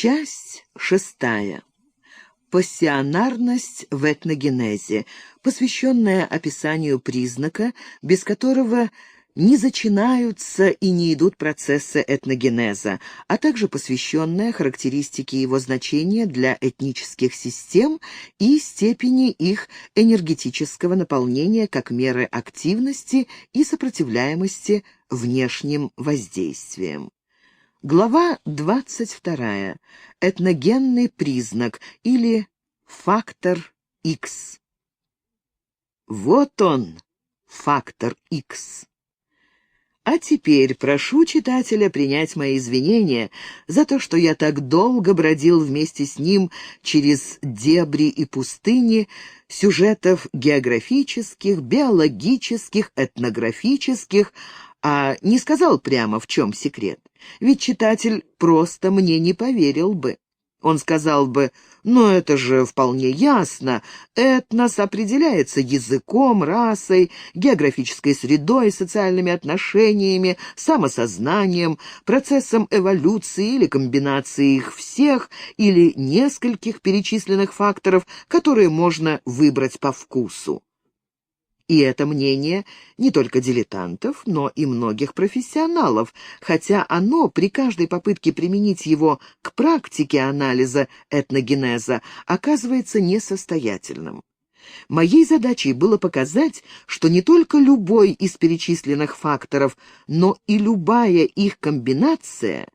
Часть 6. Пассионарность в этногенезе, посвященная описанию признака, без которого не зачинаются и не идут процессы этногенеза, а также посвященная характеристике его значения для этнических систем и степени их энергетического наполнения как меры активности и сопротивляемости внешним воздействиям. Глава 22. Этногенный признак или фактор X. Вот он, фактор X. А теперь прошу читателя принять мои извинения за то, что я так долго бродил вместе с ним через дебри и пустыни сюжетов географических, биологических, этнографических, а не сказал прямо, в чем секрет. Ведь читатель просто мне не поверил бы. Он сказал бы: «Но это же вполне ясно. Этнос определяется языком, расой, географической средой, социальными отношениями, самосознанием, процессом эволюции или комбинацией их всех или нескольких перечисленных факторов, которые можно выбрать по вкусу». И это мнение не только дилетантов, но и многих профессионалов, хотя оно при каждой попытке применить его к практике анализа этногенеза оказывается несостоятельным. Моей задачей было показать, что не только любой из перечисленных факторов, но и любая их комбинация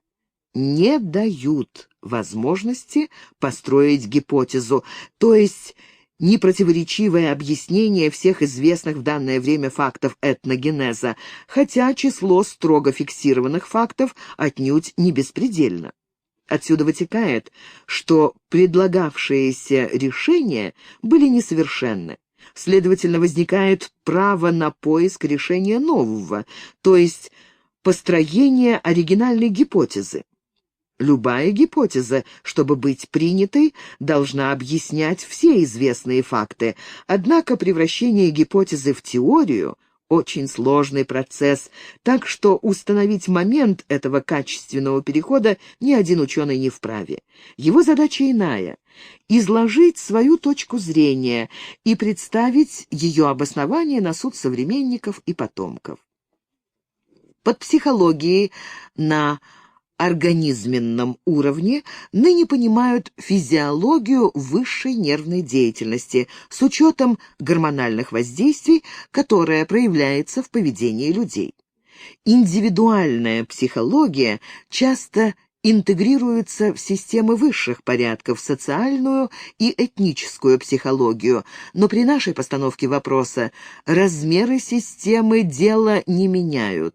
не дают возможности построить гипотезу, то есть непротиворечивое объяснение всех известных в данное время фактов этногенеза, хотя число строго фиксированных фактов отнюдь не беспредельно. Отсюда вытекает, что предлагавшиеся решения были несовершенны. Следовательно, возникает право на поиск решения нового, то есть построение оригинальной гипотезы. Любая гипотеза, чтобы быть принятой, должна объяснять все известные факты, однако превращение гипотезы в теорию – очень сложный процесс, так что установить момент этого качественного перехода ни один ученый не вправе. Его задача иная – изложить свою точку зрения и представить ее обоснование на суд современников и потомков. Под психологией на организменном уровне ныне понимают физиологию высшей нервной деятельности с учетом гормональных воздействий, которая проявляется в поведении людей. Индивидуальная психология часто интегрируется в системы высших порядков, социальную и этническую психологию, но при нашей постановке вопроса размеры системы дело не меняют.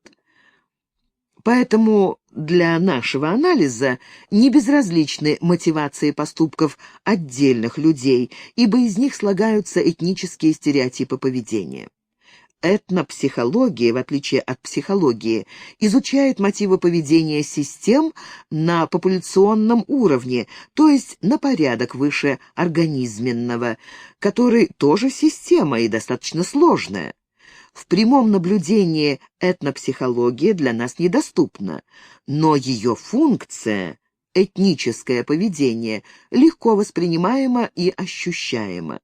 Поэтому для нашего анализа не безразличны мотивации поступков отдельных людей, ибо из них слагаются этнические стереотипы поведения. Этнопсихология, в отличие от психологии, изучает мотивы поведения систем на популяционном уровне, то есть на порядок выше организменного, который тоже система и достаточно сложная. В прямом наблюдении этнопсихология для нас недоступна, но ее функция, этническое поведение, легко воспринимаема и ощущаема.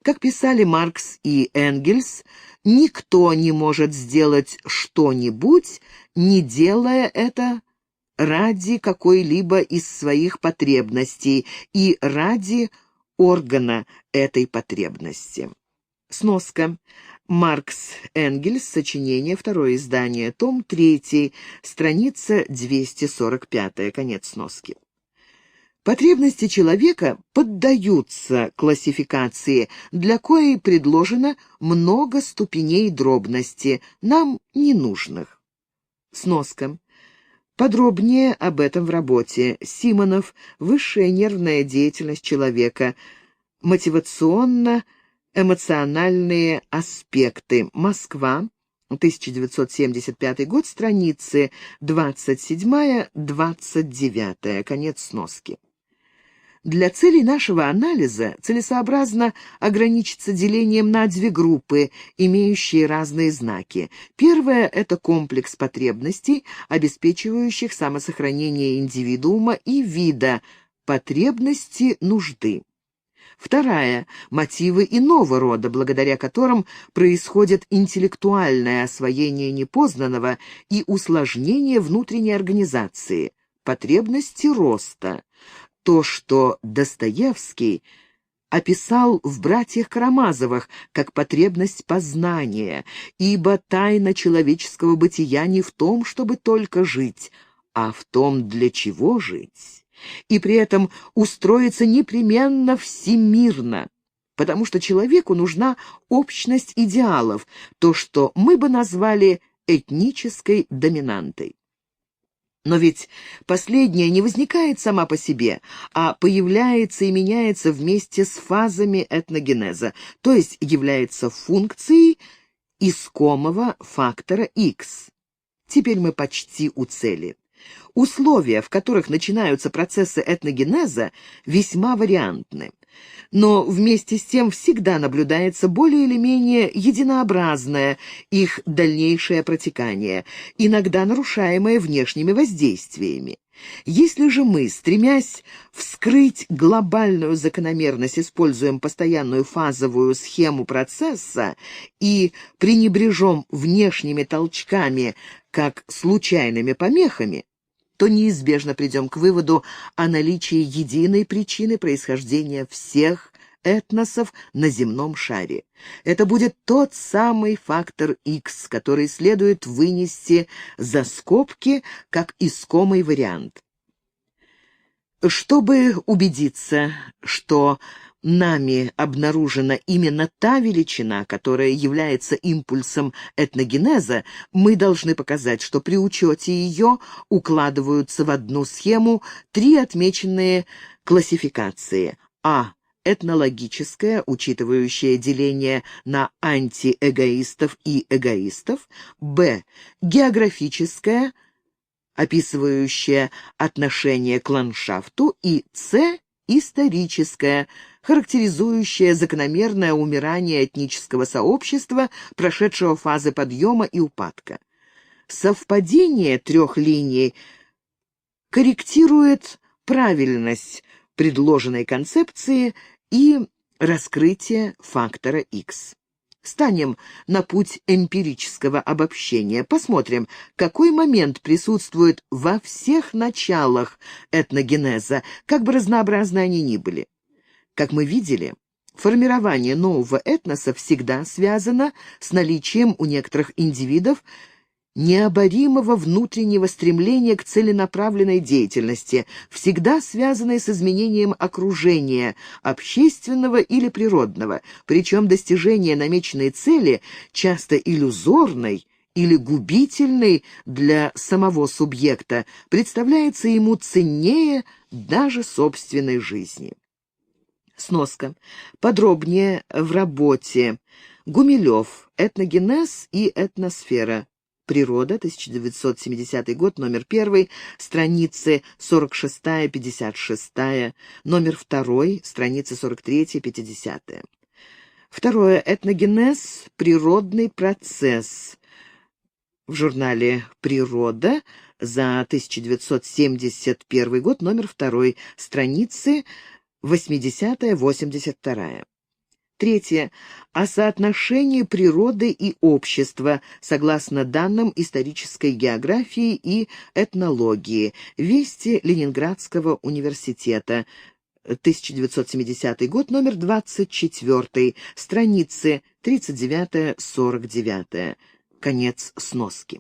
Как писали Маркс и Энгельс, никто не может сделать что-нибудь, не делая это ради какой-либо из своих потребностей и ради органа этой потребности. Сноска. Маркс, Энгельс, сочинение, второе издание, том 3, страница 245, конец сноски. Потребности человека поддаются классификации, для коей предложено много ступеней дробности, нам ненужных. Сноска. Подробнее об этом в работе Симонов «Высшая нервная деятельность человека. Мотивационно-эмоциональные аспекты. Москва. 1975 год. Страницы 27-29. Конец сноски. Для целей нашего анализа целесообразно ограничиться делением на две группы, имеющие разные знаки. Первая — это комплекс потребностей, обеспечивающих самосохранение индивидуума и вида, потребности нужды. Вторая — мотивы иного рода, благодаря которым происходит интеллектуальное освоение непознанного и усложнение внутренней организации, потребности роста. То, что Достоевский описал в «Братьях Карамазовых» как потребность познания, ибо тайна человеческого бытия не в том, чтобы только жить, а в том, для чего жить, и при этом устроиться непременно всемирно, потому что человеку нужна общность идеалов, то, что мы бы назвали этнической доминантой. Но ведь последняя не возникает сама по себе, а появляется и меняется вместе с фазами этногенеза, то есть является функцией искомого фактора X. Теперь мы почти у цели. Условия, в которых начинаются процессы этногенеза, весьма вариантны. Но вместе с тем всегда наблюдается более или менее единообразное их дальнейшее протекание, иногда нарушаемое внешними воздействиями. Если же мы, стремясь вскрыть глобальную закономерность, используем постоянную фазовую схему процесса и пренебрежем внешними толчками как случайными помехами, то неизбежно придем к выводу о наличии единой причины происхождения всех этносов на земном шаре. Это будет тот самый фактор X, который следует вынести за скобки как искомый вариант. Чтобы убедиться, что нами обнаружена именно та величина, которая является импульсом этногенеза, мы должны показать, что при учете ее укладываются в одну схему три отмеченные классификации. А. Этнологическая, учитывающая деление на антиэгоистов и эгоистов. Б. Географическая, описывающая отношение к ландшафту. И С. Историческая, характеризующая закономерное умирание этнического сообщества, прошедшего фазы подъема и упадка. Совпадение трех линий корректирует правильность предложенной концепции и раскрытие фактора X. Станем на путь эмпирического обобщения. Посмотрим, какой момент присутствует во всех началах этногенеза, как бы разнообразны они ни были. Как мы видели, формирование нового этноса всегда связано с наличием у некоторых индивидов необоримого внутреннего стремления к целенаправленной деятельности, всегда связанной с изменением окружения, общественного или природного, причем достижение намеченной цели часто иллюзорной или губительной для самого субъекта, представляется ему ценнее даже собственной жизни. Сноска. Подробнее в работе Гумилев «Этногенез и этносфера». Природа, 1970 год, номер 1, страницы 46-56, номер 2, страницы 43-50. Второе. Этногенез – природный процесс. В журнале «Природа» за 1971 год, номер 2, страницы 80-82. Третье. О соотношении природы и общества, согласно данным исторической географии и этнологии. Вести Ленинградского университета. 1970 год, номер 24, страницы 39-49. Конец сноски.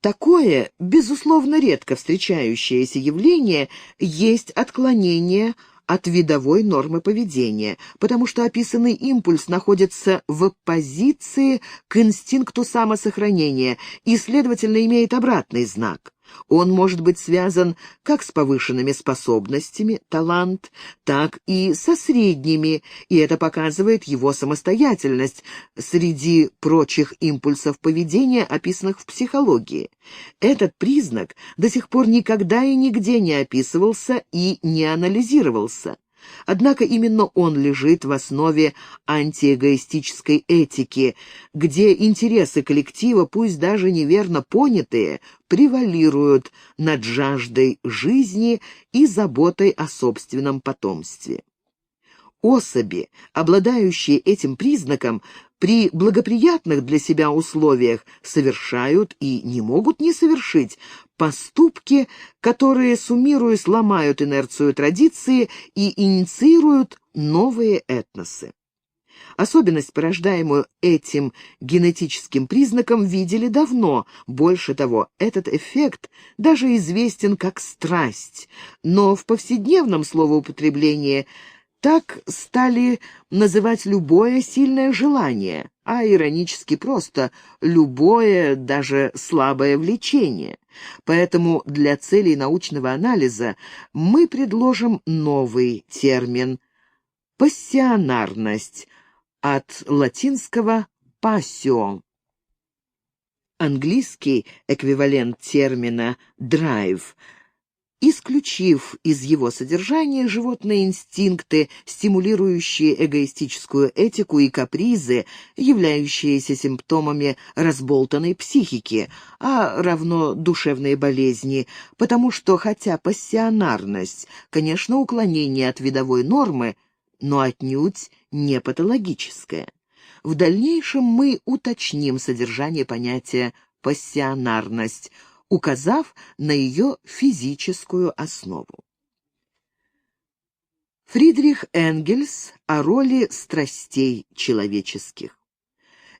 Такое, безусловно, редко встречающееся явление есть отклонение от видовой нормы поведения, потому что описанный импульс находится в оппозиции к инстинкту самосохранения и, следовательно, имеет обратный знак. Он может быть связан как с повышенными способностями, талант, так и со средними, и это показывает его самостоятельность среди прочих импульсов поведения, описанных в психологии. Этот признак до сих пор никогда и нигде не описывался и не анализировался. Однако именно он лежит в основе антиэгоистической этики, где интересы коллектива, пусть даже неверно понятые, превалируют над жаждой жизни и заботой о собственном потомстве. Особи, обладающие этим признаком, при благоприятных для себя условиях совершают и не могут не совершить поступки, которые, суммируясь, ломают инерцию традиции и инициируют новые этносы. Особенность, порождаемую этим генетическим признаком, видели давно. Больше того, этот эффект даже известен как страсть, но в повседневном словоупотреблении так стали называть любое сильное желание, а иронически просто любое, даже слабое влечение. Поэтому для целей научного анализа мы предложим новый термин – пассионарность, от латинского «passio». Английский эквивалент термина «drive», исключив из его содержания животные инстинкты, стимулирующие эгоистическую этику, и капризы, являющиеся симптомами разболтанной психики, а равно душевные болезни, потому что, хотя пассионарность, конечно, уклонение от видовой нормы, но отнюдь не патологическое. В дальнейшем мы уточним содержание понятия «пассионарность», указав на ее физическую основу. Фридрих Энгельс о роли страстей человеческих.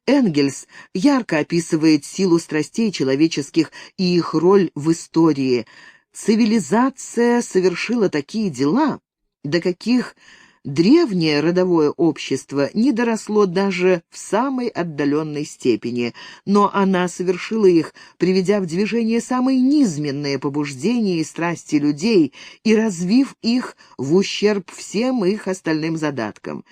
Энгельс ярко описывает силу страстей человеческих и их роль в истории. Цивилизация совершила такие дела, до каких древнее родовое общество не доросло даже в самой отдаленной степени, но она совершила их, приведя в движение самые низменные побуждения и страсти людей и развив их в ущерб всем их остальным задаткам.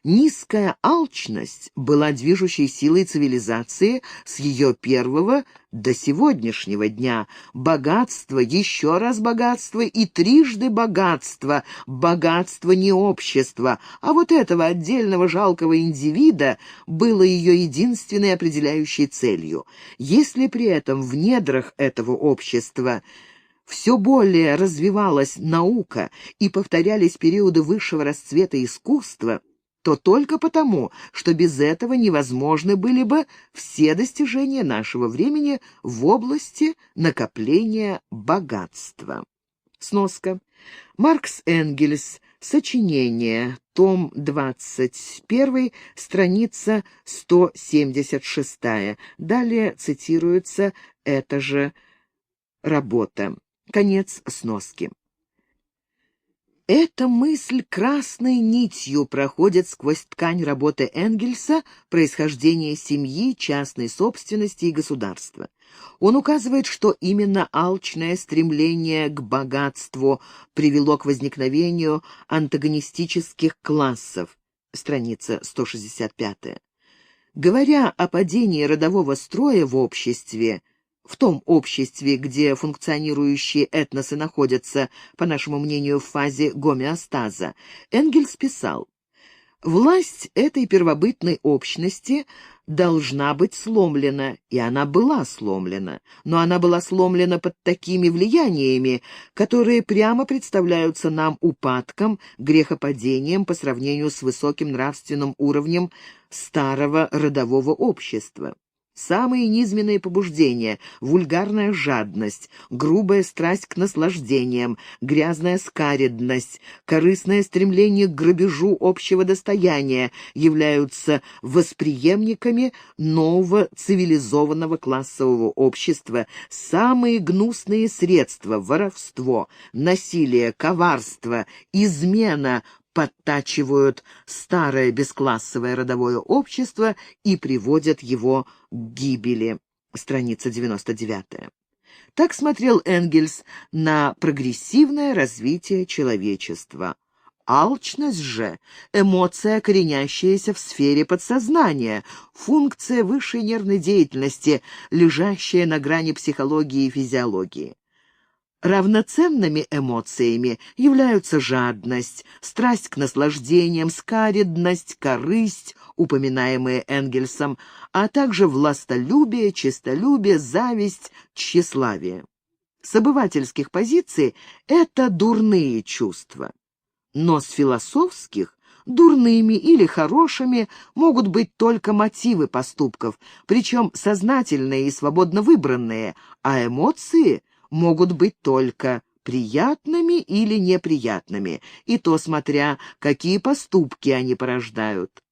Низкая алчность была движущей силой цивилизации с ее первого до сегодняшнего дня. Богатство, еще раз богатство и трижды богатство, богатство не общества, а вот этого отдельного жалкого индивида было ее единственной определяющей целью. Если при этом в недрах этого общества все более развивалась наука и повторялись периоды высшего расцвета искусства, то только потому, что без этого невозможны были бы все достижения нашего времени в области накопления богатства. Сноска. Маркс Энгельс. Сочинение. Том 21. Страница 176. Далее цитируется эта же работа. Конец сноски. Эта мысль красной нитью проходит сквозь ткань работы Энгельса «Происхождение семьи, частной собственности и государства». Он указывает, что именно алчное стремление к богатству привело к возникновению антагонистических классов. Страница 165. Говоря о падении родового строя в обществе, в том обществе, где функционирующие этносы находятся, по нашему мнению, в фазе гомеостаза, Энгельс писал: «Власть этой первобытной общности должна быть сломлена, и она была сломлена, но она была сломлена под такими влияниями, которые прямо представляются нам упадком, грехопадением по сравнению с высоким нравственным уровнем старого родового общества. Самые низменные побуждения, вульгарная жадность, грубая страсть к наслаждениям, грязная скаредность, корыстное стремление к грабежу общего достояния являются восприемниками нового цивилизованного классового общества. Самые гнусные средства — воровство, насилие, коварство, измена — подтачивают старое бесклассовое родовое общество и приводят его к гибели. Страница 99. Так смотрел Энгельс на прогрессивное развитие человечества. Алчность же — эмоция, коренящаяся в сфере подсознания, функция высшей нервной деятельности, лежащая на грани психологии и физиологии. Равноценными эмоциями являются жадность, страсть к наслаждениям, скаредность, корысть, упоминаемые Энгельсом, а также властолюбие, честолюбие, зависть, тщеславие. С обывательских позиций это дурные чувства. Но с философских дурными или хорошими могут быть только мотивы поступков, причем сознательные и свободно выбранные, а эмоции могут быть только приятными или неприятными, и то смотря, какие поступки они порождают.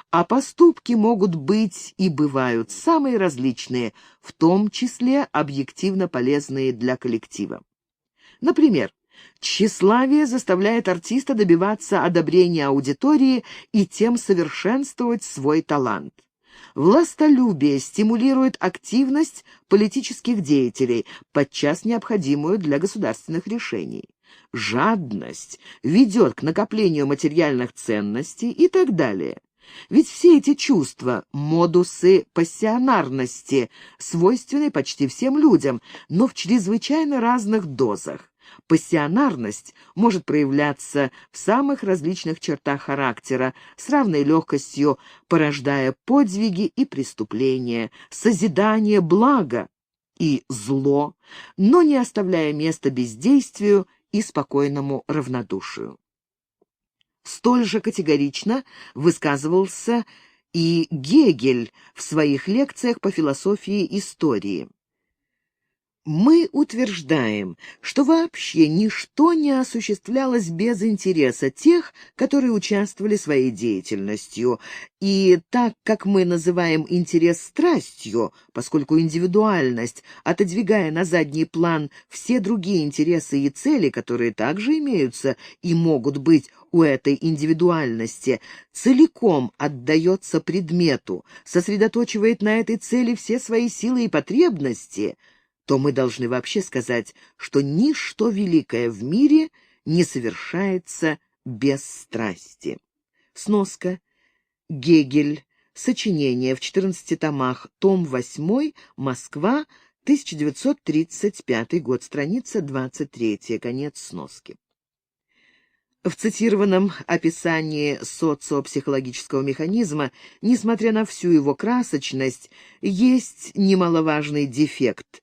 А поступки могут быть и бывают самые различные, в том числе объективно полезные для коллектива. Например, тщеславие заставляет артиста добиваться одобрения аудитории и тем совершенствовать свой талант. Властолюбие стимулирует активность политических деятелей, подчас необходимую для государственных решений. Жадность ведет к накоплению материальных ценностей и так далее. Ведь все эти чувства — модусы пассионарности, свойственны почти всем людям, но в чрезвычайно разных дозах. Пассионарность может проявляться в самых различных чертах характера, с равной легкостью порождая подвиги и преступления, созидание блага и зло, но не оставляя места бездействию и спокойному равнодушию. Столь же категорично высказывался и Гегель в своих лекциях по философии истории. Мы утверждаем, что вообще ничто не осуществлялось без интереса тех, которые участвовали своей деятельностью, и так как мы называем интерес страстью, поскольку индивидуальность, отодвигая на задний план все другие интересы и цели, которые также имеются и могут быть у этой индивидуальности, целиком отдается предмету, сосредоточивает на этой цели все свои силы и потребности, то мы должны вообще сказать, что ничто великое в мире не совершается без страсти. Сноска. Гегель. Сочинение в 14 томах. Том 8. Москва. 1935 год. Страница 23. Конец сноски. В цитированном описании социопсихологического механизма, несмотря на всю его красочность, есть немаловажный дефект.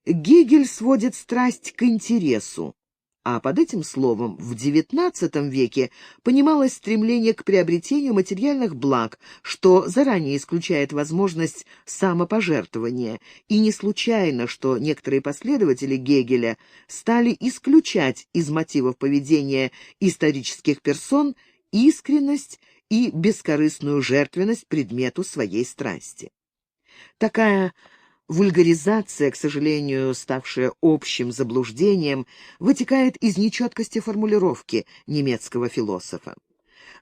Гегель сводит страсть к интересу, а под этим словом в XIX веке понималось стремление к приобретению материальных благ, что заранее исключает возможность самопожертвования, и не случайно, что некоторые последователи Гегеля стали исключать из мотивов поведения исторических персон искренность и бескорыстную жертвенность предмету своей страсти. Такая вульгаризация, к сожалению, ставшая общим заблуждением, вытекает из нечеткости формулировки немецкого философа.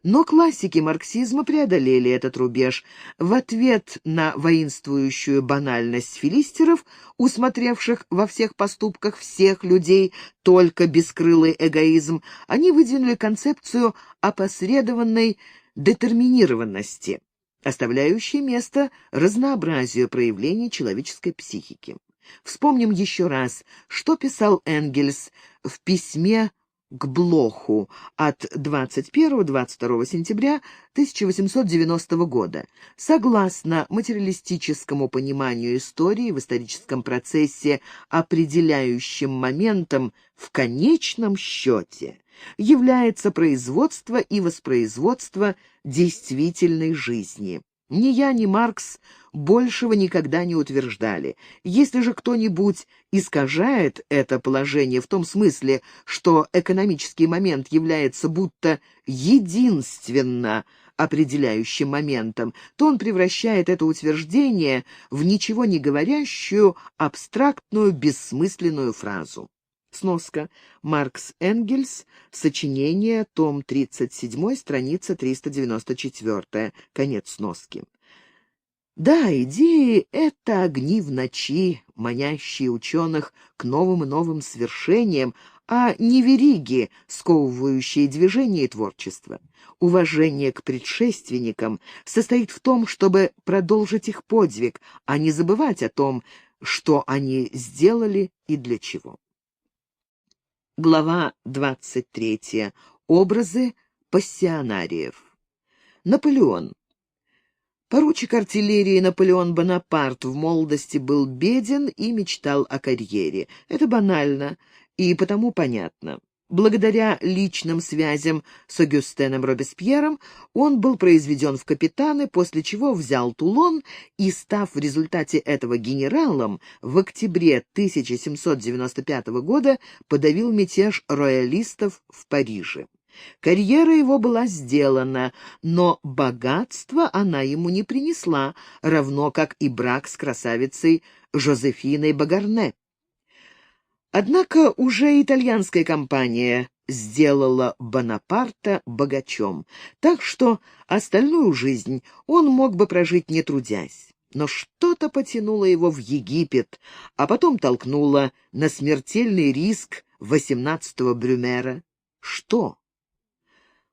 Но классики марксизма преодолели этот рубеж. В ответ на воинствующую банальность филистеров, усмотревших во всех поступках всех людей только бескрылый эгоизм, они выдвинули концепцию опосредованной детерминированности, оставляющей место разнообразию проявлений человеческой психики. Вспомним еще раз, что писал Энгельс в письме к Блоху от 21-22 сентября 1890 года. Согласно материалистическому пониманию истории в историческом процессе, определяющим моментом в конечном счете является производство и воспроизводство действительной жизни. Ни я, ни Маркс большего никогда не утверждали. Если же кто-нибудь искажает это положение в том смысле, что экономический момент является будто единственно определяющим моментом, то он превращает это утверждение в ничего не говорящую, абстрактную, бессмысленную фразу. Сноска. Маркс Энгельс. Сочинение. Том 37. Страница 394. Конец сноски. Да, идеи — это огни в ночи, манящие ученых к новым и новым свершениям, а не вериги, сковывающие движение и творчество. Уважение к предшественникам состоит в том, чтобы продолжить их подвиг, а не забывать о том, что они сделали и для чего. Глава 23. Образы пассионариев. Наполеон. Поручик артиллерии Наполеон Бонапарт в молодости был беден и мечтал о карьере. Это банально и потому понятно. Благодаря личным связям с Огюстеном Робеспьером он был произведен в капитаны, после чего взял Тулон и, став в результате этого генералом, в октябре 1795 года подавил мятеж роялистов в Париже. Карьера его была сделана, но богатства она ему не принесла, равно как и брак с красавицей Жозефиной Багарне. Однако уже итальянская компания сделала Бонапарта богачом, так что остальную жизнь он мог бы прожить не трудясь. Но что-то потянуло его в Египет, а потом толкнуло на смертельный риск 18-го Брюмера. Что?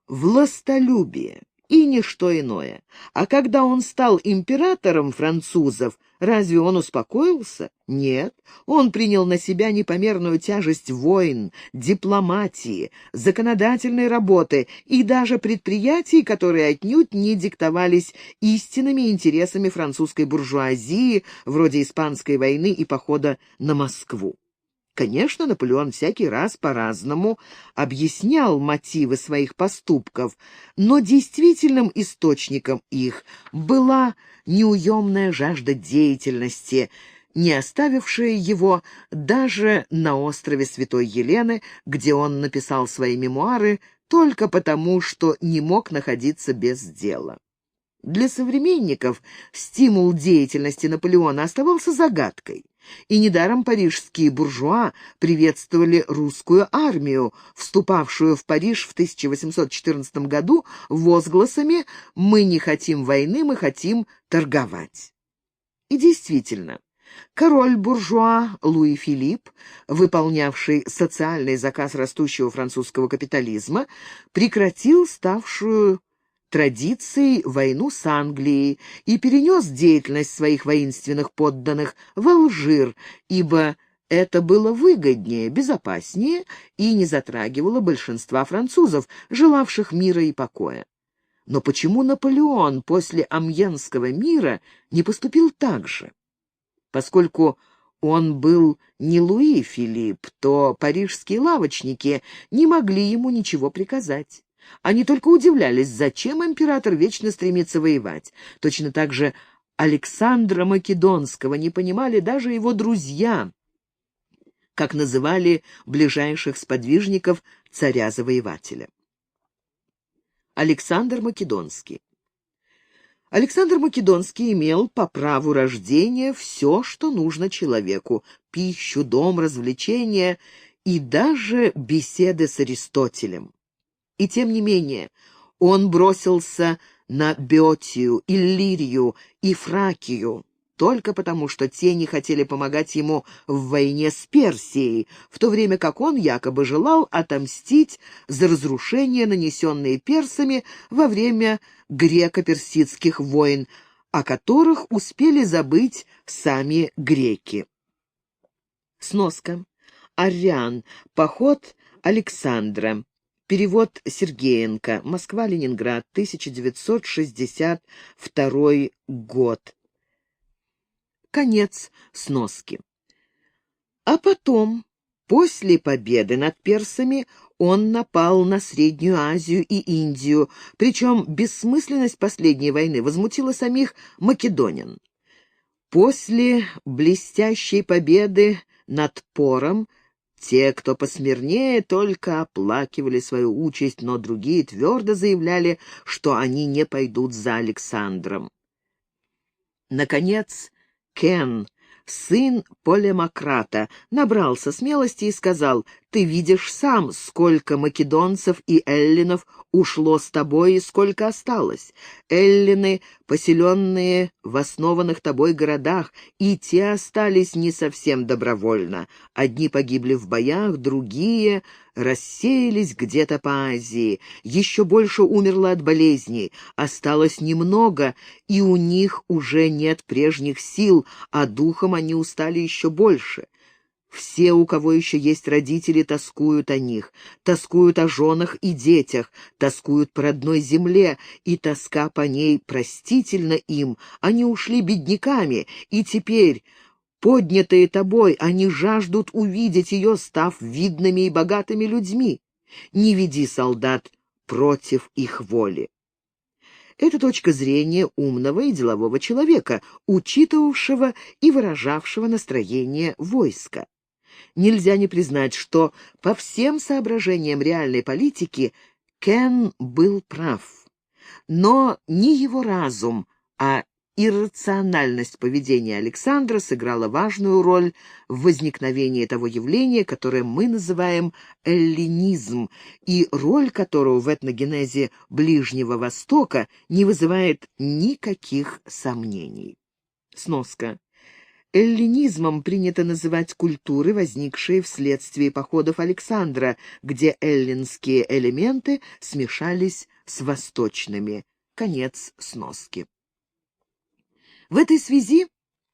Властолюбие и ничто иное. А когда он стал императором французов, разве он успокоился? Нет, он принял на себя непомерную тяжесть войн, дипломатии, законодательной работы и даже предприятий, которые отнюдь не диктовались истинными интересами французской буржуазии, вроде Испанской войны и похода на Москву. Конечно, Наполеон всякий раз по-разному объяснял мотивы своих поступков, но действительным источником их была неуемная жажда деятельности, не оставившая его даже на острове Святой Елены, где он написал свои мемуары только потому, что не мог находиться без дела. Для современников стимул деятельности Наполеона оставался загадкой. И недаром парижские буржуа приветствовали русскую армию, вступавшую в Париж в 1814 году возгласами «Мы не хотим войны, мы хотим торговать». И действительно, король-буржуа Луи Филипп, выполнявший социальный заказ растущего французского капитализма, прекратил ставшую традицией войну с Англией и перенес деятельность своих воинственных подданных в Алжир, ибо это было выгоднее, безопаснее и не затрагивало большинства французов, желавших мира и покоя. Но почему Наполеон после Амьенского мира не поступил так же? Поскольку он был не Луи Филипп, то парижские лавочники не могли ему ничего приказать. Они только удивлялись, зачем император вечно стремится воевать. Точно так же Александра Македонского не понимали даже его друзья, как называли ближайших сподвижников царя-завоевателя. Александр Македонский. Александр Македонский имел по праву рождения все, что нужно человеку: пищу, дом, развлечения и даже беседы с Аристотелем. И тем не менее он бросился на Беотию, Иллирию и Фракию только потому, что те не хотели помогать ему в войне с Персией, в то время как он якобы желал отомстить за разрушения, нанесенные персами во время греко-персидских войн, о которых успели забыть сами греки. Сноска. Ариан. Поход Александра. Перевод Сергеенко. Москва-Ленинград. 1962 год. Конец сноски. А потом, после победы над персами, он напал на Среднюю Азию и Индию, причем бессмысленность последней войны возмутила самих македонян. После блестящей победы над Пором те, кто посмирнее, только оплакивали свою участь, но другие твердо заявляли, что они не пойдут за Александром. Наконец, Кен, сын Полемократа, набрался смелости и сказал: ты видишь сам, сколько македонцев и эллинов ушло с тобой и сколько осталось. Эллины, поселенные в основанных тобой городах, и те остались не совсем добровольно. Одни погибли в боях, другие рассеялись где-то по Азии. Еще больше умерло от болезней, осталось немного, и у них уже нет прежних сил, а духом они устали еще больше. Все, у кого еще есть родители, тоскуют о них, тоскуют о женах и детях, тоскуют по родной земле, и тоска по ней простительна им. Они ушли бедняками, и теперь, поднятые тобой, они жаждут увидеть ее, став видными и богатыми людьми. Не веди солдат против их воли. Это точка зрения умного и делового человека, учитывавшего и выражавшего настроение войска. Нельзя не признать, что по всем соображениям реальной политики Кен был прав. Но не его разум, а иррациональность поведения Александра сыграла важную роль в возникновении того явления, которое мы называем эллинизм, и роль которого в этногенезе Ближнего Востока не вызывает никаких сомнений. Сноска. Эллинизмом принято называть культуры, возникшие вследствие походов Александра, где эллинские элементы смешались с восточными. Конец сноски. В этой связи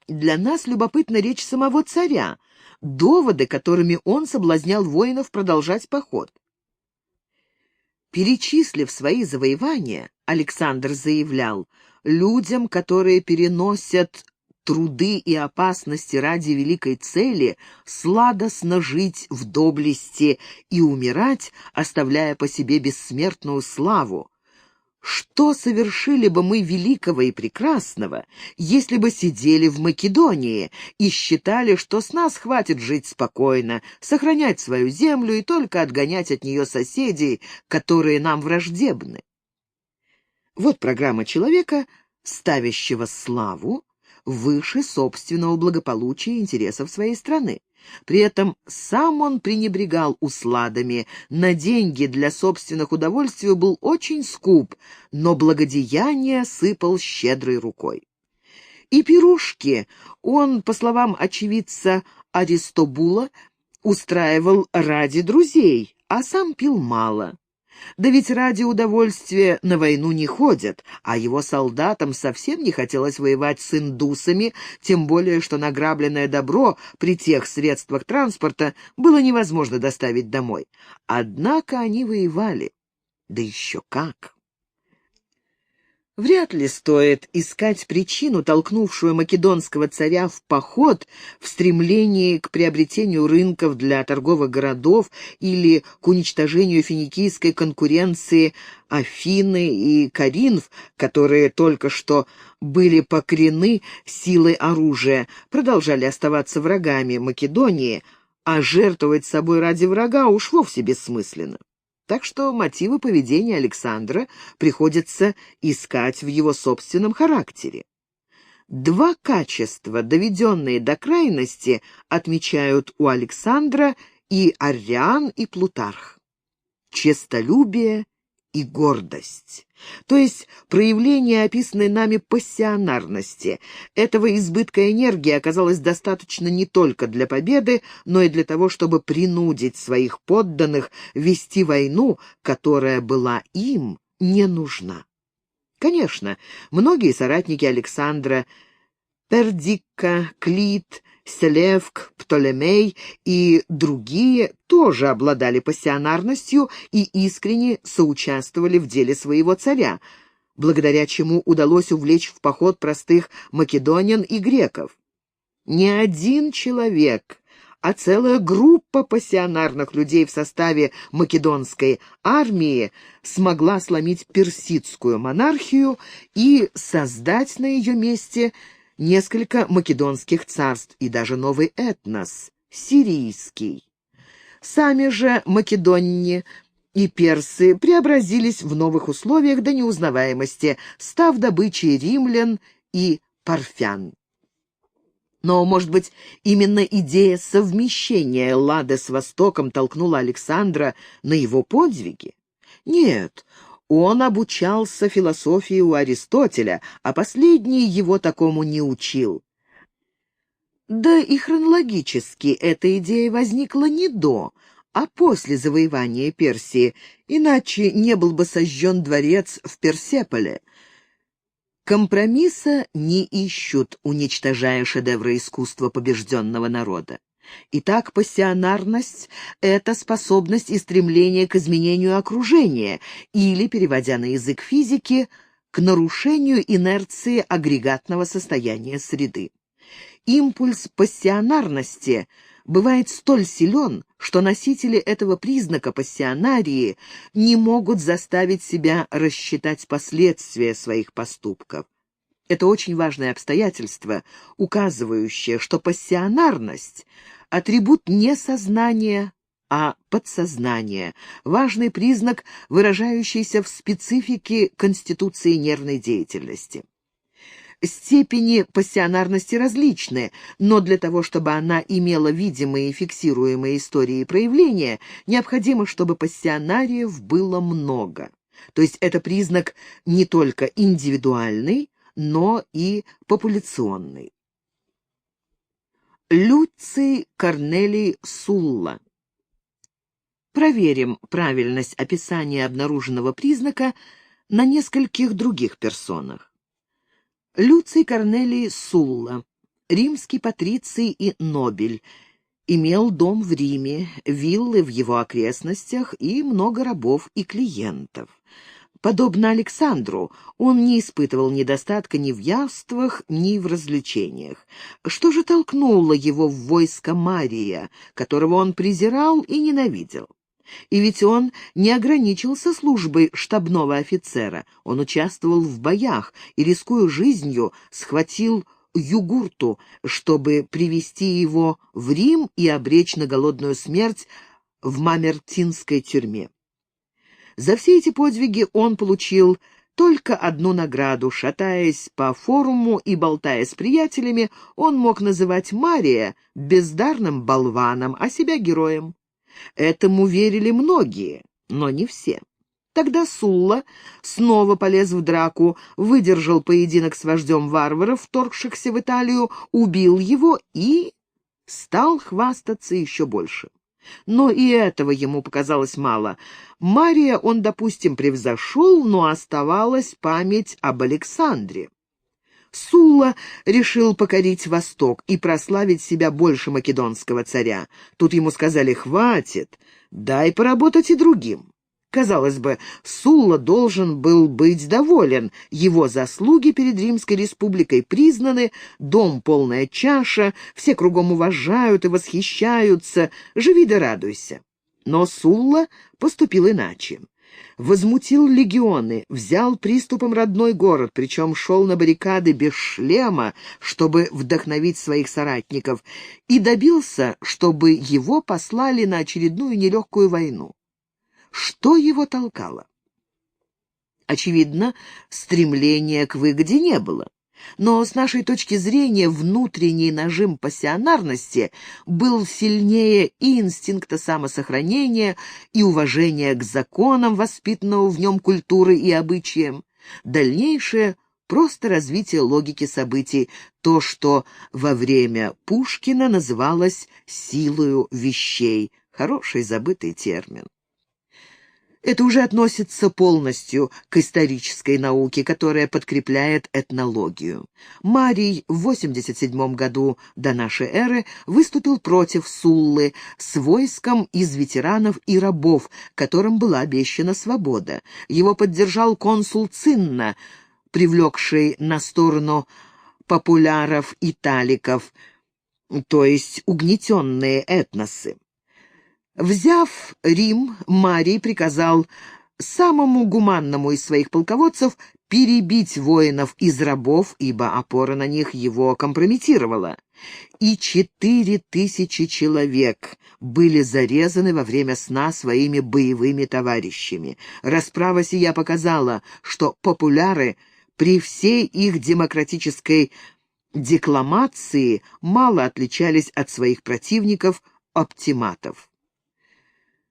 для нас любопытна речь самого царя, доводы, которыми он соблазнял воинов продолжать поход. Перечислив свои завоевания, Александр заявлял: «Людям, которые переносят труды и опасности ради великой цели, сладостно жить в доблести и умирать, оставляя по себе бессмертную славу. Что совершили бы мы великого и прекрасного, если бы сидели в Македонии и считали, что с нас хватит жить спокойно, сохранять свою землю и только отгонять от нее соседей, которые нам враждебны?» Вот программа человека, ставящего славу выше собственного благополучия и интересов своей страны. При этом сам он пренебрегал усладами, на деньги для собственных удовольствий был очень скуп, но благодеяния сыпал щедрой рукой. И пирушки он, по словам очевидца Аристобула, устраивал ради друзей, а сам пил мало. Да ведь ради удовольствия на войну не ходят, а его солдатам совсем не хотелось воевать с индусами, тем более что награбленное добро при тех средствах транспорта было невозможно доставить домой. Однако они воевали. Да еще как! Вряд ли стоит искать причину, толкнувшую македонского царя в поход, в стремлении к приобретению рынков для торговых городов или к уничтожению финикийской конкуренции Афины и Коринф, которые только что были покорены силой оружия, продолжали оставаться врагами Македонии, а жертвовать собой ради врага уж вовсе бессмысленно. Так что мотивы поведения Александра приходится искать в его собственном характере. Два качества, доведенные до крайности, отмечают у Александра и Арриан, и Плутарх: честолюбие и гордость, то есть проявление описанной нами пассионарности. Этого избытка энергии оказалось достаточно не только для победы, но и для того, чтобы принудить своих подданных вести войну, которая была им не нужна. Конечно, многие соратники Александра — Пердикка, Клит, Селевк, Птолемей и другие тоже обладали пассионарностью и искренне соучаствовали в деле своего царя, благодаря чему удалось увлечь в поход простых македонян и греков. Не один человек, а целая группа пассионарных людей в составе македонской армии смогла сломить персидскую монархию и создать на ее месте несколько македонских царств и даже новый этнос — сирийский. Сами же македонне и персы преобразились в новых условиях до неузнаваемости, став добычей римлян и парфян. Но, может быть, именно идея совмещения Эллады с Востоком толкнула Александра на его подвиги? Нет, он обучался философии у Аристотеля, а последний его такому не учил. Да и хронологически эта идея возникла не до, а после завоевания Персии, иначе не был бы сожжен дворец в Персеполе. Компромисса не ищут, уничтожая шедевры искусства побежденного народа. Итак, пассионарность — это способность и стремление к изменению окружения, или, переводя на язык физики, к нарушению инерции агрегатного состояния среды. Импульс пассионарности бывает столь силен, что носители этого признака пассионарии не могут заставить себя рассчитать последствия своих поступков. Это очень важное обстоятельство, указывающее, что пассионарность — атрибут не сознания, а подсознания, важный признак, выражающийся в специфике конституции нервной деятельности. Степени пассионарности различны, но для того, чтобы она имела видимые и фиксируемые истории и проявления, необходимо, чтобы пассионариев было много. То есть это признак не только индивидуальный, но и популяционный. Люций Корнелий Сулла. Проверим правильность описания обнаруженного признака на нескольких других персонах. Люций Корнелий Сулла, римский патриций и нобель, имел дом в Риме, виллы в его окрестностях и много рабов и клиентов. Подобно Александру, он не испытывал недостатка ни в явствах, ни в развлечениях. Что же толкнуло его в войско Мария, которого он презирал и ненавидел? И ведь он не ограничился службой штабного офицера. Он участвовал в боях и, рискуя жизнью, схватил Югурту, чтобы привести его в Рим и обречь на голодную смерть в Мамертинской тюрьме. За все эти подвиги он получил только одну награду. Шатаясь по форуму и болтая с приятелями, он мог называть Мария бездарным болваном, а себя героем. Этому верили многие, но не все. Тогда Сулла снова полез в драку, выдержал поединок с вождем варваров, вторгшихся в Италию, убил его и стал хвастаться еще больше. Но и этого ему показалось мало. Мария он, допустим, превзошел, но оставалась память об Александре. Сулла решил покорить Восток и прославить себя больше македонского царя. Тут ему сказали: «Хватит, дай поработать и другим». Казалось бы, Сулла должен был быть доволен. Его заслуги перед Римской республикой признаны, дом полная чаша, все кругом уважают и восхищаются. Живи да радуйся. Но Сулла поступил иначе. Возмутил легионы, взял приступом родной город, причем шел на баррикады без шлема, чтобы вдохновить своих соратников, и добился, чтобы его послали на очередную нелегкую войну. Что его толкало? Очевидно, стремления к выгоде не было. Но с нашей точки зрения внутренний нажим пассионарности был сильнее и инстинкта самосохранения, и уважения к законам, воспитанного в нем культуры и обычаям. Дальнейшее — просто развитие логики событий, то, что во время Пушкина называлось «силою вещей». Хороший забытый термин. Это уже относится полностью к исторической науке, которая подкрепляет этнологию. Марий в 87 году до нашей эры выступил против Суллы с войском из ветеранов и рабов, которым была обещана свобода. Его поддержал консул Цинна, привлекший на сторону популяров-италиков, то есть угнетенные этносы. Взяв Рим, Марий приказал самому гуманному из своих полководцев перебить воинов из рабов, ибо опора на них его компрометировала. И 4000 человек были зарезаны во время сна своими боевыми товарищами. Расправа сия показала, что популяры при всей их демократической декламации мало отличались от своих противников, оптиматов.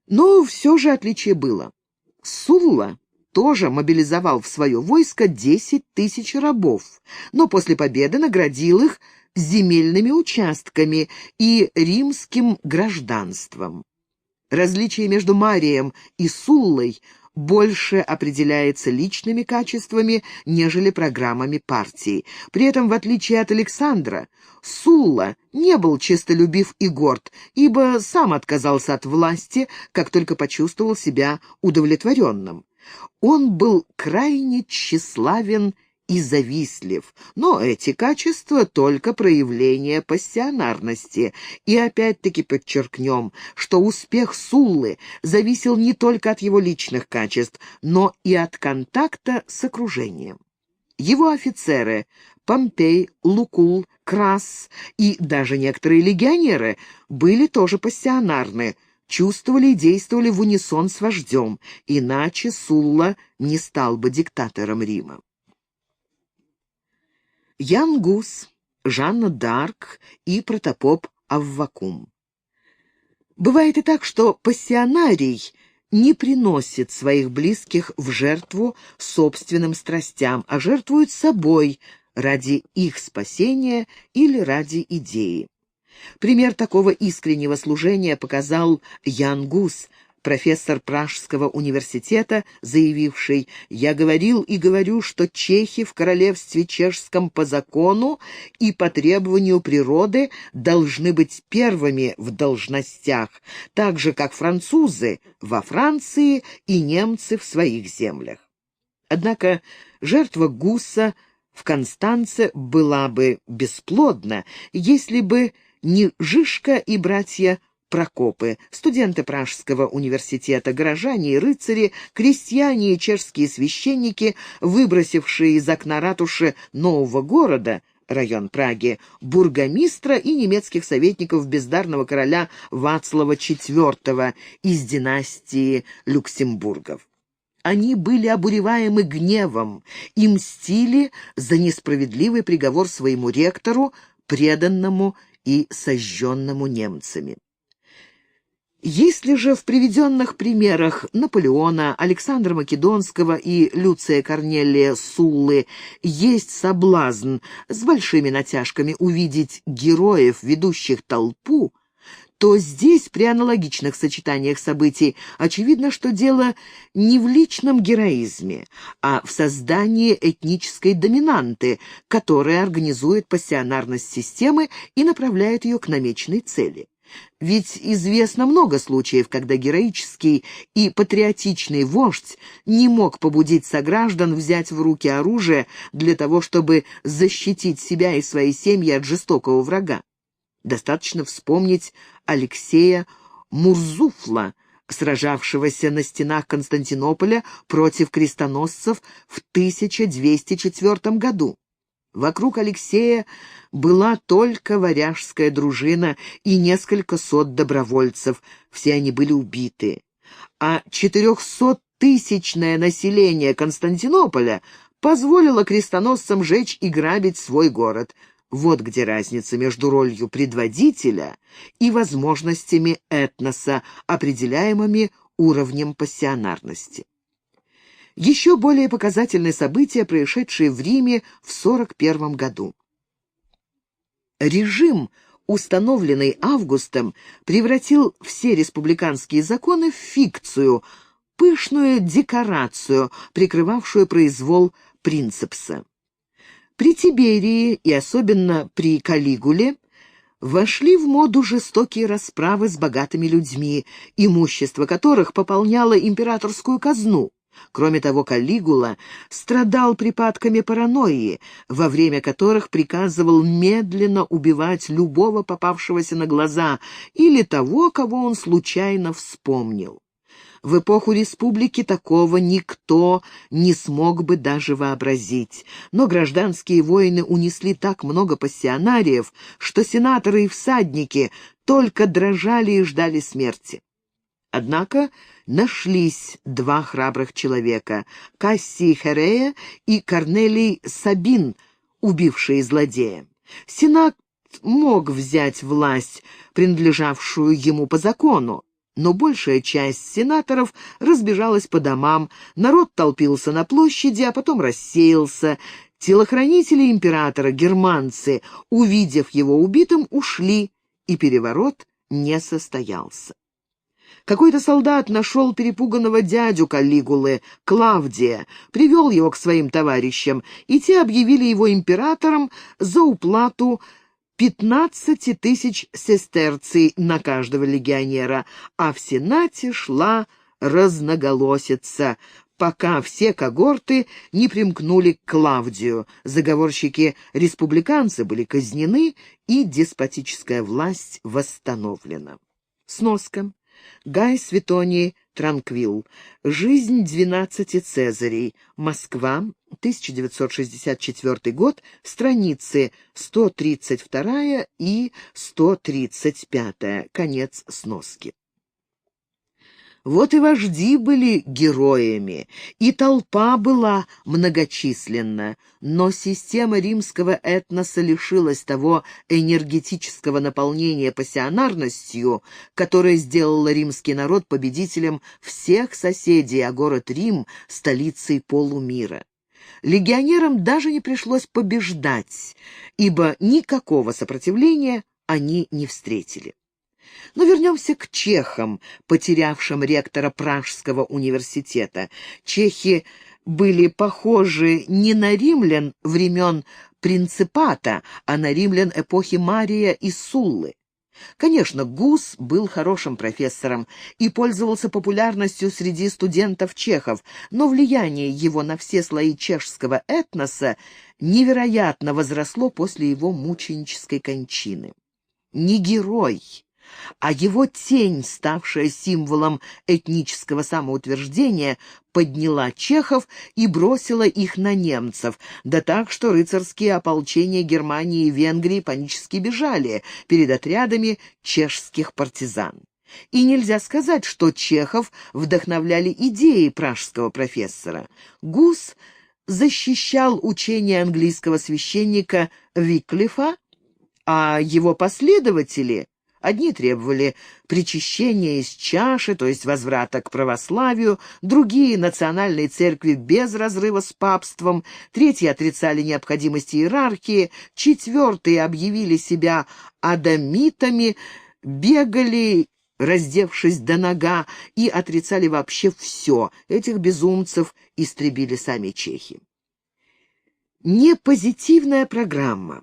Но все же отличие было. Сулла тоже мобилизовал в свое войско 10 тысяч рабов, но после победы наградил их земельными участками и римским гражданством. Различие между Марием и Суллой больше определяется личными качествами, нежели программами партии. При этом, в отличие от Александра, Сулла не был честолюбив и горд, ибо сам отказался от власти, как только почувствовал себя удовлетворенным. Он был крайне тщеславен и завистлив, но эти качества только проявление пассионарности. И опять-таки подчеркнем, что успех Суллы зависел не только от его личных качеств, но и от контакта с окружением. Его офицеры Помпей, Лукул, Крас и даже некоторые легионеры были тоже пассионарны, чувствовали и действовали в унисон с вождем, иначе Сулла не стал бы диктатором Рима. Ян Гус, Жанна д'Арк и протопоп Аввакум. Бывает и так, что пассионарий не приносит своих близких в жертву собственным страстям, а жертвует собой ради их спасения или ради идеи. Пример такого искреннего служения показал Ян Гус, профессор Пражского университета, заявивший: «Я говорил и говорю, что чехи в королевстве чешском по закону и по требованию природы должны быть первыми в должностях, так же, как французы во Франции и немцы в своих землях». Однако жертва Гуса в Констанце была бы бесплодна, если бы не Жишка и братья Прокопы, студенты Пражского университета, горожане и рыцари, крестьяне и чешские священники, выбросившие из окна ратуши нового города, район Праги, бургомистра и немецких советников бездарного короля Вацлава IV из династии Люксембургов. Они были обуреваемы гневом и мстили за несправедливый приговор своему ректору, преданному и сожженному немцами. Если же в приведенных примерах Наполеона, Александра Македонского и Люция Корнелия Суллы есть соблазн с большими натяжками увидеть героев, ведущих толпу, то здесь, при аналогичных сочетаниях событий, очевидно, что дело не в личном героизме, а в создании этнической доминанты, которая организует пассионарность системы и направляет ее к намеченной цели. Ведь известно много случаев, когда героический и патриотичный вождь не мог побудить сограждан взять в руки оружие для того, чтобы защитить себя и свои семьи от жестокого врага. Достаточно вспомнить Алексея Мурзуфла, сражавшегося на стенах Константинополя против крестоносцев в 1204 году. Вокруг Алексея была только варяжская дружина и несколько сот добровольцев, все они были убиты. А 400-тысячное население Константинополя позволило крестоносцам жечь и грабить свой город. Вот где разница между ролью предводителя и возможностями этноса, определяемыми уровнем пассионарности. Еще более показательны события, происшедшие в Риме в 41 году. Режим, установленный Августом, превратил все республиканские законы в фикцию, пышную декорацию, прикрывавшую произвол принцепса. При Тиберии и особенно при Калигуле вошли в моду жестокие расправы с богатыми людьми, имущество которых пополняло императорскую казну. Кроме того, Калигула страдал припадками паранойи, во время которых приказывал медленно убивать любого попавшегося на глаза или того, кого он случайно вспомнил. В эпоху республики такого никто не смог бы даже вообразить. Но гражданские войны унесли так много пассионариев, что сенаторы и всадники только дрожали и ждали смерти. Однако нашлись два храбрых человека — Кассий Херея и Корнелий Сабин, убившие злодея. Сенат мог взять власть, принадлежавшую ему по закону, но большая часть сенаторов разбежалась по домам, народ толпился на площади, а потом рассеялся. Телохранители императора, германцы, увидев его убитым, ушли, и переворот не состоялся. Какой-то солдат нашел перепуганного дядю Каллигулы, Клавдия, привел его к своим товарищам, и те объявили его императором за уплату 15 тысяч сестерций на каждого легионера, а в Сенате шла разноголосица, пока все когорты не примкнули к Клавдию. Заговорщики-республиканцы были казнены, и деспотическая власть восстановлена. Сноска. Гай Светоний Транквилл. Жизнь 12 Цезарей. Москва, 1964 год. Страницы 132 и 135. Конец сноски. Вот и вожди были героями, и толпа была многочисленна, но система римского этноса лишилась того энергетического наполнения пассионарностью, которое сделало римский народ победителем всех соседей, а город Рим — столицей полумира. Легионерам даже не пришлось побеждать, ибо никакого сопротивления они не встретили. Но вернемся к чехам, потерявшим ректора Пражского университета. Чехи были похожи не на римлян времен принципата, а на римлян эпохи Мария и Суллы. Конечно, Гус был хорошим профессором и пользовался популярностью среди студентов-чехов, но влияние его на все слои чешского этноса невероятно возросло после его мученической кончины. Не герой, а его тень, ставшая символом этнического самоутверждения, подняла чехов и бросила их на немцев, да так, что рыцарские ополчения Германии и Венгрии панически бежали перед отрядами чешских партизан. И нельзя сказать, что чехов вдохновляли идеи пражского профессора. Гус защищал учение английского священника Виклифа, а его последователи — одни требовали причащения из чаши, то есть возврата к православию, другие — национальной церкви без разрыва с папством, третьи отрицали необходимость иерархии, четвертые объявили себя адамитами, бегали, раздевшись до нога, и отрицали вообще все. Этих безумцев истребили сами чехи. Не позитивная программа,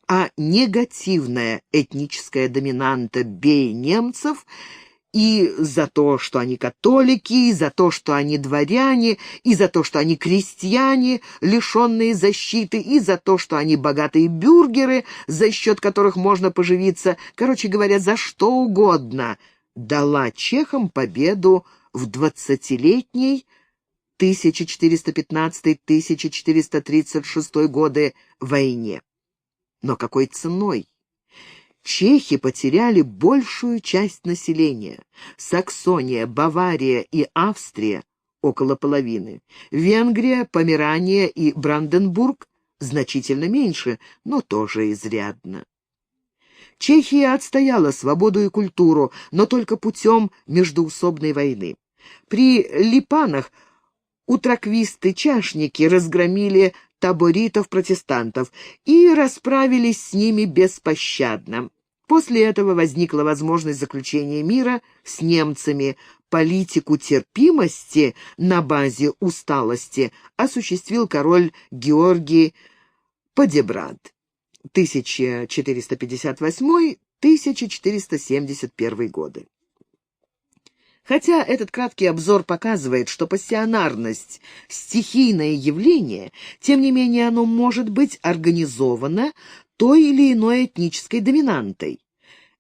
а негативная этническая доминанта «бей немцев» и за то, что они католики, и за то, что они дворяне, и за то, что они крестьяне, лишенные защиты, и за то, что они богатые бюргеры, за счет которых можно поживиться, короче говоря, за что угодно, дала чехам победу в 20-летней 1415-1436 годы войне. Но какой ценой? Чехи потеряли большую часть населения. Саксония, Бавария и Австрия — около половины. Венгрия, Померания и Бранденбург — значительно меньше, но тоже изрядно. Чехия отстояла свободу и культуру, но только путем междоусобной войны. При Липанах утраквисты-чашники разгромили таборитов-протестантов и расправились с ними беспощадно. После этого возникла возможность заключения мира с немцами. Политику терпимости на базе усталости осуществил король Георгий Подебрад, 1458-1471 годы. Хотя этот краткий обзор показывает, что пассионарность — стихийное явление, тем не менее оно может быть организовано той или иной этнической доминантой.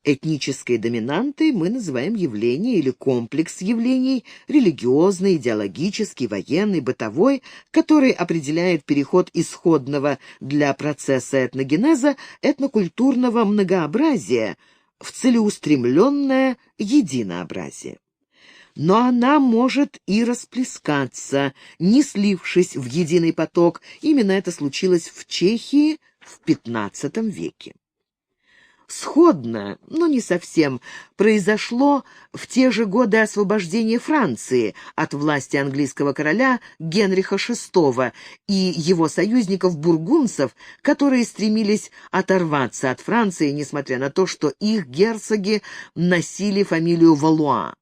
Этнической доминантой мы называем явление или комплекс явлений — религиозный, идеологический, военный, бытовой, который определяет переход исходного для процесса этногенеза этнокультурного многообразия в целеустремленное единообразие. Но она может и расплескаться, не слившись в единый поток. Именно это случилось в Чехии в в XV веке. Сходно, но не совсем, произошло в те же годы освобождение Франции от власти английского короля Генриха VI и его союзников-бургундцев, которые стремились оторваться от Франции, несмотря на то, что их герцоги носили фамилию Валуа.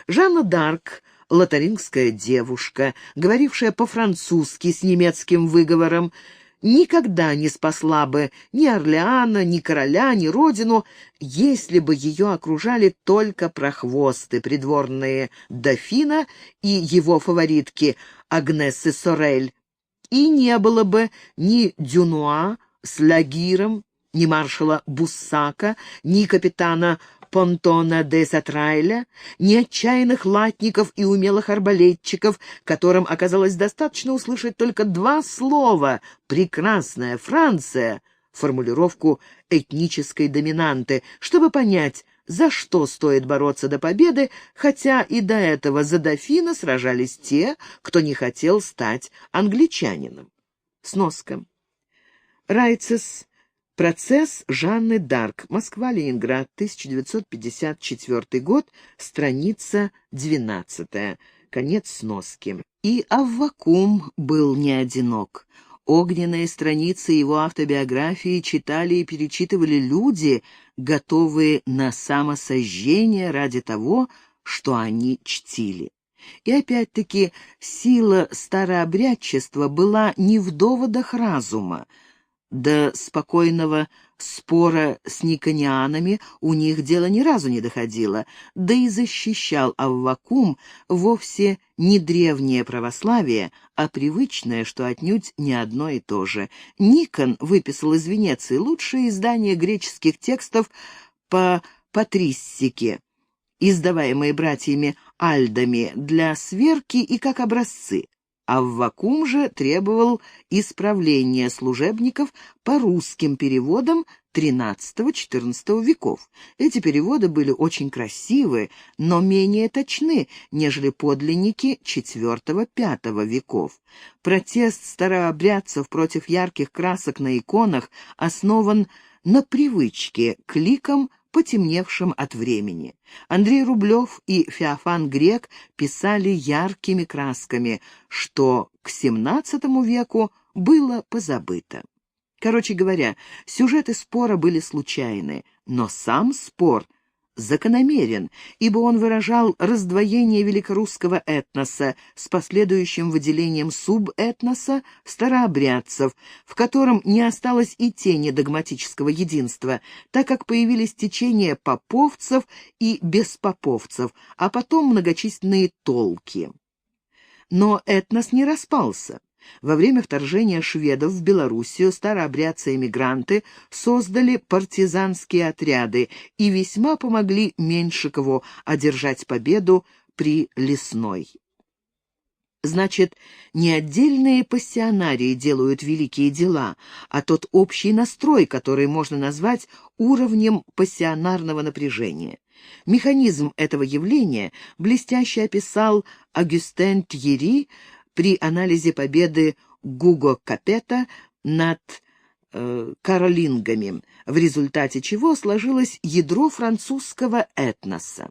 Жанна д'Арк, лотарингская девушка, говорившая по-французски с немецким выговором, никогда не спасла бы ни Орлеана, ни короля, ни родину, если бы ее окружали только прохвосты, придворные дофина и его фаворитки Агнессы Сорель, и не было бы ни Дюнуа с Лагиром, ни маршала Буссака, ни капитана Понтона де Сатрайля, ни отчаянных латников и умелых арбалетчиков, которым оказалось достаточно услышать только два слова «прекрасная Франция», формулировку этнической доминанты, чтобы понять, за что стоит бороться до победы, хотя и до этого за дофина сражались те, кто не хотел стать англичанином. Сноска. Райцес. Процесс Жанны д'Арк. Москва-Ленинград, 1954 год, страница 12. Конец сноски. И Аввакум был не одинок. Огненные страницы его автобиографии читали и перечитывали люди, готовые на самосожжение ради того, что они чтили. И опять-таки сила старообрядчества была не в доводах разума. До спокойного спора с никонианами у них дело ни разу не доходило, да и защищал Аввакум вовсе не древнее православие, а привычное, что отнюдь не одно и то же. Никон выписал из Венеции лучшее издание греческих текстов по патриссике, издаваемые братьями Альдами для сверки и как образцы. Аввакум же требовал исправления служебников по русским переводам XIII-XIV веков. Эти переводы были очень красивы, но менее точны, нежели подлинники IV-V веков. Протест старообрядцев против ярких красок на иконах основан на привычке к ликам, потемневшим от времени. Андрей Рублев и Феофан Грек писали яркими красками, что к XVII веку было позабыто. Короче говоря, сюжеты спора были случайны, но сам спор закономерен, ибо он выражал раздвоение великорусского этноса с последующим выделением субэтноса старообрядцев, в котором не осталось и тени догматического единства, так как появились течения поповцев и беспоповцев, а потом многочисленные толки. Но этнос не распался. Во время вторжения шведов в Белоруссию старообрядцы-эмигранты создали партизанские отряды и весьма помогли Меньшикову одержать победу при Лесной. Значит, не отдельные пассионарии делают великие дела, а тот общий настрой, который можно назвать уровнем пассионарного напряжения. Механизм этого явления блестяще описал Агюстен Тьерри при анализе победы Гуго Капета над каролингами, в результате чего сложилось ядро французского этноса.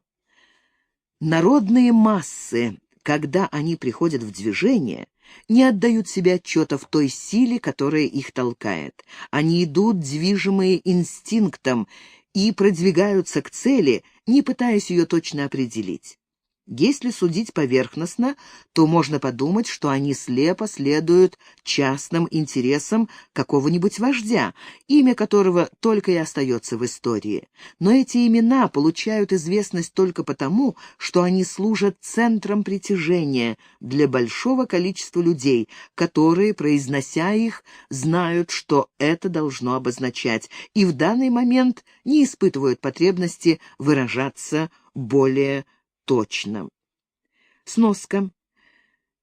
Народные массы, когда они приходят в движение, не отдают себе отчета в той силе, которая их толкает. Они идут, движимые инстинктом, и продвигаются к цели, не пытаясь ее точно определить. Если судить поверхностно, то можно подумать, что они слепо следуют частным интересам какого-нибудь вождя, имя которого только и остается в истории. Но эти имена получают известность только потому, что они служат центром притяжения для большого количества людей, которые, произнося их, знают, что это должно обозначать, и в данный момент не испытывают потребности выражаться более точно. Сноска.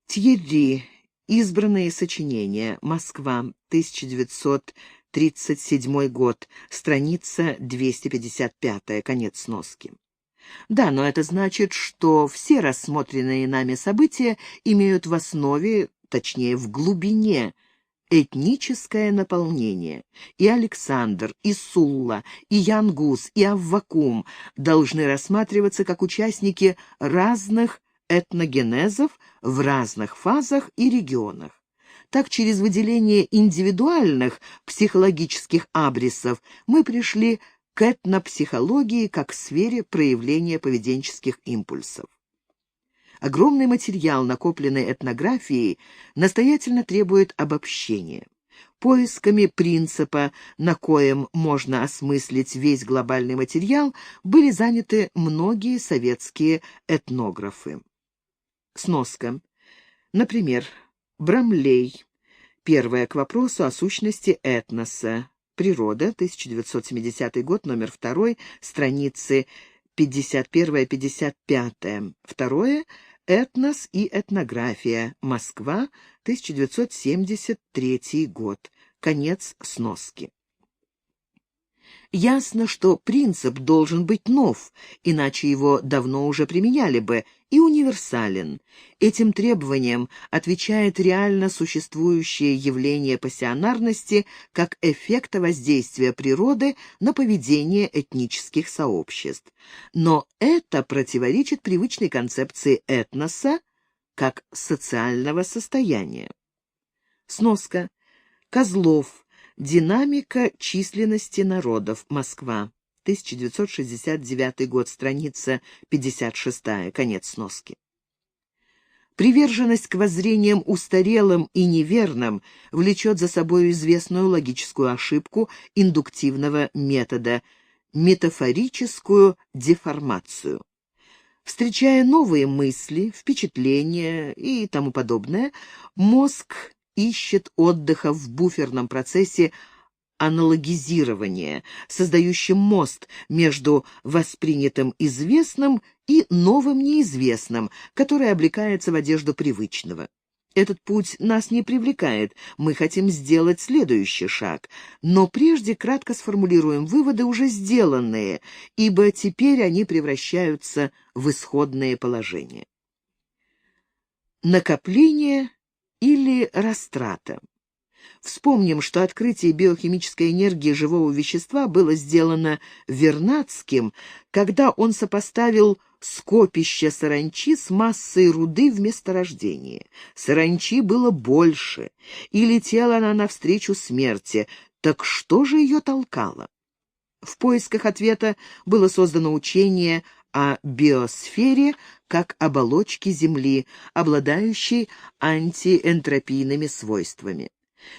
Тьерри. Избранные сочинения. Москва. 1937 год. Страница 255. Конец сноски. Да, но это значит, что все рассмотренные нами события имеют в основе, точнее в глубине, этническое наполнение. И Александр, и Сулла, и Янгус, и Аввакум должны рассматриваться как участники разных этногенезов в разных фазах и регионах. Так, через выделение индивидуальных психологических абрисов мы пришли к этнопсихологии как к сфере проявления поведенческих импульсов. Огромный материал, накопленный этнографией, настоятельно требует обобщения. Поисками принципа, на коем можно осмыслить весь глобальный материал, были заняты многие советские этнографы. Сноска. Например, Брамлей. Первое к вопросу о сущности этноса. Природа, 1970 год, номер 2, страницы 51-55. Второе. Этнос и этнография. Москва, 1973 год. Конец сноски. Ясно, что принцип должен быть нов, иначе его давно уже применяли бы, и универсален. Этим требованиям отвечает реально существующее явление пассионарности как эффекта воздействия природы на поведение этнических сообществ. Но это противоречит привычной концепции этноса как социального состояния. Сноска. Козлов. Динамика численности народов. Москва. 1969 год. Страница 56. Конец сноски. Приверженность к воззрениям устарелым и неверным влечет за собой известную логическую ошибку индуктивного метода – метафорическую деформацию. Встречая новые мысли, впечатления и тому подобное, мозг ищет отдыха в буферном процессе аналогизирования, создающем мост между воспринятым известным и новым неизвестным, который облекается в одежду привычного. Этот путь нас не привлекает, мы хотим сделать следующий шаг, но прежде кратко сформулируем выводы, уже сделанные, ибо теперь они превращаются в исходные положения. Накопление или растрата. Вспомним, что открытие биохимической энергии живого вещества было сделано Вернадским, когда он сопоставил скопище саранчи с массой руды в месторождении. Саранчи было больше, и летела она навстречу смерти. Так что же ее толкало? В поисках ответа было создано учение о биосфере как оболочке Земли, обладающей антиэнтропийными свойствами.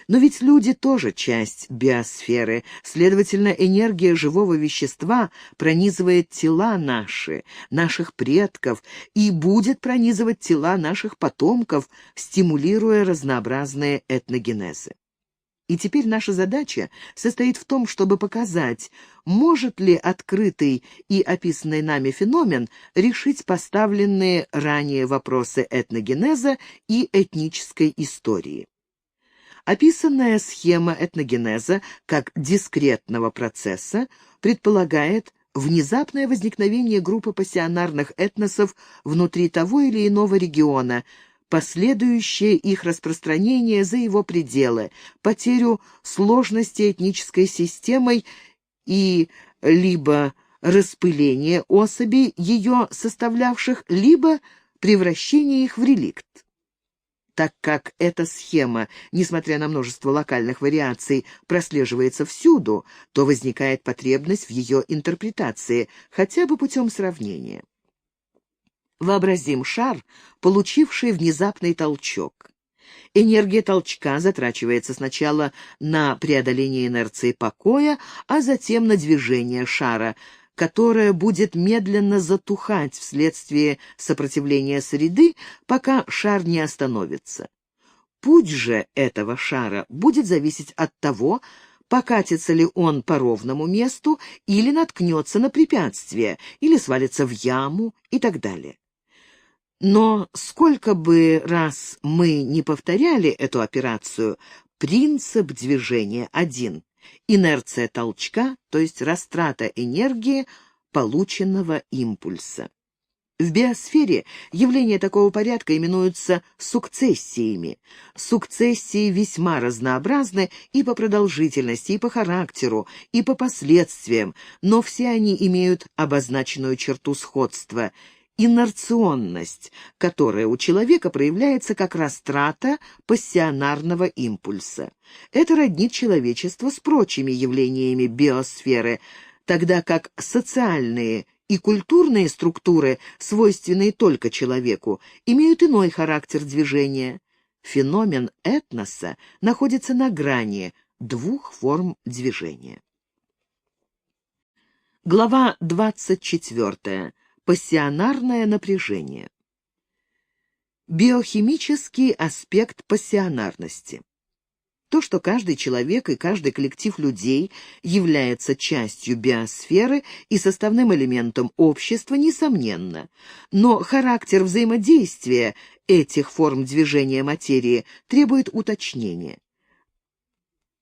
Но ведь люди тоже часть биосферы, следовательно, энергия живого вещества пронизывает тела наши, наших предков, и будет пронизывать тела наших потомков, стимулируя разнообразные этногенезы. И теперь наша задача состоит в том, чтобы показать, может ли открытый и описанный нами феномен решить поставленные ранее вопросы этногенеза и этнической истории. Описанная схема этногенеза как дискретного процесса предполагает внезапное возникновение группы пассионарных этносов внутри того или иного региона, последующее их распространение за его пределы, потерю сложности этнической системой и либо распыление особей, ее составлявших, либо превращение их в реликт. Так как эта схема, несмотря на множество локальных вариаций, прослеживается всюду, то возникает потребность в ее интерпретации, хотя бы путем сравнения. Вообразим шар, получивший внезапный толчок. Энергия толчка затрачивается сначала на преодоление инерции покоя, а затем на движение шара, которое будет медленно затухать вследствие сопротивления среды, пока шар не остановится. Путь же этого шара будет зависеть от того, покатится ли он по ровному месту или наткнется на препятствие, или свалится в яму и так далее. Но сколько бы раз мы не повторяли эту операцию, принцип движения один – инерция толчка, то есть растрата энергии полученного импульса. В биосфере явления такого порядка именуются сукцессиями. Сукцессии весьма разнообразны и по продолжительности, и по характеру, и по последствиям, но все они имеют обозначенную черту сходства – инерционность, которая у человека проявляется как растрата пассионарного импульса. Это роднит человечество с прочими явлениями биосферы, тогда как социальные и культурные структуры, свойственные только человеку, имеют иной характер движения. Феномен этноса находится на грани двух форм движения. Глава 24. Пассионарное напряжение. Биохимический аспект пассионарности. То, что каждый человек и каждый коллектив людей является частью биосферы и составным элементом общества, несомненно. Но характер взаимодействия этих форм движения материи требует уточнения.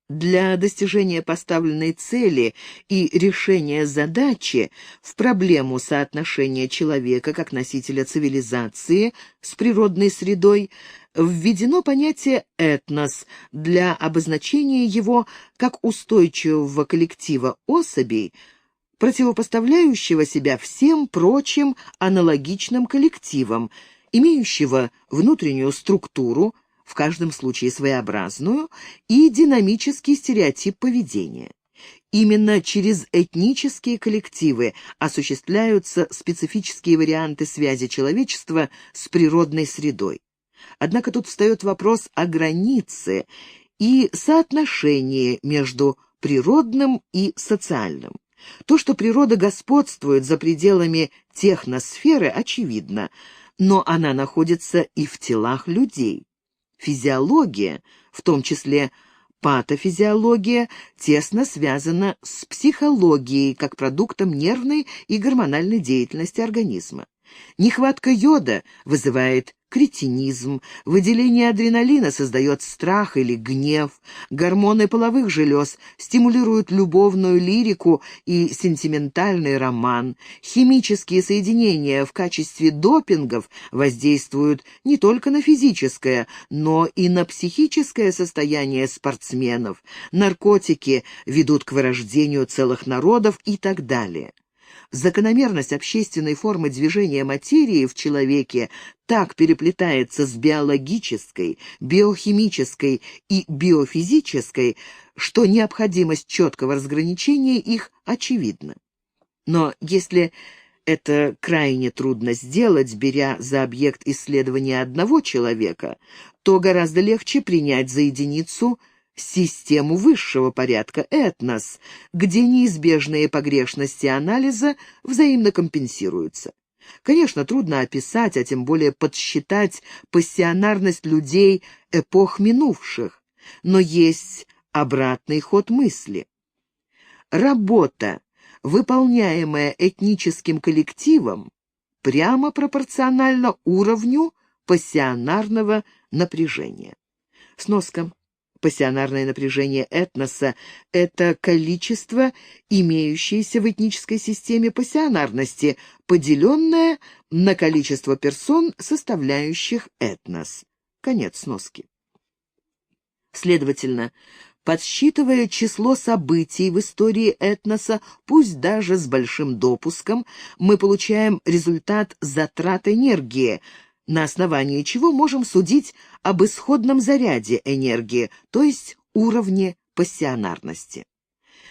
Для достижения поставленной цели и решения задачи в проблему соотношения человека как носителя цивилизации с природной средой введено понятие «этнос» для обозначения его как устойчивого коллектива особей, противопоставляющего себя всем прочим аналогичным коллективам, имеющего внутреннюю структуру, в каждом случае своеобразную, и динамический стереотип поведения. Именно через этнические коллективы осуществляются специфические варианты связи человечества с природной средой. Однако тут встает вопрос о границе и соотношении между природным и социальным. То, что природа господствует за пределами техносферы, очевидно, но она находится и в телах людей. Физиология, в том числе патофизиология, тесно связана с психологией как продуктом нервной и гормональной деятельности организма. Нехватка йода вызывает кретинизм, выделение адреналина создает страх или гнев, гормоны половых желез стимулируют любовную лирику и сентиментальный роман, химические соединения в качестве допингов воздействуют не только на физическое, но и на психическое состояние спортсменов, наркотики ведут к вырождению целых народов и так далее. Закономерность общественной формы движения материи в человеке так переплетается с биологической, биохимической и биофизической, что необходимость четкого разграничения их очевидна. Но если это крайне трудно сделать, беря за объект исследования одного человека, то гораздо легче принять за единицу систему высшего порядка этнос, где неизбежные погрешности анализа взаимно компенсируются. Конечно, трудно описать, а тем более подсчитать пассионарность людей эпох минувших, но есть обратный ход мысли. Работа, выполняемая этническим коллективом, прямо пропорциональна уровню пассионарного напряжения. Сноска. Пассионарное напряжение этноса – это количество, имеющееся в этнической системе пассионарности, поделенное на количество персон, составляющих этнос. Конец сноски. Следовательно, подсчитывая число событий в истории этноса, пусть даже с большим допуском, мы получаем результат затрат энергии, на основании чего можем судить об исходном заряде энергии, то есть уровне пассионарности.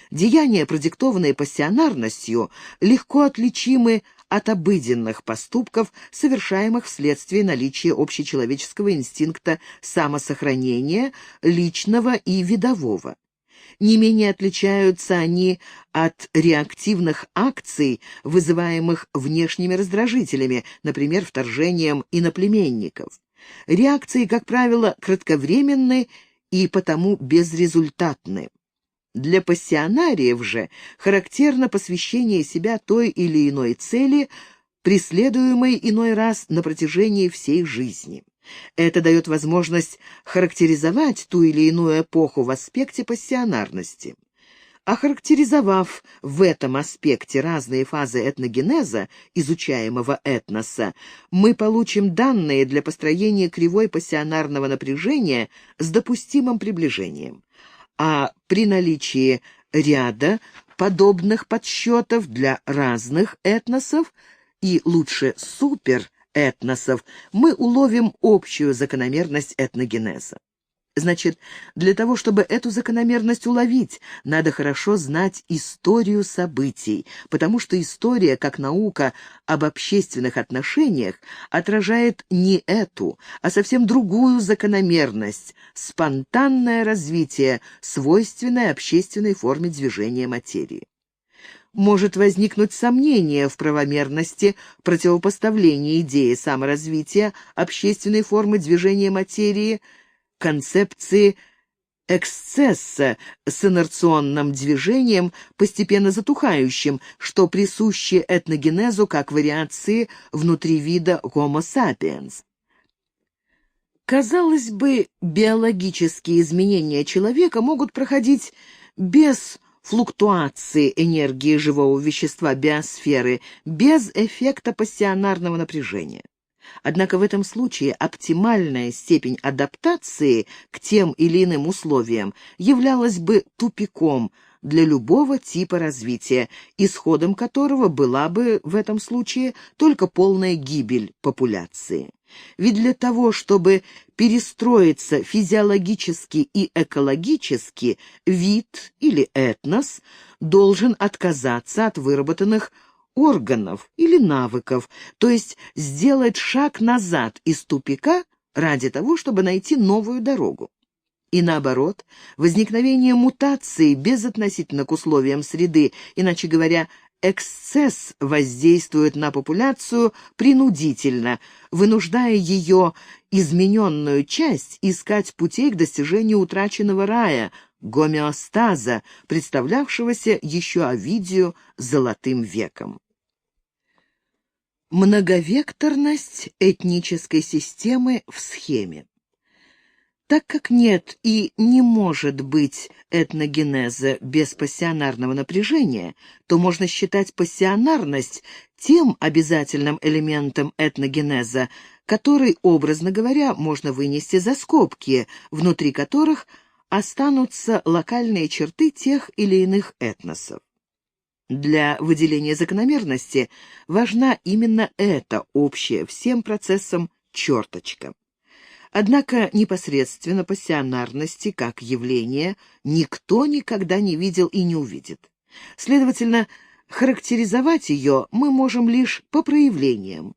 Деяния, продиктованные пассионарностью, легко отличимы от обыденных поступков, совершаемых вследствие наличия общечеловеческого инстинкта самосохранения, личного и видового. Не менее отличаются они от реактивных акций, вызываемых внешними раздражителями, например, вторжением иноплеменников. Реакции, как правило, кратковременны и потому безрезультатны. Для пассионариев же характерно посвящение себя той или иной цели, преследуемой иной раз на протяжении всей жизни. Это дает возможность характеризовать ту или иную эпоху в аспекте пассионарности. Охарактеризовав в этом аспекте разные фазы этногенеза, изучаемого этноса, мы получим данные для построения кривой пассионарного напряжения с допустимым приближением. А при наличии ряда подобных подсчетов для разных этносов и лучше суперэтносов мы уловим общую закономерность этногенеза. Значит, для того, чтобы эту закономерность уловить, надо хорошо знать историю событий, потому что история, как наука об общественных отношениях, отражает не эту, а совсем другую закономерность – спонтанное развитие, свойственное общественной форме движения материи. Может возникнуть сомнение в правомерности противопоставления идеи саморазвития общественной формы движения материи – концепции эксцесса с инерционным движением, постепенно затухающим, что присуще этногенезу как вариации внутри вида Homo sapiens. Казалось бы, биологические изменения человека могут проходить без флуктуации энергии живого вещества биосферы, без эффекта пассионарного напряжения. Однако в этом случае оптимальная степень адаптации к тем или иным условиям являлась бы тупиком для любого типа развития, исходом которого была бы в этом случае только полная гибель популяции. Ведь для того, чтобы перестроиться физиологически и экологически, вид или этнос должен отказаться от выработанных органов или навыков, то есть сделать шаг назад из тупика ради того, чтобы найти новую дорогу. И наоборот, возникновение мутации безотносительно к условиям среды, иначе говоря, эксцесс воздействует на популяцию принудительно, вынуждая ее измененную часть искать путей к достижению утраченного рая, гомеостаза, представлявшегося еще Овидию золотым веком. Многовекторность этнической системы в схеме. Так как нет и не может быть этногенеза без пассионарного напряжения, то можно считать пассионарность тем обязательным элементом этногенеза, который, образно говоря, можно вынести за скобки, внутри которых останутся локальные черты тех или иных этносов. Для выделения закономерности важна именно эта общая всем процессам черточка. Однако непосредственно пассионарности как явления никто никогда не видел и не увидит. Следовательно, характеризовать ее мы можем лишь по проявлениям.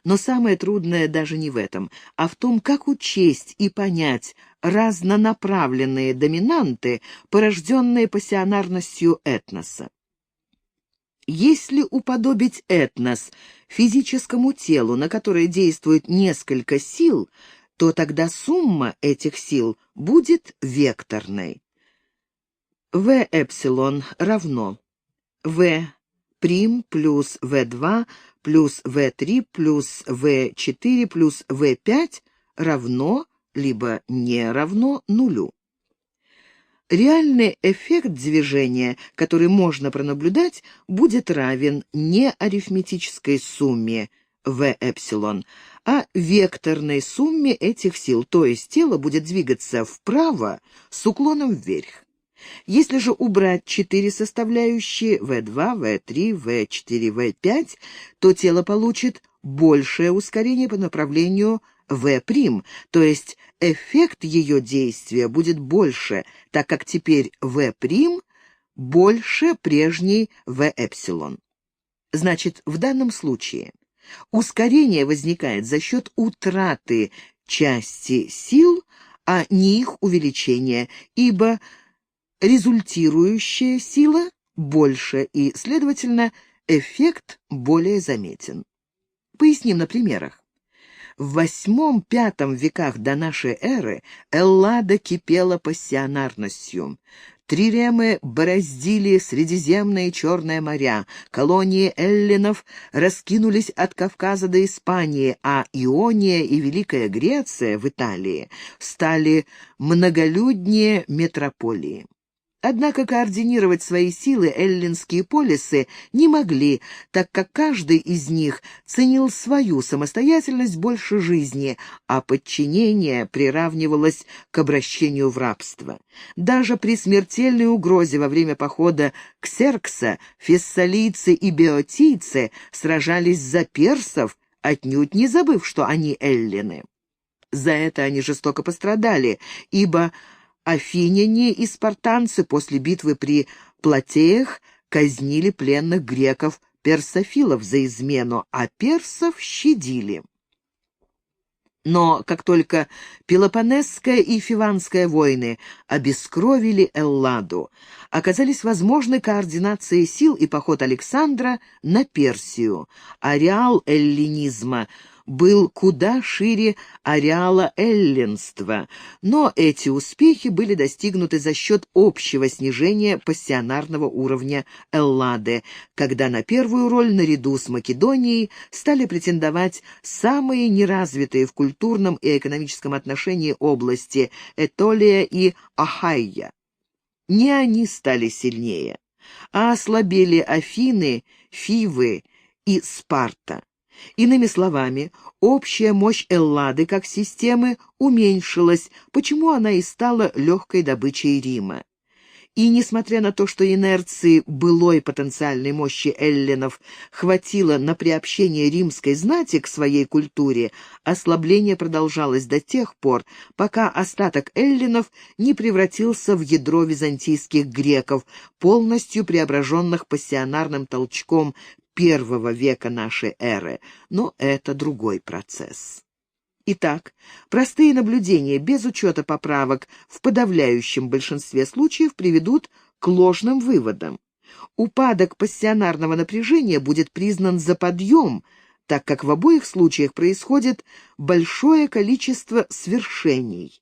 Но самое трудное даже не в этом, а в том, как учесть и понять разнонаправленные доминанты, порожденные пассионарностью этноса. Если уподобить этнос физическому телу, на которое действует несколько сил, то тогда сумма этих сил будет векторной. V-эпсилон равно V' плюс V2 плюс V3 плюс V4 плюс V5 равно, либо не равно нулю. Реальный эффект движения, который можно пронаблюдать, будет равен не арифметической сумме V-эпсилон, а векторной сумме этих сил, то есть тело будет двигаться вправо с уклоном вверх. Если же убрать 4 составляющие V2, V3, V4, V5, то тело получит большее ускорение по направлению V', то есть эффект ее действия будет больше, так как теперь V' больше прежней V'. Значит, в данном случае ускорение возникает за счет утраты части сил, а не их увеличения, ибо результирующая сила больше и, следовательно, эффект более заметен. Поясним на примерах. В VIII-V веках до нашей эры Эллада кипела пассионарностью. Триремы бороздили Средиземное и Черное моря, колонии эллинов раскинулись от Кавказа до Испании, а Иония и Великая Греция в Италии стали многолюднее метрополии. Однако координировать свои силы эллинские полисы не могли, так как каждый из них ценил свою самостоятельность больше жизни, а подчинение приравнивалось к обращению в рабство. Даже при смертельной угрозе во время похода Ксеркса фессалийцы и беотийцы сражались за персов, отнюдь не забыв, что они эллины. За это они жестоко пострадали, ибо афиняне и спартанцы после битвы при Платеях казнили пленных греков-персофилов за измену, а персов щадили. Но как только Пелопоннесская и Фиванская войны обескровили Элладу, оказались возможны координация сил и поход Александра на Персию. Ареал эллинизма был куда шире ареала эллинства, но эти успехи были достигнуты за счет общего снижения пассионарного уровня Эллады, когда на первую роль наряду с Македонией стали претендовать самые неразвитые в культурном и экономическом отношении области Этолия и Ахайя. Не они стали сильнее, а ослабели Афины, Фивы и Спарта. Иными словами, общая мощь Эллады как системы уменьшилась, почему она и стала легкой добычей Рима. И несмотря на то, что инерции былой потенциальной мощи эллинов хватило на приобщение римской знати к своей культуре, ослабление продолжалось до тех пор, пока остаток эллинов не превратился в ядро византийских греков, полностью преображенных пассионарным толчком I века нашей эры, но это другой процесс. Итак, простые наблюдения без учета поправок в подавляющем большинстве случаев приведут к ложным выводам. Упадок пассионарного напряжения будет признан за подъем, так как в обоих случаях происходит большое количество свершений,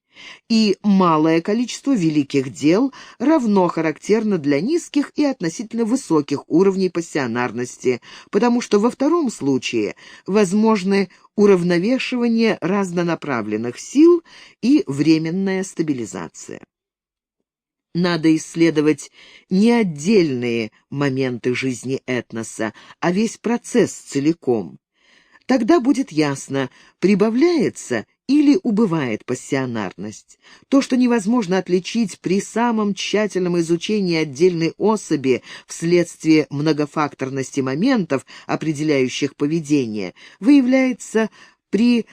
и малое количество великих дел равно характерно для низких и относительно высоких уровней пассионарности, потому что во втором случае возможны уравновешивание разнонаправленных сил и временная стабилизация. Надо исследовать не отдельные моменты жизни этноса, а весь процесс целиком. Тогда будет ясно, прибавляется или убывает пассионарность. То, что невозможно отличить при самом тщательном изучении отдельной особи вследствие многофакторности моментов, определяющих поведение, выявляется при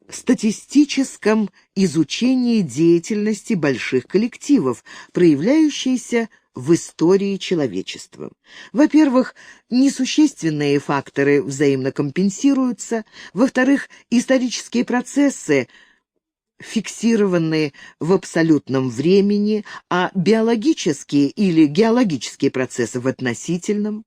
статистическом изучении деятельности больших коллективов, проявляющейся в истории человечества. Во-первых, несущественные факторы взаимно компенсируются. Во-вторых, исторические процессы фиксированные в абсолютном времени, а биологические или геологические процессы в относительном.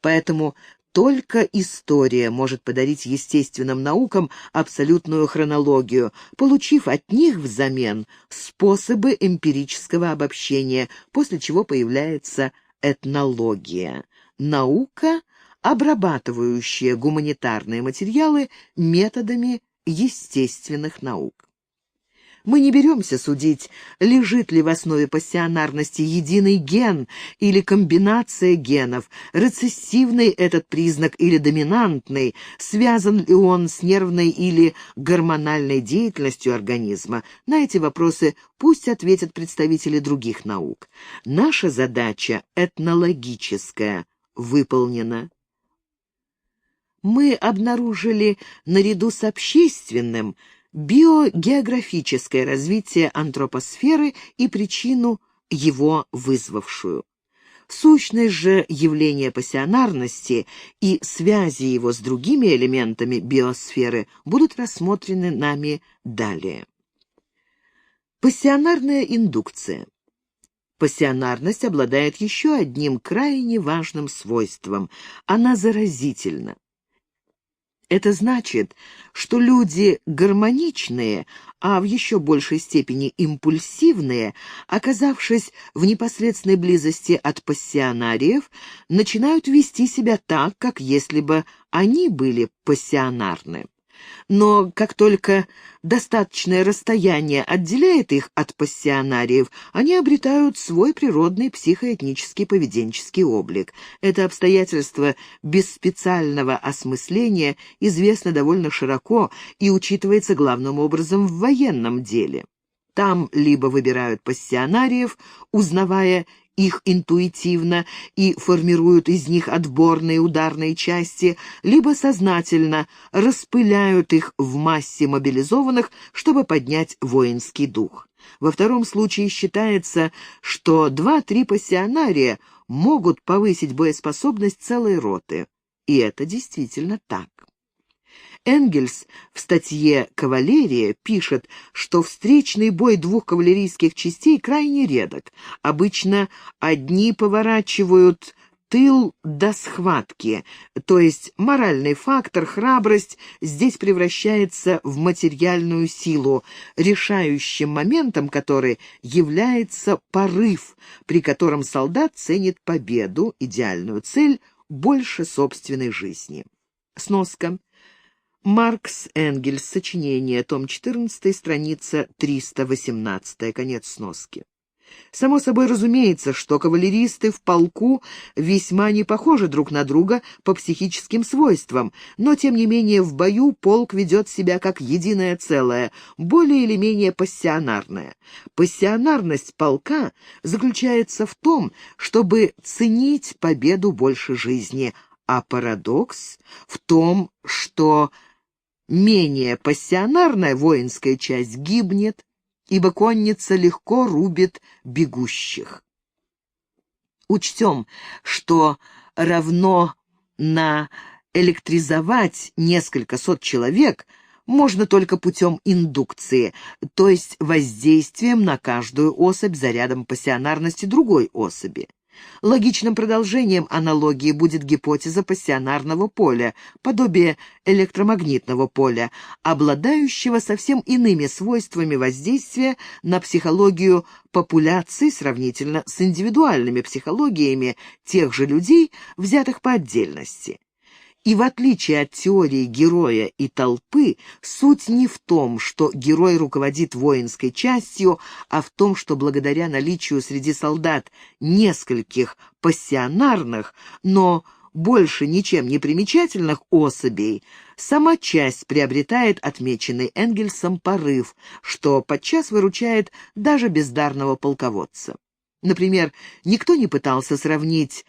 Поэтому только история может подарить естественным наукам абсолютную хронологию, получив от них взамен способы эмпирического обобщения, после чего появляется этнология, наука, обрабатывающая гуманитарные материалы методами естественных наук. Мы не беремся судить, лежит ли в основе пассионарности единый ген или комбинация генов, рецессивный этот признак или доминантный, связан ли он с нервной или гормональной деятельностью организма. На эти вопросы пусть ответят представители других наук. Наша задача этнологическая выполнена. Мы обнаружили наряду с общественным биогеографическое развитие антропосферы и причину его вызвавшую. Сущность же явления пассионарности и связи его с другими элементами биосферы будут рассмотрены нами далее. Пассионарная индукция. Пассионарность обладает еще одним крайне важным свойством – она заразительна. Это значит, что люди гармоничные, а в еще большей степени импульсивные, оказавшись в непосредственной близости от пассионариев, начинают вести себя так, как если бы они были пассионарны. Но как только достаточное расстояние отделяет их от пассионариев, они обретают свой природный психоэтнический поведенческий облик. Это обстоятельство без специального осмысления известно довольно широко и учитывается главным образом в военном деле. Там либо выбирают пассионариев, узнавая их интуитивно и формируют из них отборные ударные части, либо сознательно распыляют их в массе мобилизованных, чтобы поднять воинский дух. Во втором случае считается, что 2-3 пассионария могут повысить боеспособность целой роты. И это действительно так. Энгельс в статье «Кавалерия» пишет, что встречный бой двух кавалерийских частей крайне редок. Обычно одни поворачивают тыл до схватки, то есть моральный фактор, храбрость здесь превращается в материальную силу, решающим моментом которой является порыв, при котором солдат ценит победу, идеальную цель, больше собственной жизни. Сноска. Маркс Энгельс. Сочинение. Том 14. Страница 318. Конец сноски. Само собой разумеется, что кавалеристы в полку весьма не похожи друг на друга по психическим свойствам, но тем не менее в бою полк ведет себя как единое целое, более или менее пассионарное. Пассионарность полка заключается в том, чтобы ценить победу больше жизни, а парадокс в том, что менее пассионарная воинская часть гибнет, ибо конница легко рубит бегущих. Учтем, что равно на электризовать несколько сот человек можно только путем индукции, то есть воздействием на каждую особь зарядом пассионарности другой особи. Логичным продолжением аналогии будет гипотеза пассионарного поля, подобие электромагнитного поля, обладающего совсем иными свойствами воздействия на психологию популяций сравнительно с индивидуальными психологиями тех же людей, взятых по отдельности. И в отличие от теории героя и толпы, суть не в том, что герой руководит воинской частью, а в том, что благодаря наличию среди солдат нескольких пассионарных, но больше ничем не примечательных особей, сама часть приобретает отмеченный Энгельсом порыв, что подчас выручает даже бездарного полководца. Например, никто не пытался сравнить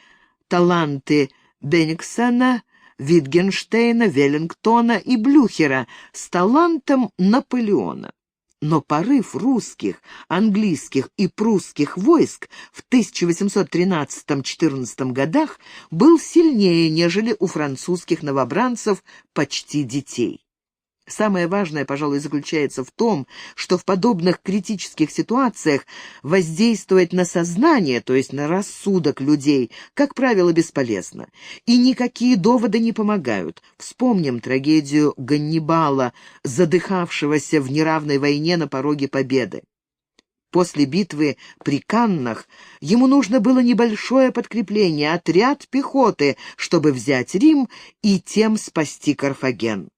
таланты Бенниксена, Витгенштейна, Веллингтона и Блюхера с талантом Наполеона. Но порыв русских, английских и прусских войск в 1813-14 годах был сильнее, нежели у французских новобранцев, почти детей. Самое важное, пожалуй, заключается в том, что в подобных критических ситуациях воздействовать на сознание, то есть на рассудок людей, как правило, бесполезно. И никакие доводы не помогают. Вспомним трагедию Ганнибала, задыхавшегося в неравной войне на пороге победы. После битвы при Каннах ему нужно было небольшое подкрепление, отряд пехоты, чтобы взять Рим и тем спасти Карфаген.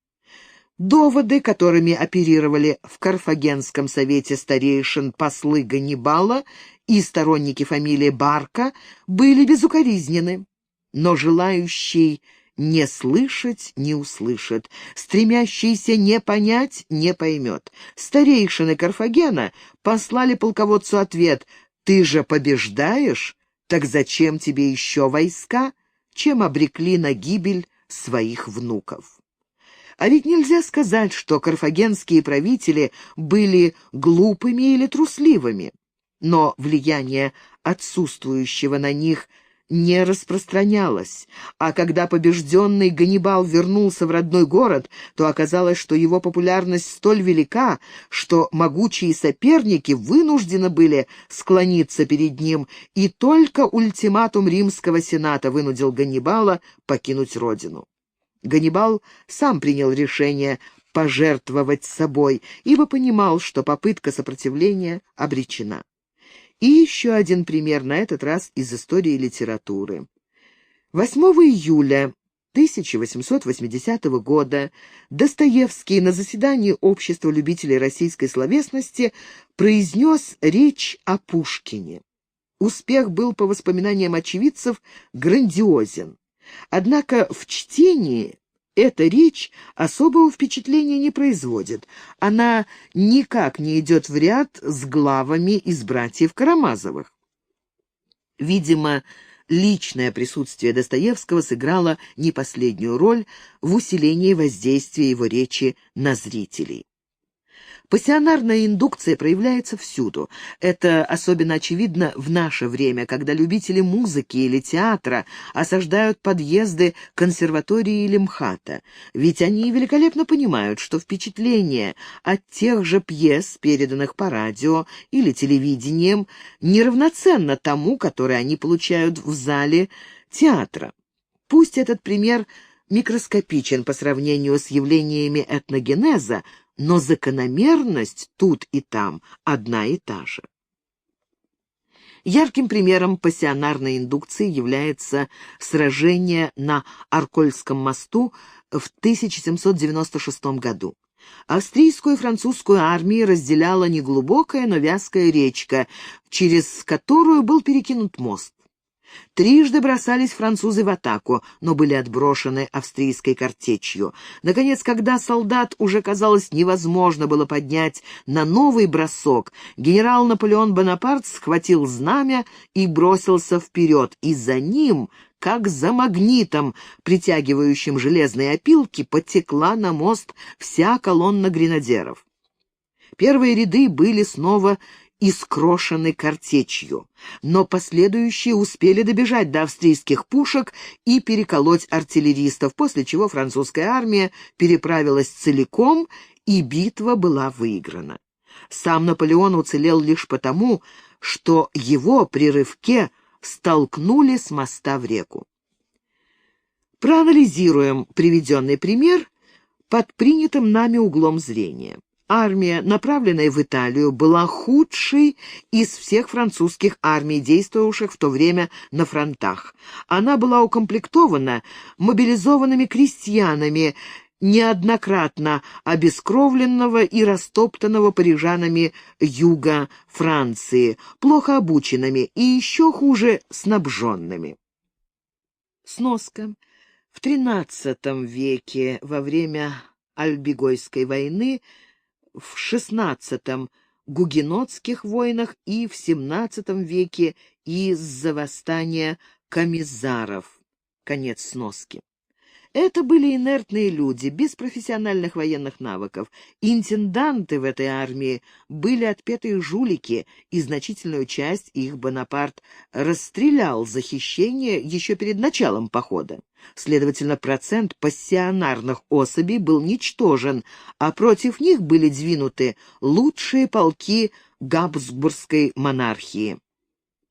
Доводы, которыми оперировали в Карфагенском совете старейшин послы Ганнибала и сторонники фамилии Барка, были безукоризнены. Но желающий не слышать не услышит, стремящийся не понять не поймет. Старейшины Карфагена послали полководцу ответ: «Ты же побеждаешь, так зачем тебе еще войска?» Чем обрекли на гибель своих внуков. А ведь нельзя сказать, что карфагенские правители были глупыми или трусливыми, но влияние отсутствующего на них не распространялось, а когда побежденный Ганнибал вернулся в родной город, то оказалось, что его популярность столь велика, что могучие соперники вынуждены были склониться перед ним, и только ультиматум Римского сената вынудил Ганнибала покинуть родину. Ганнибал сам принял решение пожертвовать собой, ибо понимал, что попытка сопротивления обречена. И еще один пример, на этот раз из истории литературы. 8 июля 1880 года Достоевский на заседании Общества любителей российской словесности произнес речь о Пушкине. Успех был, по воспоминаниям очевидцев, грандиозен. Однако в чтении эта речь особого впечатления не производит. Она никак не идет в ряд с главами из братьев Карамазовых. Видимо, личное присутствие Достоевского сыграло не последнюю роль в усилении воздействия его речи на зрителей. Пассионарная индукция проявляется всюду. Это особенно очевидно в наше время, когда любители музыки или театра осаждают подъезды консерватории или МХАТа. Ведь они великолепно понимают, что впечатление от тех же пьес, переданных по радио или телевидением, неравноценно тому, которое они получают в зале театра. Пусть этот пример микроскопичен по сравнению с явлениями этногенеза, но закономерность тут и там одна и та же. Ярким примером пассионарной индукции является сражение на Аркольском мосту в 1796 году. Австрийскую и французскую армии разделяла неглубокая, но вязкая речка, через которую был перекинут мост. Трижды бросались французы в атаку, но были отброшены австрийской картечью. Наконец, когда солдат уже, казалось, невозможно было поднять на новый бросок, генерал Наполеон Бонапарт схватил знамя и бросился вперед, и за ним, как за магнитом, притягивающим железные опилки, потекла на мост вся колонна гренадеров. Первые ряды были снова искрошены картечью, но последующие успели добежать до австрийских пушек и переколоть артиллеристов, после чего французская армия переправилась целиком, и битва была выиграна. Сам Наполеон уцелел лишь потому, что его при рывке столкнули с моста в реку. Проанализируем приведенный пример под принятым нами углом зрения. Армия, направленная в Италию, была худшей из всех французских армий, действовавших в то время на фронтах. Она была укомплектована мобилизованными крестьянами, неоднократно обескровленного и растоптанного парижанами юга Франции, плохо обученными и еще хуже снабженными. Сноска. В XIII веке, во время Альбигойской войны, в XVI гугенотских войнах и в XVII веке из-за восстания комиссаров. Конец сноски. Это были инертные люди, без профессиональных военных навыков. Интенданты в этой армии были отпетые жулики, и значительную часть их Бонапарт расстрелял за хищение еще перед началом похода. Следовательно, процент пассионарных особей был ничтожен, а против них были двинуты лучшие полки Габсбургской монархии.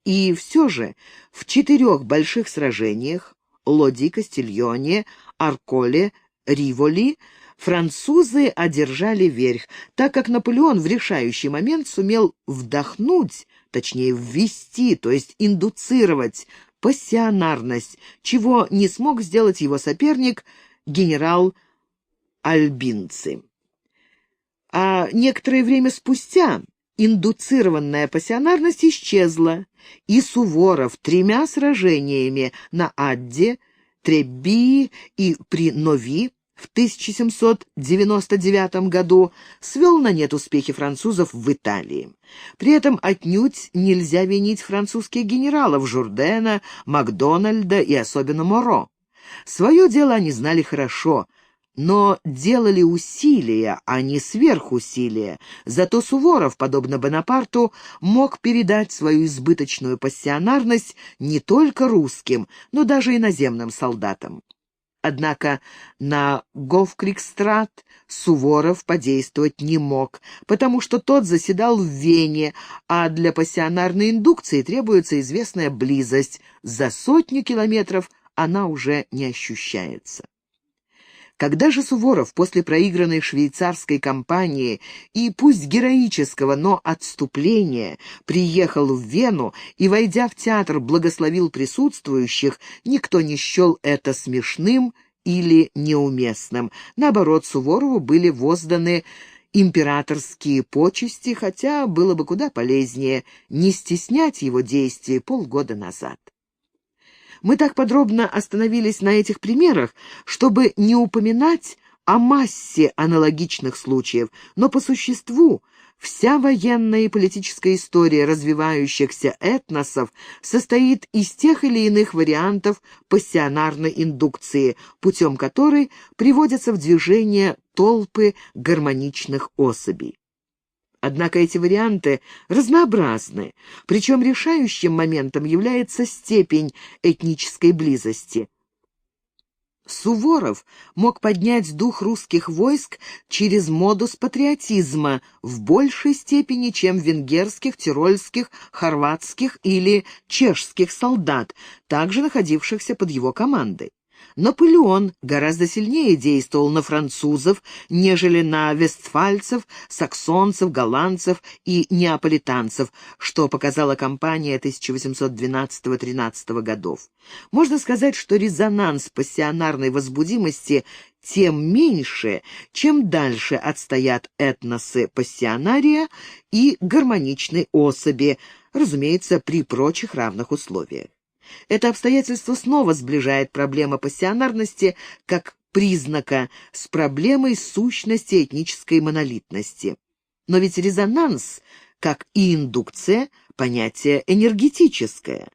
И все же в 4 больших сражениях Лоди, Кастильоне, Арколе, Риволи французы одержали верх, так как Наполеон в решающий момент сумел вдохнуть, точнее ввести, то есть индуцировать пассионарность, чего не смог сделать его соперник генерал Альбинци. А некоторое время спустя индуцированная пассионарность исчезла, и Суворов 3 сражениями на Адде, Треббии и при Нови в 1799 году свел на нет успехи французов в Италии. При этом отнюдь нельзя винить французских генералов Журдена, Макдональда и особенно Моро. Свое дело они знали хорошо, но делали усилия, а не сверхусилия. Зато Суворов, подобно Бонапарту, мог передать свою избыточную пассионарность не только русским, но даже иноземным солдатам. Однако на Гофкригстрат Суворов подействовать не мог, потому что тот заседал в Вене, а для пассионарной индукции требуется известная близость. За 100 километров она уже не ощущается. Когда же Суворов после проигранной швейцарской кампании и пусть героического, но отступления приехал в Вену и, войдя в театр, благословил присутствующих, никто не счел это смешным или неуместным. Наоборот, Суворову были возданы императорские почести, хотя было бы куда полезнее не стеснять его действий полгода назад. Мы так подробно остановились на этих примерах, чтобы не упоминать о массе аналогичных случаев, но по существу вся военная и политическая история развивающихся этносов состоит из тех или иных вариантов пассионарной индукции, путем которой приводятся в движение толпы гармоничных особей. Однако эти варианты разнообразны, причем решающим моментом является степень этнической близости. Суворов мог поднять дух русских войск через модус патриотизма в большей степени, чем венгерских, тирольских, хорватских или чешских солдат, также находившихся под его командой. Наполеон гораздо сильнее действовал на французов, нежели на вестфальцев, саксонцев, голландцев и неаполитанцев, что показала кампания 1812-13 годов. Можно сказать, что резонанс пассионарной возбудимости тем меньше, чем дальше отстоят этносы пассионария и гармоничной особи, разумеется, при прочих равных условиях. Это обстоятельство снова сближает проблему пассионарности как признака с проблемой сущности этнической монолитности. Но ведь резонанс, как и индукция, понятие энергетическое.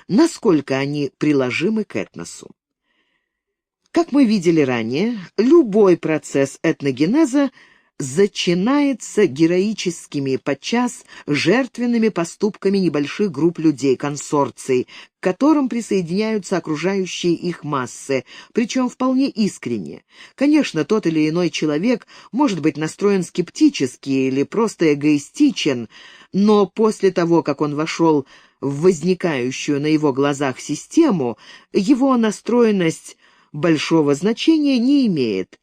Насколько они приложимы к этносу? Как мы видели ранее, любой процесс этногенеза зачинается героическими, подчас жертвенными поступками небольших групп людей, консорций, к которым присоединяются окружающие их массы, причем вполне искренне. Конечно, тот или иной человек может быть настроен скептически или просто эгоистичен, но после того, как он вошел в возникающую на его глазах систему, его настроенность большого значения не имеет.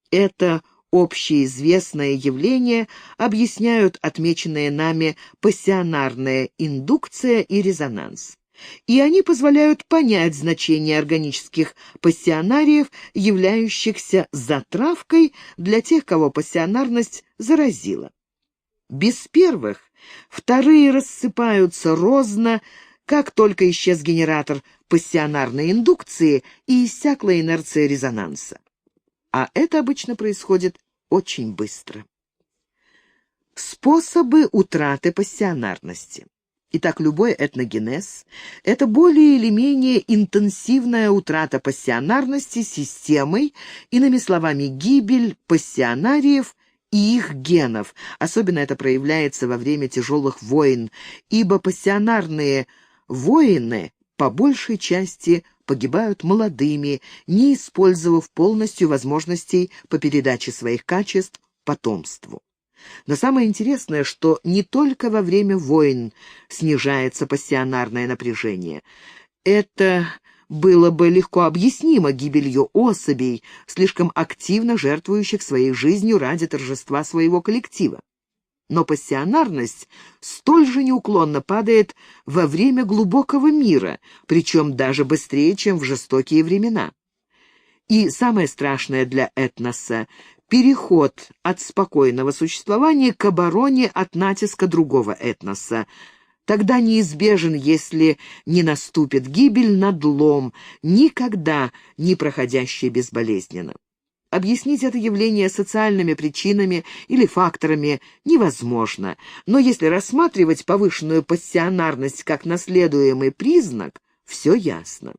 Это общеизвестное явление объясняют отмеченные нами пассионарная индукция и резонанс. И они позволяют понять значение органических пассионариев, являющихся затравкой для тех, кого пассионарность заразила. Без первых вторые рассыпаются розно, как только исчез генератор пассионарной индукции и иссякла инерция резонанса. А это обычно происходит очень быстро. Способы утраты пассионарности. Итак, любой этногенез – это более или менее интенсивная утрата пассионарности системой, иными словами, гибель пассионариев и их генов. Особенно это проявляется во время тяжелых войн, ибо пассионарные воины по большей части погибают молодыми, не использовав полностью возможностей по передаче своих качеств потомству. Но самое интересное, что не только во время войн снижается пассионарное напряжение. Это было бы легко объяснимо гибелью особей, слишком активно жертвующих своей жизнью ради торжества своего коллектива. Но пассионарность столь же неуклонно падает во время глубокого мира, причем даже быстрее, чем в жестокие времена. И самое страшное для этноса – переход от спокойного существования к обороне от натиска другого этноса. Тогда неизбежен, если не наступит гибель, надлом, никогда не проходящий безболезненно. Объяснить это явление социальными причинами или факторами невозможно, но если рассматривать повышенную пассионарность как наследуемый признак, все ясно.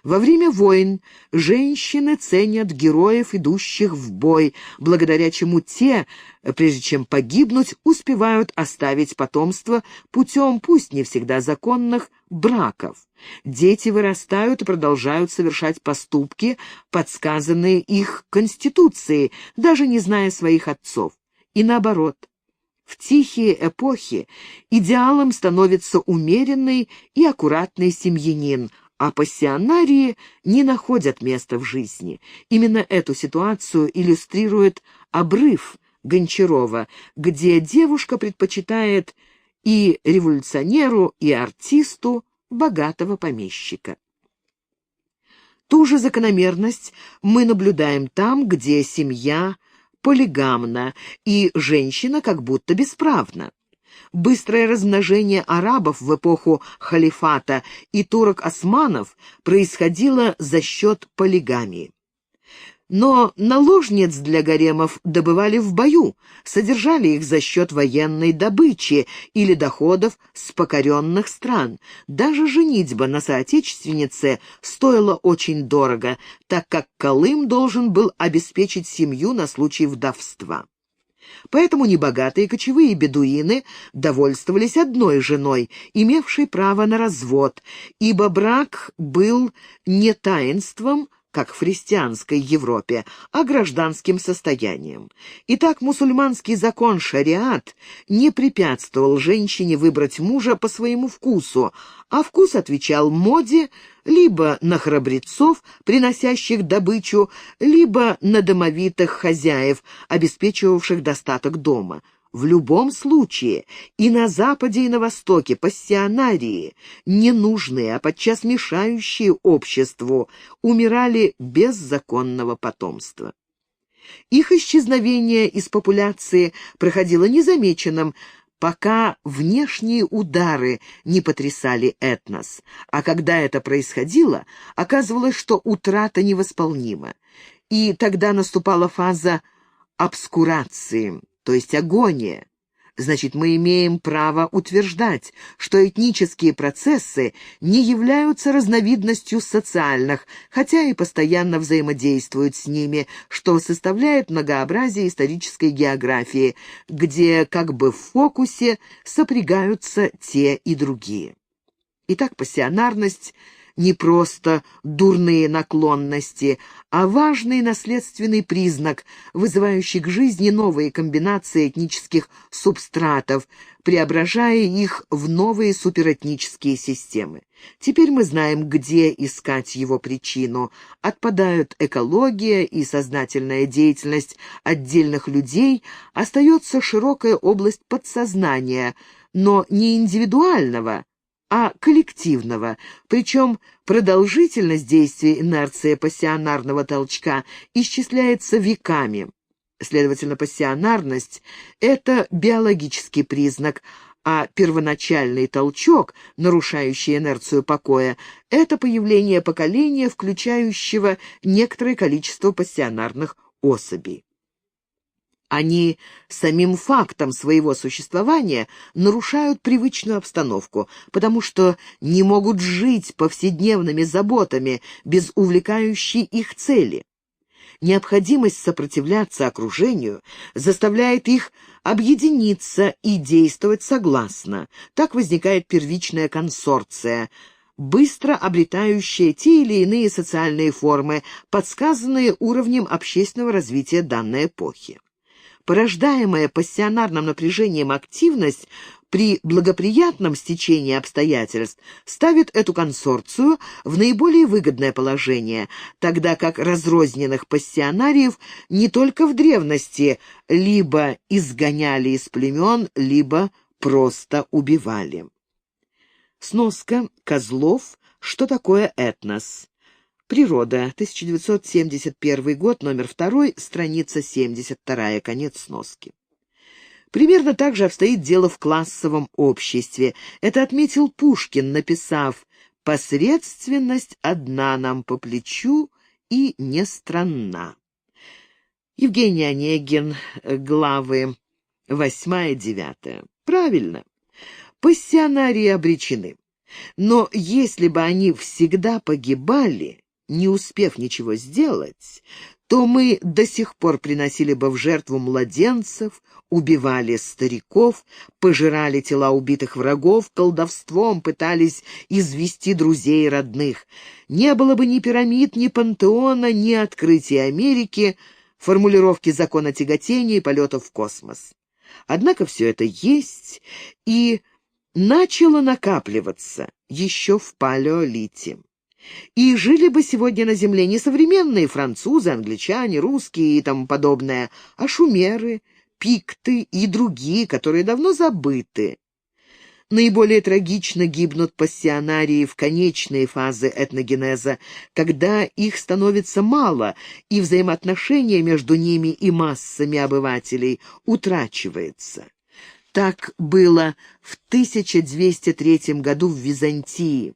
Во время войн женщины ценят героев, идущих в бой, благодаря чему те, прежде чем погибнуть, успевают оставить потомство путем, пусть не всегда законных, браков. Дети вырастают и продолжают совершать поступки, подсказанные их Конституцией, даже не зная своих отцов. И наоборот. В тихие эпохи идеалом становится умеренный и аккуратный семьянин, а пассионарии не находят места в жизни. Именно эту ситуацию иллюстрирует «Обрыв» Гончарова, где девушка предпочитает и революционеру, и артисту богатого помещика. Ту же закономерность мы наблюдаем там, где семья полигамна и женщина как будто бесправна. Быстрое размножение арабов в эпоху халифата и турок-османов происходило за счет полигамии. Но наложниц для гаремов добывали в бою, содержали их за счет военной добычи или доходов с покоренных стран. Даже женитьба на соотечественнице стоила очень дорого, так как Колым должен был обеспечить семью на случай вдовства. Поэтому небогатые кочевые бедуины довольствовались одной женой, имевшей право на развод, ибо брак был не таинством, как в христианской Европе, а гражданским состоянием. Итак, мусульманский закон шариат не препятствовал женщине выбрать мужа по своему вкусу, а вкус отвечал моде либо на храбрецов, приносящих добычу, либо на домовитых хозяев, обеспечивавших достаток дома. В любом случае, и на Западе, и на Востоке пассионарии, ненужные, а подчас мешающие обществу, умирали без законного потомства. Их исчезновение из популяции проходило незамеченным, пока внешние удары не потрясали этнос, а когда это происходило, оказывалось, что утрата невосполнима. И тогда наступала фаза обскурации, то есть агония. Значит, мы имеем право утверждать, что этнические процессы не являются разновидностью социальных, хотя и постоянно взаимодействуют с ними, что составляет многообразие исторической географии, где как бы в фокусе сопрягаются те и другие. Итак, пассионарность — не просто дурные наклонности, а важный наследственный признак, вызывающий к жизни новые комбинации этнических субстратов, преображая их в новые суперэтнические системы. Теперь мы знаем, где искать его причину. Отпадают экология и сознательная деятельность отдельных людей, остается широкая область подсознания, но не индивидуального, а коллективного, причем продолжительность действия инерции пассионарного толчка исчисляется веками. Следовательно, пассионарность — это биологический признак, а первоначальный толчок, нарушающий инерцию покоя, это появление поколения, включающего некоторое количество пассионарных особей. Они самим фактом своего существования нарушают привычную обстановку, потому что не могут жить повседневными заботами без увлекающей их цели. Необходимость сопротивляться окружению заставляет их объединиться и действовать согласно. Так возникает первичная консорция, быстро обретающая те или иные социальные формы, подсказанные уровнем общественного развития данной эпохи. Порождаемая пассионарным напряжением активность при благоприятном стечении обстоятельств ставит эту консорцию в наиболее выгодное положение, тогда как разрозненных пассионариев не только в древности либо изгоняли из племен, либо просто убивали. Сноска. Козлов. Что такое этнос? Природа. 1971 год, номер 2, страница 72, конец сноски. Примерно так же обстоит дело в классовом обществе. Это отметил Пушкин, написав: «Посредственность одна нам по плечу и не странна». Евгений Онегин, главы 8-9. Правильно. Пассионарии обречены. Но если бы они всегда погибали, не успев ничего сделать, то мы до сих пор приносили бы в жертву младенцев, убивали стариков, пожирали тела убитых врагов, колдовством пытались извести друзей и родных. Не было бы ни пирамид, ни пантеона, ни открытия Америки, формулировки закона тяготения и полетов в космос. Однако все это есть и начало накапливаться еще в палеолите. И жили бы сегодня на Земле не современные французы, англичане, русские и тому подобное, а шумеры, пикты и другие, которые давно забыты. Наиболее трагично гибнут пассионарии в конечные фазы этногенеза, когда их становится мало, и взаимоотношение между ними и массами обывателей утрачивается. Так было в 1203 году в Византии.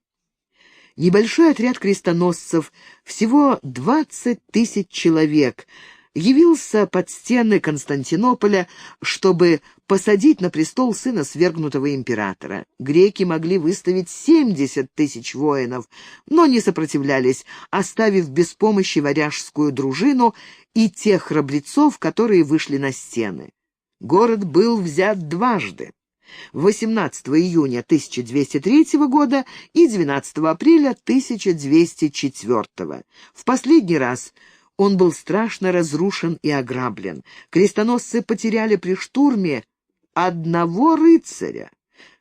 Небольшой отряд крестоносцев, всего 20 000 человек, явился под стены Константинополя, чтобы посадить на престол сына свергнутого императора. Греки могли выставить 70 000 воинов, но не сопротивлялись, оставив без помощи варяжскую дружину и тех храбрецов, которые вышли на стены. Город был взят дважды. 18 июня 1203 года и 12 апреля 1204. В последний раз он был страшно разрушен и ограблен. Крестоносцы потеряли при штурме одного рыцаря.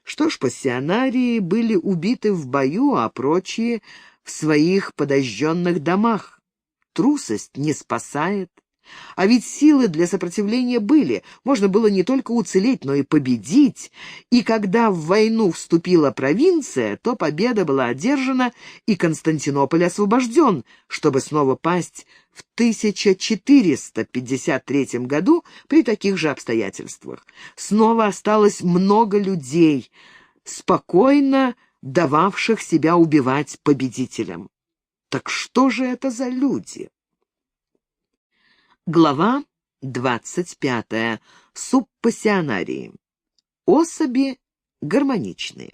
Что ж, пассионарии были убиты в бою, а прочие — в своих подожженных домах. Трусость не спасает. А ведь силы для сопротивления были, можно было не только уцелеть, но и победить. И когда в войну вступила провинция, то победа была одержана, и Константинополь освобожден, чтобы снова пасть в 1453 году при таких же обстоятельствах. Снова осталось много людей, спокойно дававших себя убивать победителям. Так что же это за люди? Глава 25. Субпассионарии. Особи гармоничные.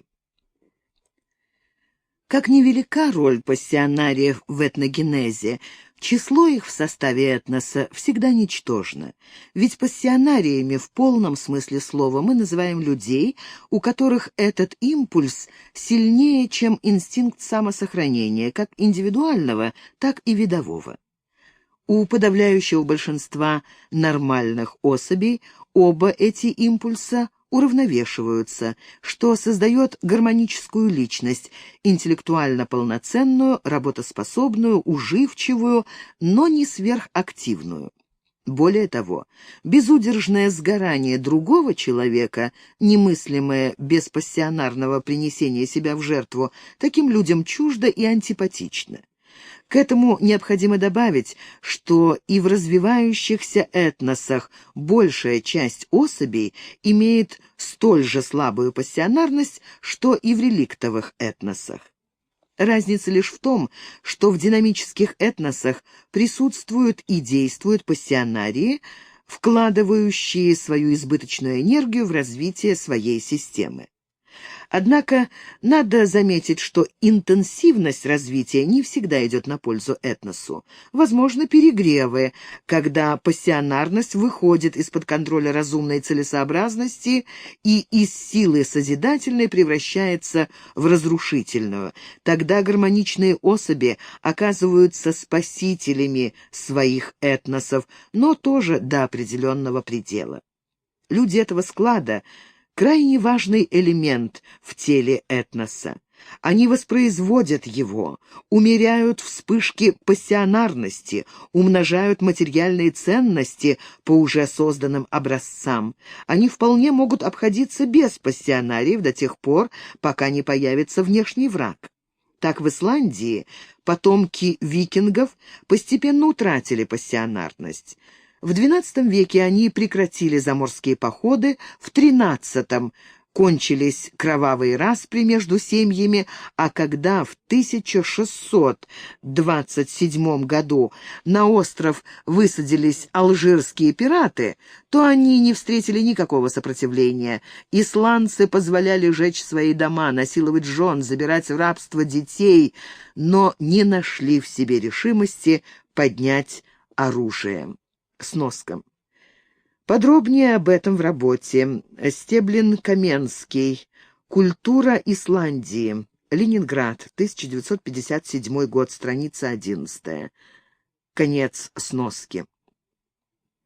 Как невелика роль пассионариев в этногенезе, число их в составе этноса всегда ничтожно. Ведь пассионариями в полном смысле слова мы называем людей, у которых этот импульс сильнее, чем инстинкт самосохранения, как индивидуального, так и видового. У подавляющего большинства нормальных особей оба эти импульса уравновешиваются, что создает гармоническую личность, интеллектуально полноценную, работоспособную, уживчивую, но не сверхактивную. Более того, безудержное сгорание другого человека, немыслимое без пассионарного принесения себя в жертву, таким людям чуждо и антипатично. К этому необходимо добавить, что и в развивающихся этносах большая часть особей имеет столь же слабую пассионарность, что и в реликтовых этносах. Разница лишь в том, что в динамических этносах присутствуют и действуют пассионарии, вкладывающие свою избыточную энергию в развитие своей системы. Однако надо заметить, что интенсивность развития не всегда идет на пользу этносу. Возможно, перегревы, когда пассионарность выходит из-под контроля разумной целесообразности и из силы созидательной превращается в разрушительную. Тогда гармоничные особи оказываются спасителями своих этносов, но тоже до определенного предела. Люди этого склада – крайне важный элемент в теле этноса. Они воспроизводят его, умеряют вспышки пассионарности, умножают материальные ценности по уже созданным образцам. Они вполне могут обходиться без пассионариев до тех пор, пока не появится внешний враг. Так в Исландии потомки викингов постепенно утратили пассионарность. В XII веке они прекратили заморские походы, в XIII кончились кровавые распри между семьями, а когда в 1627 году на остров высадились алжирские пираты, то они не встретили никакого сопротивления. Исландцы позволяли жечь свои дома, насиловать жен, забирать в рабство детей, но не нашли в себе решимости поднять оружие. Сноска. Подробнее об этом в работе. Стеблин-Каменский. Культура Исландии. Ленинград, 1957 год, страница 11. Конец сноски.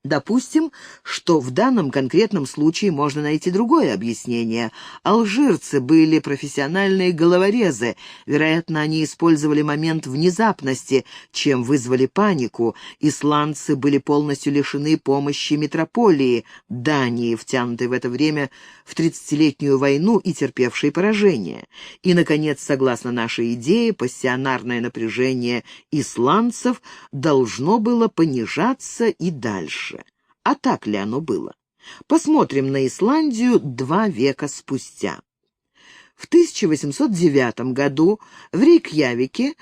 Допустим, что в данном конкретном случае можно найти другое объяснение. Алжирцы были профессиональные головорезы. Вероятно, они использовали момент внезапности, чем вызвали панику. Исландцы были полностью лишены помощи метрополии Дании, втянутой в это время в 30-летнюю войну и терпевшей поражение. И, наконец, согласно нашей идее, пассионарное напряжение исландцев должно было понижаться и дальше. А так ли оно было? Посмотрим на Исландию 2 века спустя. В 1809 году в Рейкьявике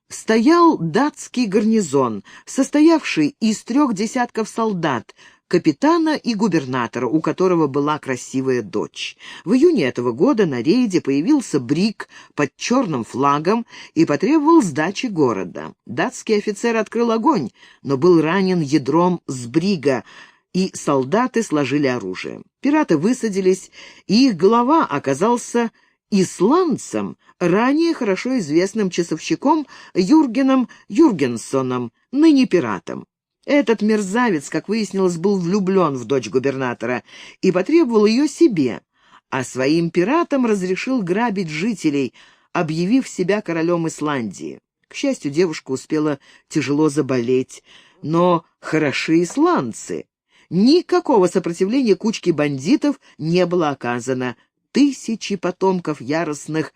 стоял датский гарнизон, состоявший из 3 десятков солдат, капитана и губернатора, у которого была красивая дочь. В июне этого года на рейде появился бриг под черным флагом и потребовал сдачи города. Датский офицер открыл огонь, но был ранен ядром с брига, и солдаты сложили оружие. Пираты высадились, и их глава оказался исландцем, ранее хорошо известным часовщиком Юргеном Юргенсоном, ныне пиратом. Этот мерзавец, как выяснилось, был влюблен в дочь губернатора и потребовал ее себе, а своим пиратам разрешил грабить жителей, объявив себя королем Исландии. К счастью, девушка успела тяжело заболеть, но хороши исландцы. Никакого сопротивления кучке бандитов не было оказано. Тысячи потомков яростных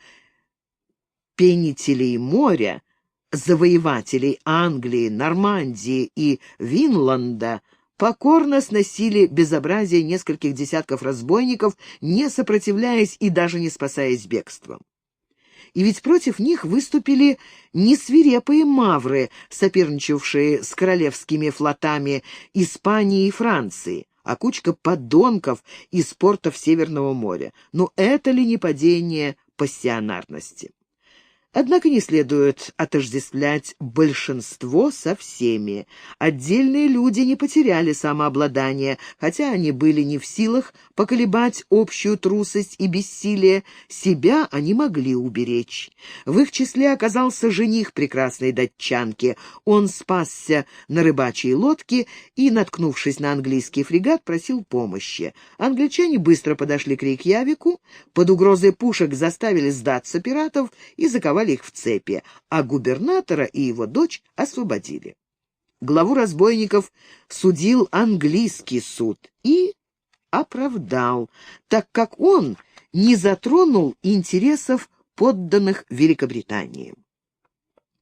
пенителей моря, завоевателей Англии, Нормандии и Винланда, покорно сносили безобразие нескольких десятков разбойников, не сопротивляясь и даже не спасаясь бегством. И ведь против них выступили не свирепые мавры, соперничавшие с королевскими флотами Испании и Франции, а кучка подонков из портов Северного моря. Но это ли не падение пассионарности? Однако не следует отождествлять большинство со всеми. Отдельные люди не потеряли самообладание, хотя они были не в силах поколебать общую трусость и бессилие, себя они могли уберечь. В их числе оказался жених прекрасной датчанки. Он спасся на рыбачьей лодке и, наткнувшись на английский фрегат, просил помощи. Англичане быстро подошли к Рейкьявику, под угрозой пушек заставили сдаться пиратов и заковали их в цепи, а губернатора и его дочь освободили. Главу разбойников судил английский суд и оправдал, так как он не затронул интересов подданных Великобритании.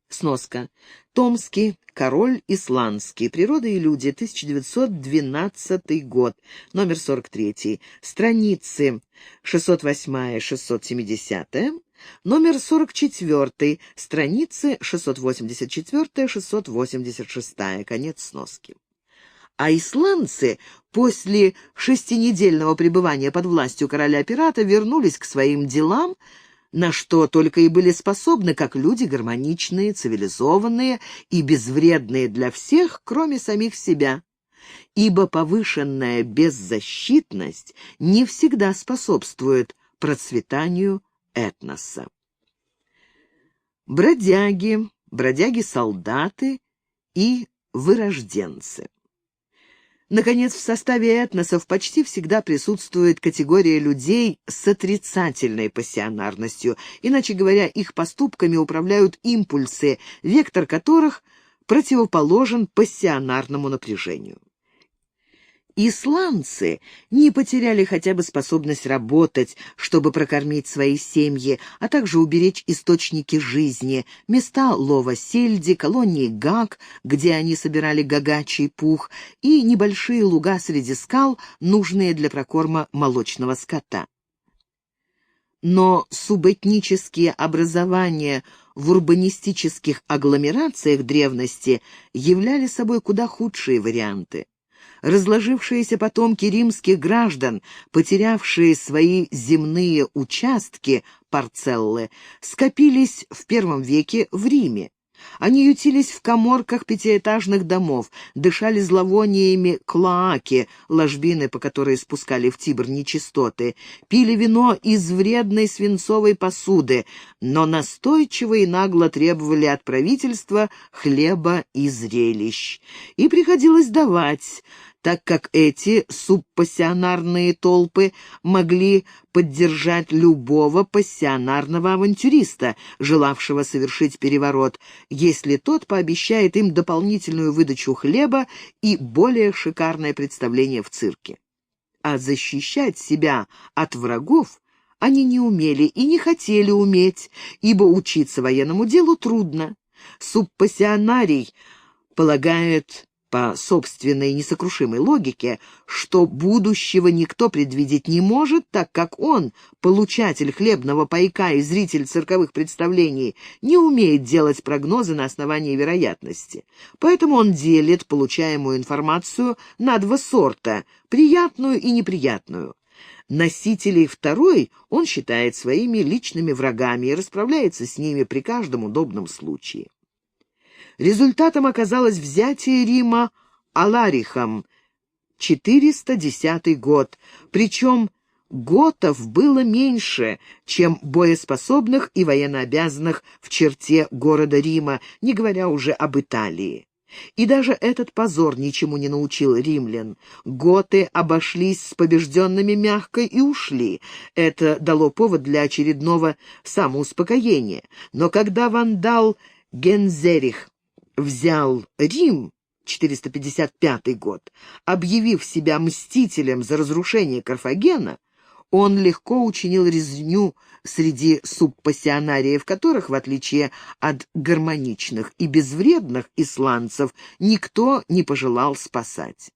Сноска. Томский. Король исландский. Природа и люди. 1912 год. Номер 43. Страницы 608-670. Номер 44, страницы 684-686, конец сноски. А исландцы после 6-недельного пребывания под властью короля-пирата вернулись к своим делам, на что только и были способны, как люди гармоничные, цивилизованные и безвредные для всех, кроме самих себя. Ибо повышенная беззащитность не всегда способствует процветанию этноса. Бродяги, бродяги-солдаты и вырожденцы. Наконец, в составе этносов почти всегда присутствует категория людей с отрицательной пассионарностью, иначе говоря, их поступками управляют импульсы, вектор которых противоположен пассионарному напряжению. Исландцы не потеряли хотя бы способность работать, чтобы прокормить свои семьи, а также уберечь источники жизни, места лова сельди, колонии гаг, где они собирали гагачий пух, и небольшие луга среди скал, нужные для прокорма молочного скота. Но субэтнические образования в урбанистических агломерациях древности являли собой куда худшие варианты. Разложившиеся потомки римских граждан, потерявшие свои земные участки, парцеллы, скопились в I веке в Риме. Они ютились в каморках пятиэтажных домов, дышали зловониями клоаки, ложбины, по которой спускали в Тибр нечистоты, пили вино из вредной свинцовой посуды, но настойчиво и нагло требовали от правительства хлеба и зрелищ. И приходилось давать, так как эти субпассионарные толпы могли поддержать любого пассионарного авантюриста, желавшего совершить переворот, если тот пообещает им дополнительную выдачу хлеба и более шикарное представление в цирке. А защищать себя от врагов они не умели и не хотели уметь, ибо учиться военному делу трудно. Субпассионарий полагает по собственной несокрушимой логике, что будущего никто предвидеть не может, так как он, получатель хлебного пайка и зритель цирковых представлений, не умеет делать прогнозы на основании вероятности. Поэтому он делит получаемую информацию на два сорта – приятную и неприятную. Носителей второй он считает своими личными врагами и расправляется с ними при каждом удобном случае. Результатом оказалось взятие Рима Аларихом, 410 год, причем готов было меньше, чем боеспособных и военнообязанных в черте города Рима, не говоря уже об Италии. И даже этот позор ничему не научил римлян. Готы обошлись с побежденными мягко и ушли. Это дало повод для очередного самоуспокоения. Но когда вандал Гензерих взял Рим, 455 год, объявив себя мстителем за разрушение Карфагена, он легко учинил резню среди субпассионариев, которых, в отличие от гармоничных и безвредных исландцев, никто не пожелал спасать.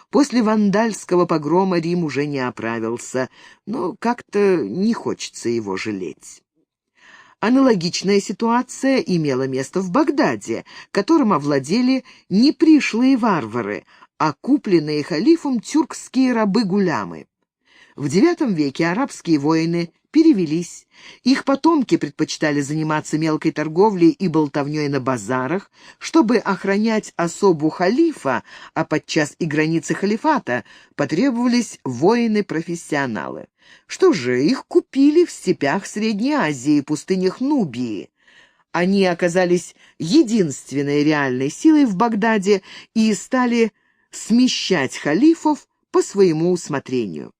После вандальского погрома Рим уже не оправился, но как-то не хочется его жалеть. Аналогичная ситуация имела место в Багдаде, которым овладели не пришлые варвары, а купленные халифом тюркские рабы-гулямы. В IX веке арабские воины перевелись. Их потомки предпочитали заниматься мелкой торговлей и болтовней на базарах, чтобы охранять особу халифа, а подчас и границы халифата, потребовались воины-профессионалы. Что же, их купили в степях Средней Азии и пустынях Нубии. Они оказались единственной реальной силой в Багдаде и стали смещать халифов по своему усмотрению.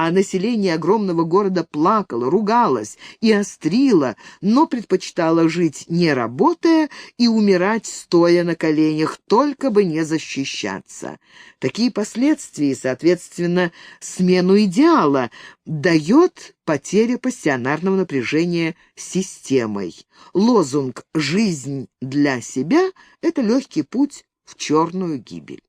А население огромного города плакало, ругалось и острило, но предпочитало жить не работая и умирать стоя на коленях, только бы не защищаться. Такие последствия, соответственно, смену идеала дает потеря пассионарного напряжения системой. Лозунг «Жизнь для себя» — это легкий путь в черную гибель.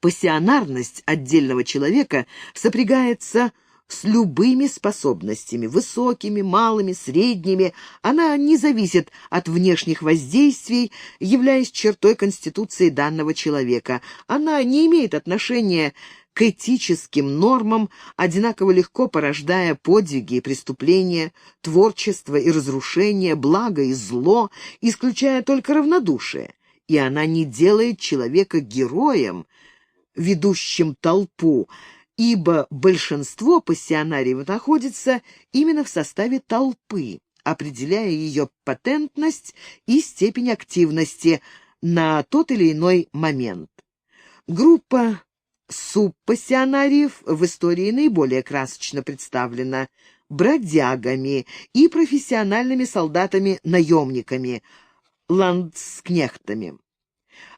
Пассионарность отдельного человека сопрягается с любыми способностями, высокими, малыми, средними. Она не зависит от внешних воздействий, являясь чертой конституции данного человека. Она не имеет отношения к этическим нормам, одинаково легко порождая подвиги и преступления, творчество и разрушение, благо и зло, исключая только равнодушие. И она не делает человека героем, ведущим толпу, ибо большинство пассионариев находится именно в составе толпы, определяя ее патентность и степень активности на тот или иной момент. Группа субпассионариев в истории наиболее красочно представлена бродягами и профессиональными солдатами-наемниками, ландскнехтами.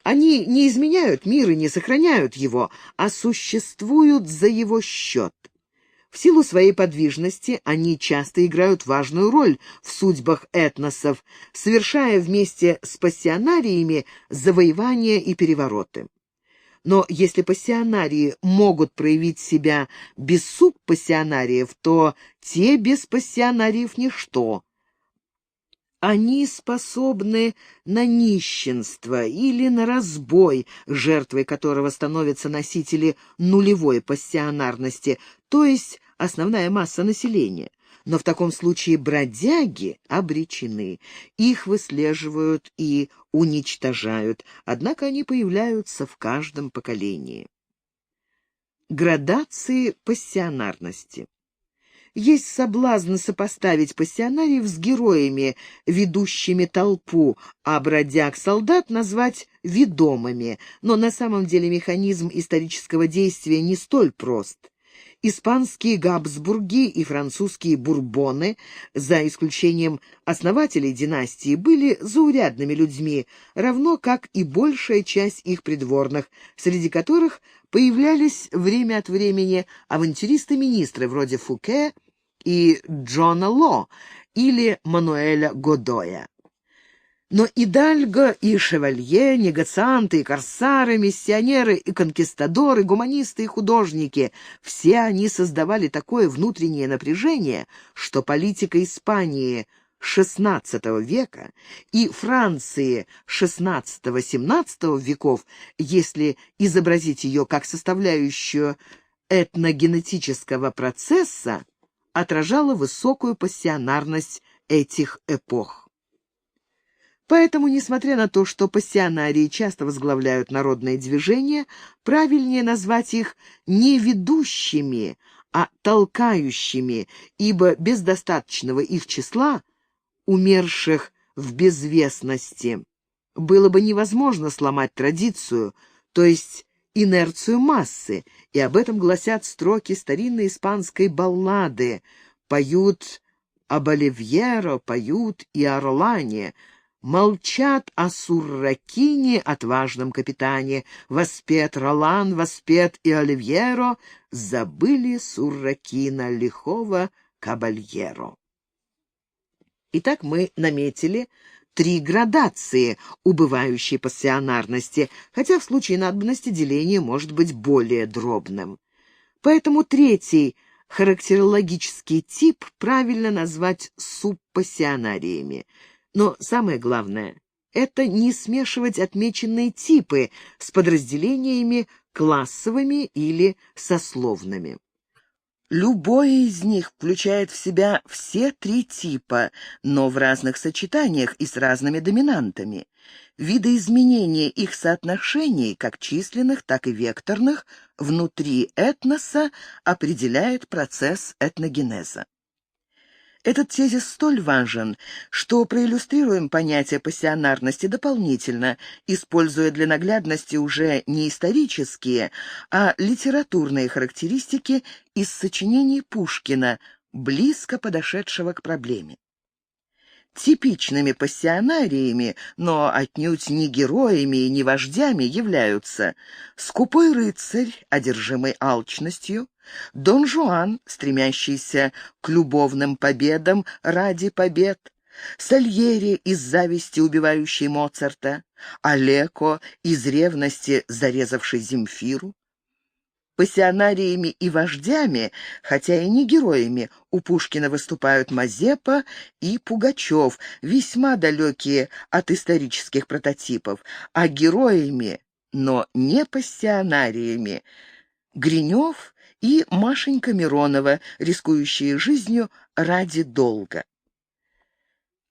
Они не изменяют мир и не сохраняют его, а существуют за его счет. В силу своей подвижности они часто играют важную роль в судьбах этносов, совершая вместе с пассионариями завоевания и перевороты. Но если пассионарии могут проявить себя без субпассионариев, то те без пассионариев — ничто. Они способны на нищенство или на разбой, жертвой которого становятся носители нулевой пассионарности, то есть основная масса населения. Но в таком случае бродяги обречены. Их выслеживают и уничтожают, однако они появляются в каждом поколении. Градации пассионарности. Есть соблазн сопоставить пассионариев с героями, ведущими толпу, а бродяг-солдат назвать ведомыми, но на самом деле механизм исторического действия не столь прост. Испанские Габсбурги и французские Бурбоны, за исключением основателей династии, были заурядными людьми, равно как и большая часть их придворных, среди которых появлялись время от времени авантюристы-министры вроде Фуке и Джона Ло или Мануэля Годоя. Но идальго и шевалье, негацианты и корсары, миссионеры и конкистадоры, гуманисты и художники — все они создавали такое внутреннее напряжение, что политика Испании XVI века и Франции XVI-XVII веков, если изобразить ее как составляющую этногенетического процесса, отражала высокую пассионарность этих эпох. Поэтому, несмотря на то, что пассионарии часто возглавляют народные движения, правильнее назвать их не ведущими, а толкающими, ибо без достаточного их числа, умерших в безвестности, было бы невозможно сломать традицию, то есть инерцию массы, и об этом гласят строки старинной испанской баллады. Поют об Оливьеро, поют и о Ролане, молчат о Сурракине, отважном капитане. Воспет Ролан, воспет и Оливьеро, забыли Сурракина, лихого кабальеро. Итак, мы наметили 3 градации убывающей пассионарности, хотя в случае надобности деление может быть более дробным. Поэтому 3-й характерологический тип правильно назвать субпассионариями. Но самое главное — это не смешивать отмеченные типы с подразделениями классовыми или сословными. Любой из них включает в себя все 3 типа, но в разных сочетаниях и с разными доминантами. Видоизменение их соотношений, как численных, так и векторных, внутри этноса определяет процесс этногенеза. Этот тезис столь важен, что проиллюстрируем понятие пассионарности дополнительно, используя для наглядности уже не исторические, а литературные характеристики из сочинений Пушкина, близко подошедшего к проблеме. Типичными пассионариями, но отнюдь не героями и не вождями, являются скупой рыцарь, одержимый алчностью, Дон Жуан, стремящийся к любовным победам ради побед, Сальери из зависти, убивающий Моцарта, Алеко из ревности, зарезавший Земфиру. Пассионариями и вождями, хотя и не героями, у Пушкина выступают Мазепа и Пугачев, весьма далекие от исторических прототипов, а героями, но не пассионариями, Гринев и Машенька Миронова, рискующие жизнью ради долга.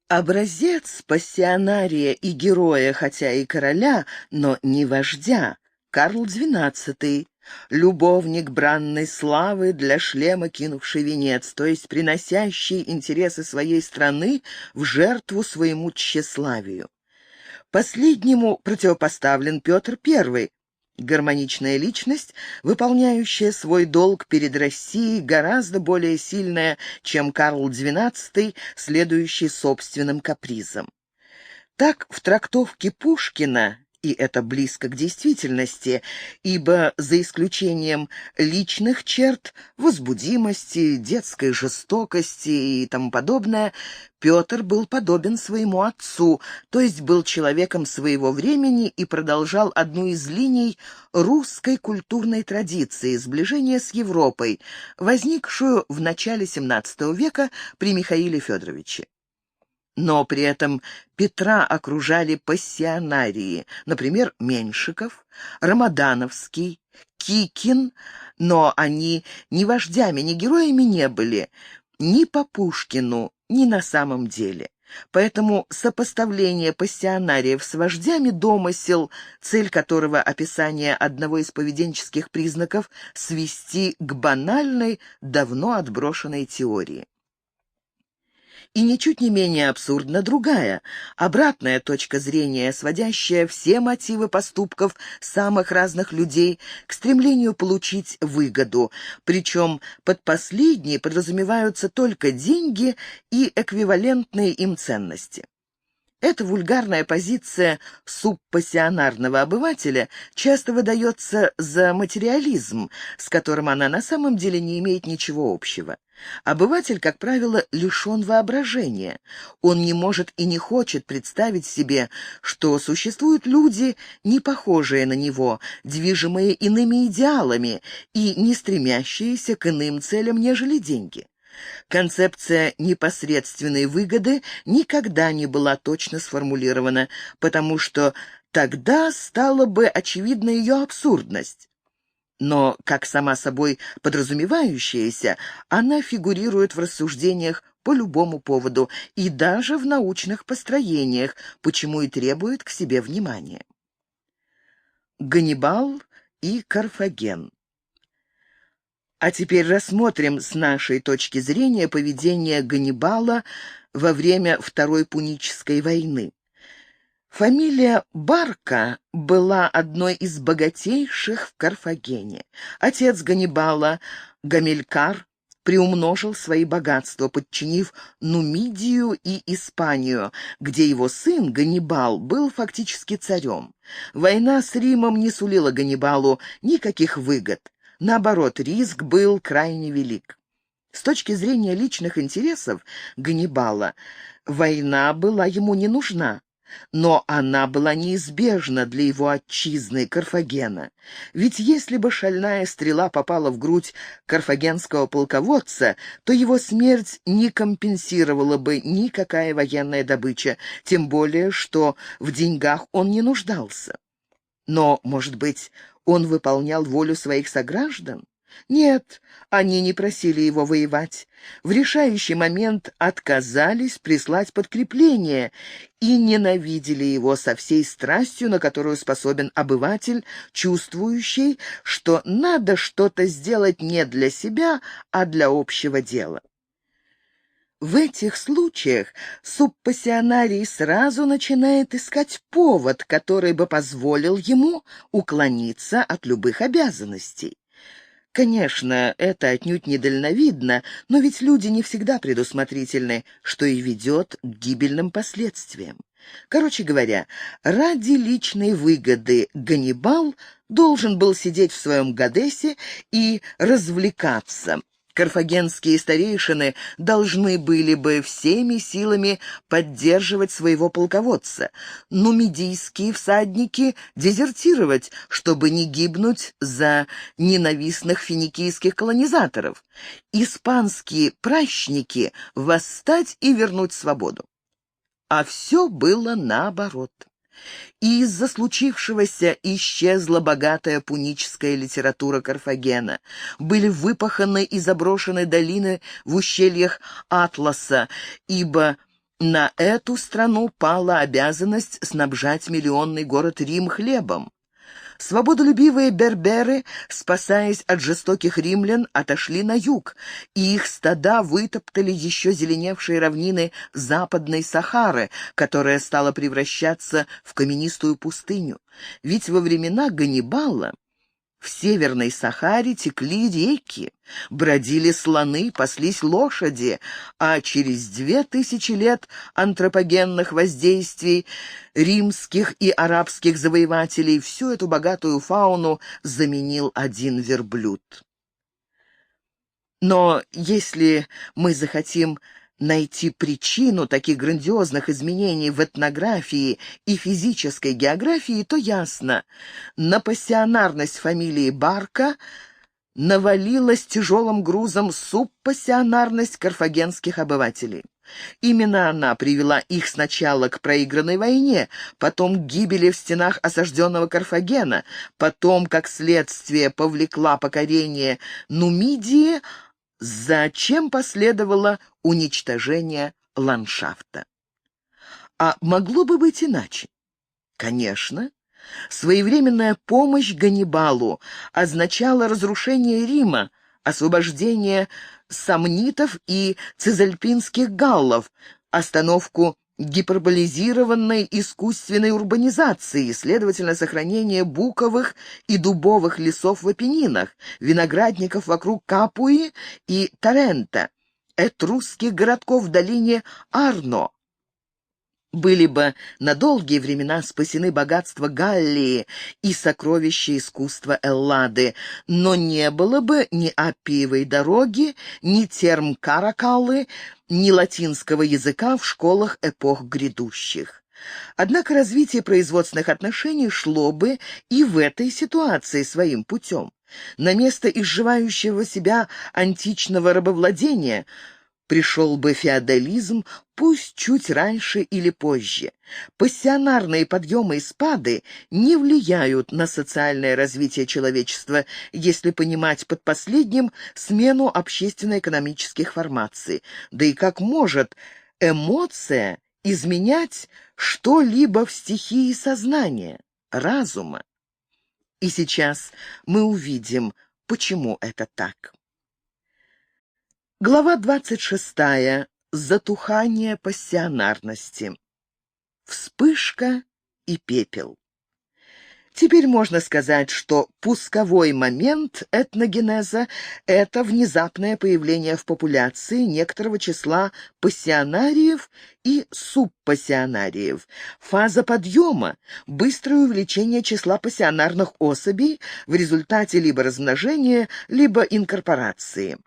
Образец пассионария и героя, хотя и короля, но не вождя, Карл XII, любовник бранной славы, для шлема кинувший венец, то есть приносящий интересы своей страны в жертву своему тщеславию. Последнему противопоставлен Петр I, гармоничная личность, выполняющая свой долг перед Россией, гораздо более сильная, чем Карл XII, следующий собственным капризам. Так, в трактовке Пушкина, и это близко к действительности, ибо за исключением личных черт, возбудимости, детской жестокости и тому подобное, Петр был подобен своему отцу, то есть был человеком своего времени и продолжал одну из линий русской культурной традиции, сближения с Европой, возникшую в начале XVII века при Михаиле Федоровиче. Но при этом Петра окружали пассионарии, например, Меньшиков, Рамадановский, Кикин, но они ни вождями, ни героями не были, ни по Пушкину, ни на самом деле. Поэтому сопоставление пассионариев с вождями — домысел, цель которого — описание одного из поведенческих признаков — свести к банальной, давно отброшенной теории. И ничуть не менее абсурдна другая, обратная точка зрения, сводящая все мотивы поступков самых разных людей к стремлению получить выгоду, причем под последней подразумеваются только деньги и эквивалентные им ценности. Эта вульгарная позиция субпассионарного обывателя часто выдается за материализм, с которым она на самом деле не имеет ничего общего. Обыватель, как правило, лишен воображения. Он не может и не хочет представить себе, что существуют люди, не похожие на него, движимые иными идеалами и не стремящиеся к иным целям, нежели деньги. Концепция непосредственной выгоды никогда не была точно сформулирована, потому что тогда стала бы очевидна ее абсурдность. Но, как сама собой подразумевающаяся, она фигурирует в рассуждениях по любому поводу и даже в научных построениях, почему и требует к себе внимания. Ганнибал и Карфаген. А теперь рассмотрим с нашей точки зрения поведение Ганнибала во время Второй Пунической войны. Фамилия Барка была одной из богатейших в Карфагене. Отец Ганнибала, Гамилькар, приумножил свои богатства, подчинив Нумидию и Испанию, где его сын Ганнибал был фактически царем. Война с Римом не сулила Ганнибалу никаких выгод. Наоборот, риск был крайне велик. С точки зрения личных интересов Ганнибала, война была ему не нужна, но она была неизбежна для его отчизны Карфагена. Ведь если бы шальная стрела попала в грудь карфагенского полководца, то его смерть не компенсировала бы никакая военная добыча, тем более, что в деньгах он не нуждался. Но, может быть, он выполнял волю своих сограждан? Нет, они не просили его воевать. В решающий момент отказались прислать подкрепление и ненавидели его со всей страстью, на которую способен обыватель, чувствующий, что надо что-то сделать не для себя, а для общего дела. В этих случаях субпассионарий сразу начинает искать повод, который бы позволил ему уклониться от любых обязанностей. Конечно, это отнюдь недальновидно, но ведь люди не всегда предусмотрительны, что и ведет к гибельным последствиям. Короче говоря, ради личной выгоды Ганнибал должен был сидеть в своем Гадесе и развлекаться. Карфагенские старейшины должны были бы всеми силами поддерживать своего полководца, нумидийские всадники дезертировать, чтобы не гибнуть за ненавистных финикийских колонизаторов, испанские пращники восстать и вернуть свободу. А все было наоборот. И из-за случившегося исчезла богатая пуническая литература Карфагена. Были выпаханы и заброшены долины в ущельях Атласа, ибо на эту страну пала обязанность снабжать миллионный город Рим хлебом. Свободолюбивые берберы, спасаясь от жестоких римлян, отошли на юг, и их стада вытоптали еще зеленевшие равнины Западной Сахары, которая стала превращаться в каменистую пустыню. Ведь во времена Ганнибала в Северной Сахаре текли реки, бродили слоны, паслись лошади, а через 2000 лет антропогенных воздействий римских и арабских завоевателей всю эту богатую фауну заменил один верблюд. Но если мы захотим найти причину таких грандиозных изменений в этнографии и физической географии, то ясно, на пассионарность фамилии Барка навалилась тяжелым грузом субпассионарность карфагенских обывателей. Именно она привела их сначала к проигранной войне, потом к гибели в стенах осажденного Карфагена, потом, как следствие, повлекла покорение Нумидии, за чем последовало уничтожение ландшафта. А могло бы быть иначе? Конечно. Своевременная помощь Ганнибалу означала разрушение Рима, освобождение сомнитов и цезальпинских галлов, остановку гиперболизированной искусственной урбанизации, следовательно, сохранение буковых и дубовых лесов в Апеннинах, виноградников вокруг Капуи и Тарента, этрусских городков в долине Арно. Были бы на долгие времена спасены богатства Галлии и сокровища искусства Эллады, но не было бы ни Аппиевой дороги, ни терм Каракаллы, ни латинского языка в школах эпох грядущих. Однако развитие производственных отношений шло бы и в этой ситуации своим путем. На место изживающего себя античного рабовладения пришел бы феодализм, пусть чуть раньше или позже. Пассионарные подъемы и спады не влияют на социальное развитие человечества, если понимать под последним смену общественно-экономических формаций. Да и как может эмоция изменять что-либо в стихии сознания, разума? И сейчас мы увидим, почему это так. Глава 26. Затухание пассионарности. Вспышка и пепел. Теперь можно сказать, что пусковой момент этногенеза – это внезапное появление в популяции некоторого числа пассионариев и субпассионариев. Фаза подъема – быстрое увеличение числа пассионарных особей в результате либо размножения, либо инкорпорации.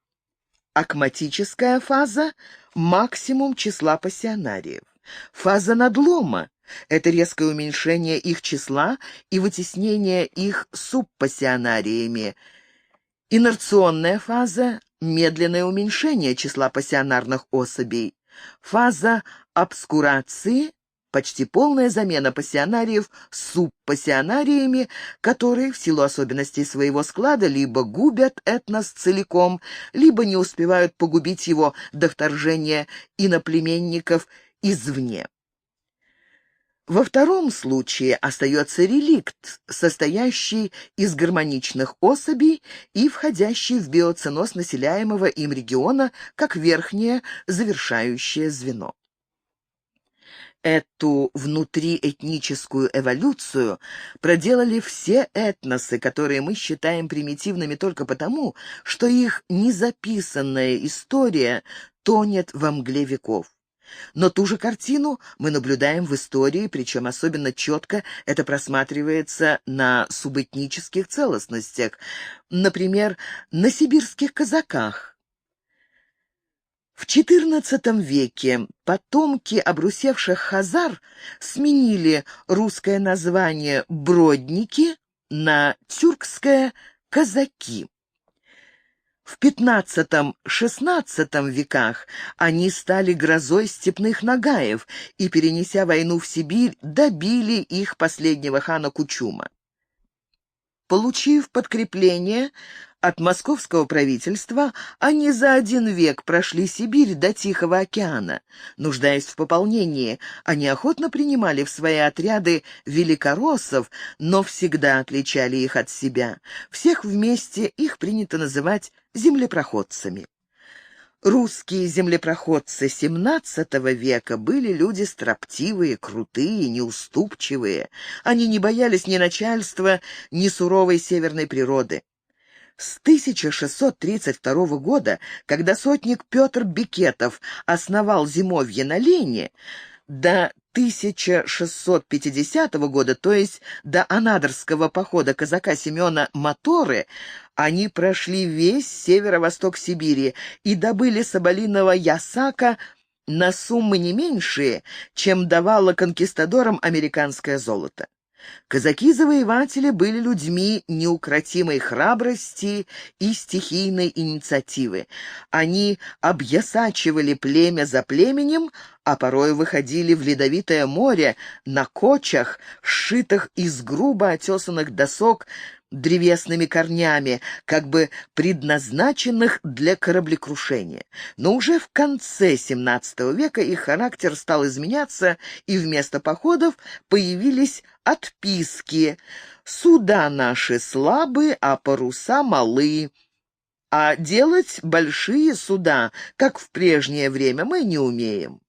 Акматическая фаза – максимум числа пассионариев. Фаза надлома – это резкое уменьшение их числа и вытеснение их субпассионариями. Инерционная фаза – медленное уменьшение числа пассионарных особей. Фаза обскурации – почти полная замена пассионариев субпассионариями, которые в силу особенностей своего склада либо губят этнос целиком, либо не успевают погубить его до вторжения иноплеменников извне. Во втором случае остается реликт, состоящий из гармоничных особей и входящий в биоценоз населяемого им региона как верхнее завершающее звено. Эту внутриэтническую эволюцию проделали все этносы, которые мы считаем примитивными только потому, что их незаписанная история тонет во мгле веков. Но ту же картину мы наблюдаем в истории, причем особенно четко это просматривается на субэтнических целостностях, например, на сибирских казаках. В XIV веке потомки обрусевших хазар сменили русское название «бродники» на тюркское «казаки». В XV-XVI веках они стали грозой степных нагаев и, перенеся войну в Сибирь, добили их последнего хана Кучума. Получив подкрепление от московского правительства, они за 1 век прошли Сибирь до Тихого океана. Нуждаясь в пополнении, они охотно принимали в свои отряды великороссов, но всегда отличали их от себя. Всех вместе их принято называть землепроходцами. Русские землепроходцы XVII века были люди строптивые, крутые, неуступчивые. Они не боялись ни начальства, ни суровой северной природы. С 1632 года, когда сотник Петр Бекетов основал зимовье на Лени, до 1650 года, то есть до анадырского похода казака Семена Моторы, они прошли весь северо-восток Сибири и добыли соболиного ясака на суммы не меньшие, чем давало конкистадорам американское золото. Казаки-завоеватели были людьми неукротимой храбрости и стихийной инициативы. Они объясачивали племя за племенем, а порой выходили в ледовитое море на кочах, сшитых из грубо отесанных досок, древесными корнями, как бы предназначенных для кораблекрушения. Но уже в конце XVII века их характер стал изменяться, и вместо походов появились отписки. «Суда наши слабы, а паруса малы, а делать большие суда, как в прежнее время, мы не умеем».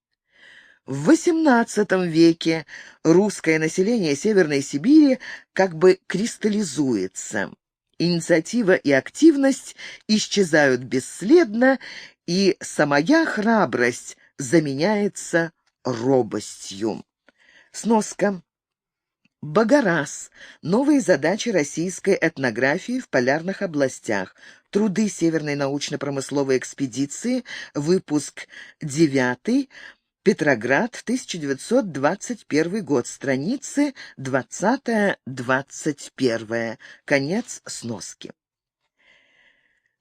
В XVIII веке русское население Северной Сибири как бы кристаллизуется. Инициатива и активность исчезают бесследно, и самая храбрость заменяется робостью. Сноска. Багарас. Новые задачи российской этнографии в полярных областях. Труды Северной научно-промысловой экспедиции. Выпуск 9. Петроград, 1921 год. Страницы 20-21. Конец сноски.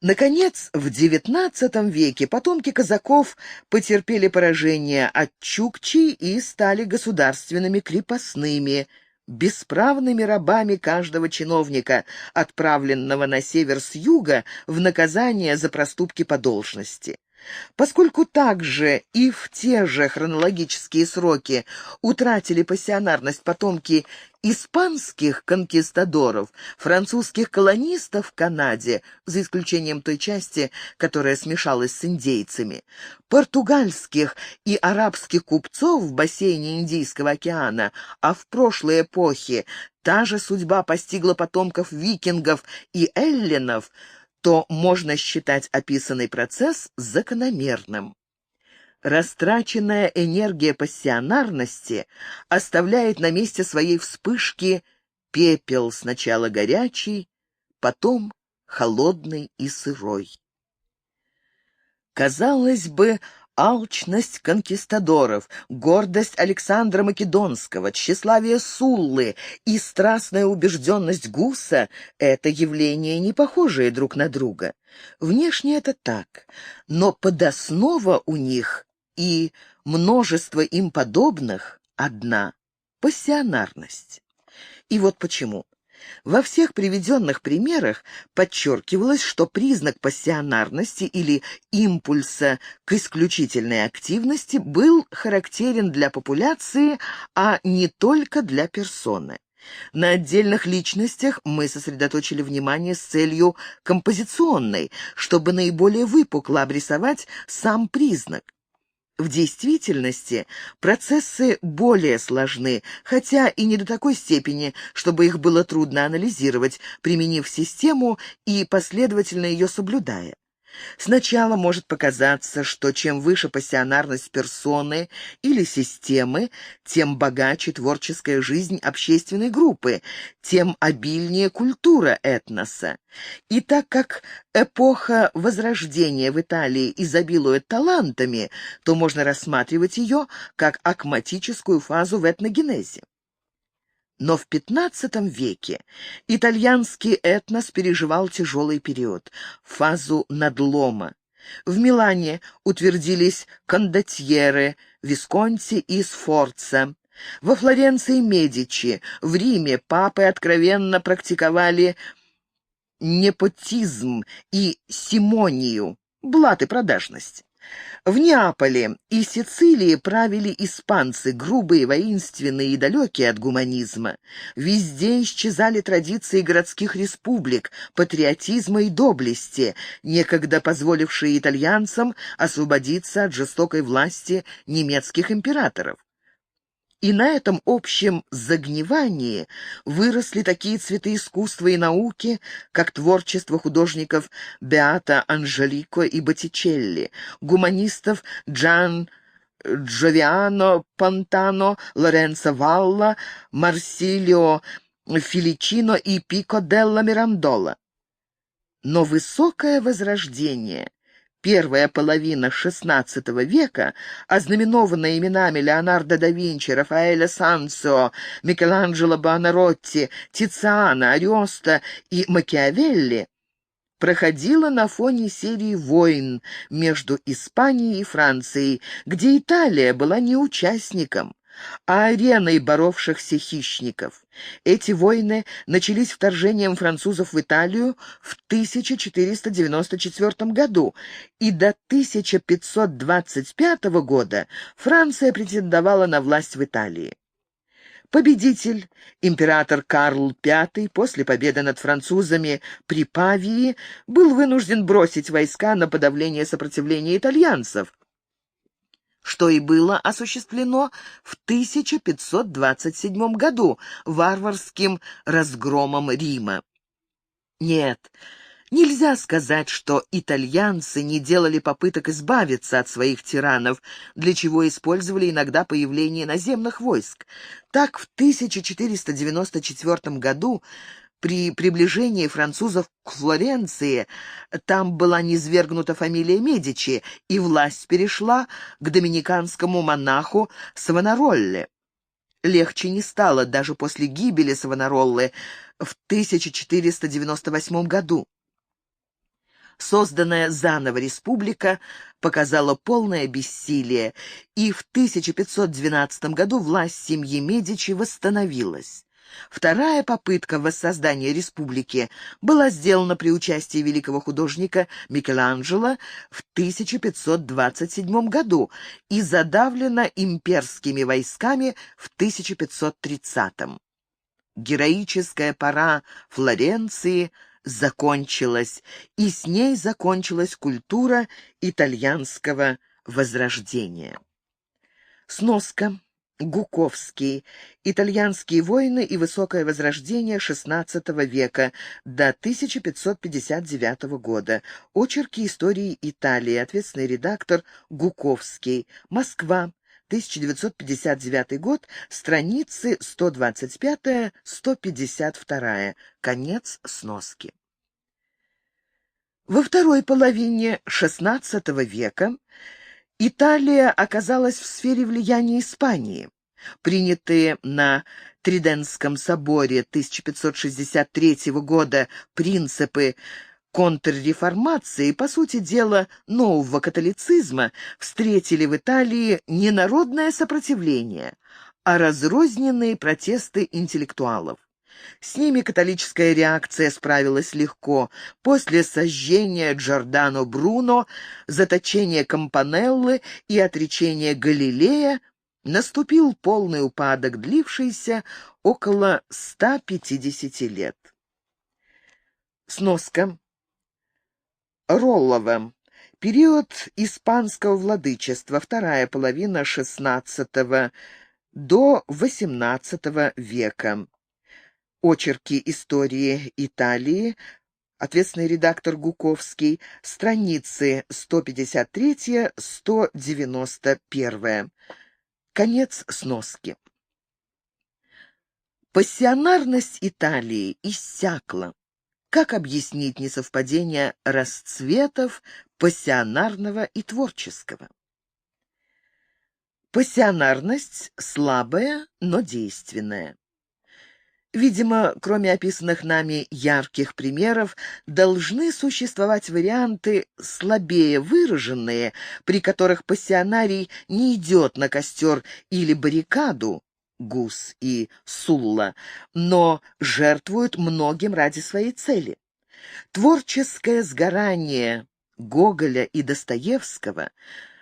Наконец, в XIX веке потомки казаков потерпели поражение от чукчей и стали государственными крепостными, бесправными рабами каждого чиновника, отправленного на север с юга в наказание за проступки по должности. Поскольку также и в те же хронологические сроки утратили пассионарность потомки испанских конкистадоров, французских колонистов в Канаде, за исключением той части, которая смешалась с индейцами, португальских и арабских купцов в бассейне Индийского океана, а в прошлой эпохе та же судьба постигла потомков викингов и эллинов, то можно считать описанный процесс закономерным. Растраченная энергия пассионарности оставляет на месте своей вспышки пепел, сначала горячий, потом холодный и сырой. Казалось бы, алчность конкистадоров, гордость Александра Македонского, тщеславие Суллы и страстная убежденность Гуса — это явления, не похожие друг на друга. Внешне это так, но подоснова у них и множество им подобных одна — пассионарность. И вот почему. Во всех приведенных примерах подчеркивалось, что признак пассионарности или импульса к исключительной активности был характерен для популяции, а не только для персоны. На отдельных личностях мы сосредоточили внимание с целью композиционной, чтобы наиболее выпукло обрисовать сам признак. В действительности процессы более сложны, хотя и не до такой степени, чтобы их было трудно анализировать, применив систему и последовательно ее соблюдая. Сначала может показаться, что чем выше пассионарность персоны или системы, тем богаче творческая жизнь общественной группы, тем обильнее культура этноса. И так как эпоха Возрождения в Италии изобилует талантами, то можно рассматривать ее как акматическую фазу в этногенезе. Но в XV веке итальянский этнос переживал тяжелый период, фазу надлома. В Милане утвердились кондотьеры, Висконти и Сфорца. Во Флоренции Медичи, в Риме папы откровенно практиковали непотизм и симонию, блат и продажность. В Неаполе и Сицилии правили испанцы, грубые, воинственные и далекие от гуманизма. Везде исчезали традиции городских республик, патриотизма и доблести, некогда позволившие итальянцам освободиться от жестокой власти немецких императоров. И на этом общем загнивании выросли такие цветы искусства и науки, как творчество художников Беато Анджелико и Боттичелли, гуманистов Джан Джовиано Понтано, Лоренцо Валла, Марсилио Филичино и Пико делла Мирандола. Но высокое возрождение, первая половина XVI века, ознаменованная именами Леонардо да Винчи, Рафаэля Санцио, Микеланджело Буонаротти, Тициана, Ариоста и Макиавелли, проходила на фоне серии войн между Испанией и Францией, где Италия была не участником. а ареной боровшихся хищников. Эти войны начались вторжением французов в Италию в 1494 году, и до 1525 года Франция претендовала на власть в Италии. Победитель, император Карл V, после победы над французами при Павии, был вынужден бросить войска на подавление сопротивления итальянцев, что и было осуществлено в 1527 году варварским разгромом Рима. Нет, нельзя сказать, что итальянцы не делали попыток избавиться от своих тиранов, для чего использовали иногда появление наземных войск. Так, в 1494 году при приближении французов к Флоренции там была низвергнута фамилия Медичи, и власть перешла к доминиканскому монаху Савонаролле. Легче не стало даже после гибели Савонароллы в 1498 году. Созданная заново республика показала полное бессилие, и в 1512 году власть семьи Медичи восстановилась. Вторая попытка воссоздания республики была сделана при участии великого художника Микеланджело в 1527 году и задавлена имперскими войсками в 1530. Героическая пора Флоренции закончилась, и с ней закончилась культура итальянского возрождения. Сноска. Гуковский. Итальянские войны и высокое возрождение XVI века до 1559 года. Очерки истории Италии. Ответственный редактор Гуковский. Москва. 1959 год. Страницы 125-152. Конец сноски. Во второй половине XVI века Италия оказалась в сфере влияния Испании. Принятые на Тридентском соборе 1563 года принципы контрреформации, по сути дела, нового католицизма, встретили в Италии не народное сопротивление, а разрозненные протесты интеллектуалов. С ними католическая реакция справилась легко. После сожжения Джордано Бруно, заточения Кампанеллы и отречения Галилея наступил полный упадок, длившийся около 150 лет. Сноска. Роллово. Период испанского владычества, вторая половина XVI до XVIII века. Очерки истории Италии. Ответственный редактор Гуковский. Страницы 153-191. Конец сноски. Пассионарность Италии иссякла. Как объяснить несовпадение расцветов пассионарного и творческого? Пассионарность слабая, но действенная. Видимо, кроме описанных нами ярких примеров, должны существовать варианты слабее выраженные, при которых пассионарий не идет на костер или баррикаду, Гус и Сулла, но жертвует многим ради своей цели. Творческое сгорание Гоголя и Достоевского,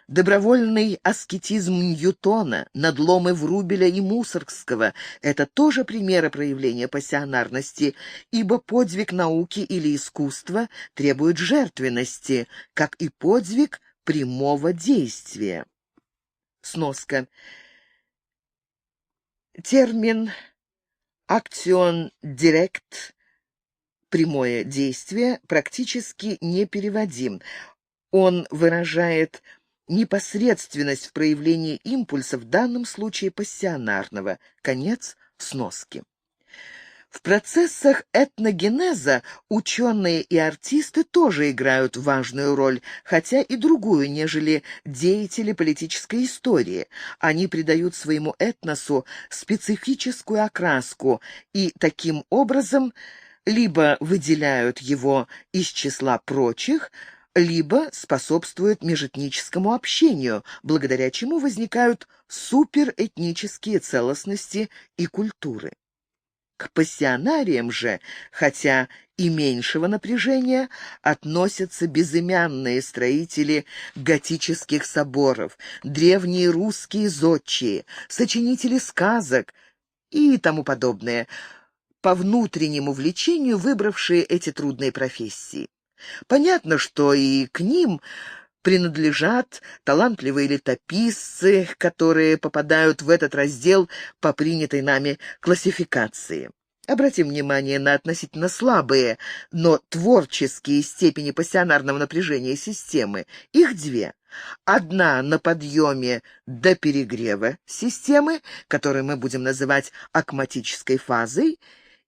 добровольный аскетизм Ньютона, надломы Врубеля и Мусоргского — это тоже примеры проявления пассионарности, ибо подвиг науки или искусства требует жертвенности, как и подвиг прямого действия. Сноска. Термин «акцион директ» — прямое действие — практически непереводим. Он выражает непосредственность в проявлении импульса, в данном случае пассионарного. Конец сноски. В процессах этногенеза ученые и артисты тоже играют важную роль, хотя и другую, нежели деятели политической истории. Они придают своему этносу специфическую окраску и таким образом либо выделяют его из числа прочих, либо способствует межэтническому общению, благодаря чему возникают суперэтнические целостности и культуры. К пассионариям же, хотя и меньшего напряжения, относятся безымянные строители готических соборов, древние русские зодчие, сочинители сказок и тому подобное, по внутреннему влечению выбравшие эти трудные профессии. Понятно, что и к ним принадлежат талантливые летописцы, которые попадают в этот раздел по принятой нами классификации. Обратим внимание на относительно слабые, но творческие степени пассионарного напряжения системы. Их две. Одна на подъеме до перегрева системы, которую мы будем называть акматической фазой,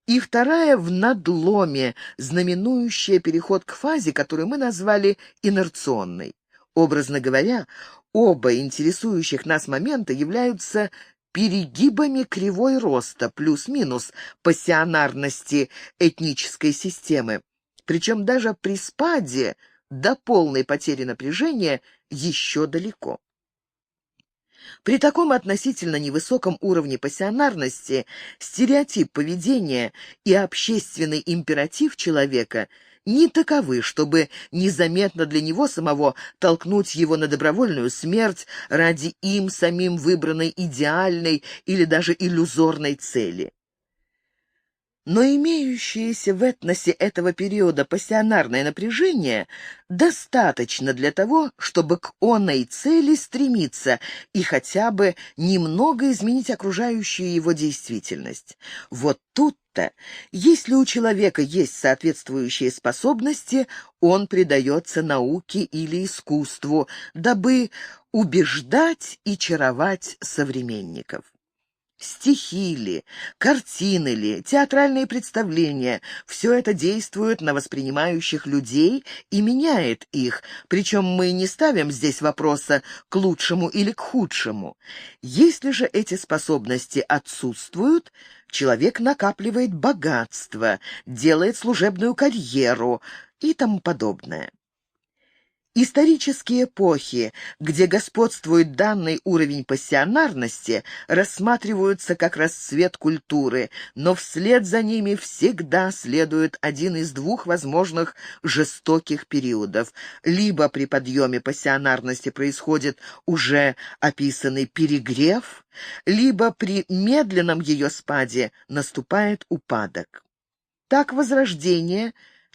и вторая в надломе, знаменующая переход к фазе, которую мы назвали инерционной. Образно говоря, оба интересующих нас момента являются перегибами кривой роста плюс-минус пассионарности этнической системы. Причем даже при спаде до полной потери напряжения еще далеко. При таком относительно невысоком уровне пассионарности стереотип поведения и общественный императив человека не таковы, чтобы незаметно для него самого толкнуть его на добровольную смерть ради им самим выбранной идеальной или даже иллюзорной цели. Но имеющееся в этносе этого периода пассионарное напряжение достаточно для того, чтобы к оной цели стремиться и хотя бы немного изменить окружающую его действительность. Вот тут-то, если у человека есть соответствующие способности, он предается науке или искусству, дабы убеждать и чаровать современников. Стихи ли, картины ли, театральные представления – все это действует на воспринимающих людей и меняет их, причем мы не ставим здесь вопроса к лучшему или к худшему. Если же эти способности отсутствуют, человек накапливает богатство, делает служебную карьеру и тому подобное. Исторические эпохи, где господствует данный уровень пассионарности, рассматриваются как расцвет культуры, но вслед за ними всегда следует один из двух возможных жестоких периодов. Либо при подъеме пассионарности происходит уже описанный перегрев, либо при медленном ее спаде наступает упадок. Так возрождение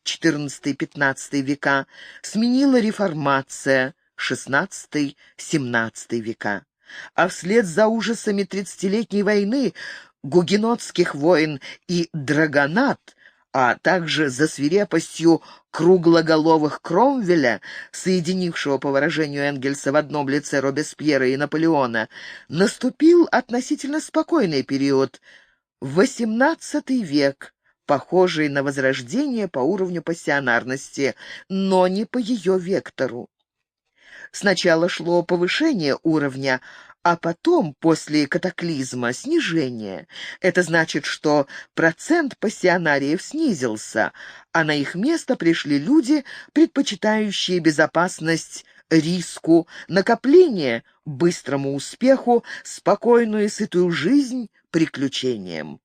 XIV-XV века сменила реформация XVI-XVII века, а вслед за ужасами Тридцатилетней войны, гугенотских войн и драгонат, а также за свирепостью круглоголовых Кромвеля, соединившего, по выражению Энгельса, в одном лице Робеспьера и Наполеона, наступил относительно спокойный период – XVIII век, похожий на возрождение по уровню пассионарности, но не по ее вектору. Сначала шло повышение уровня, а потом, после катаклизма, снижение. Это значит, что процент пассионариев снизился, а на их место пришли люди, предпочитающие безопасность риску, накопление быстрому успеху, спокойную и сытую жизнь приключениям.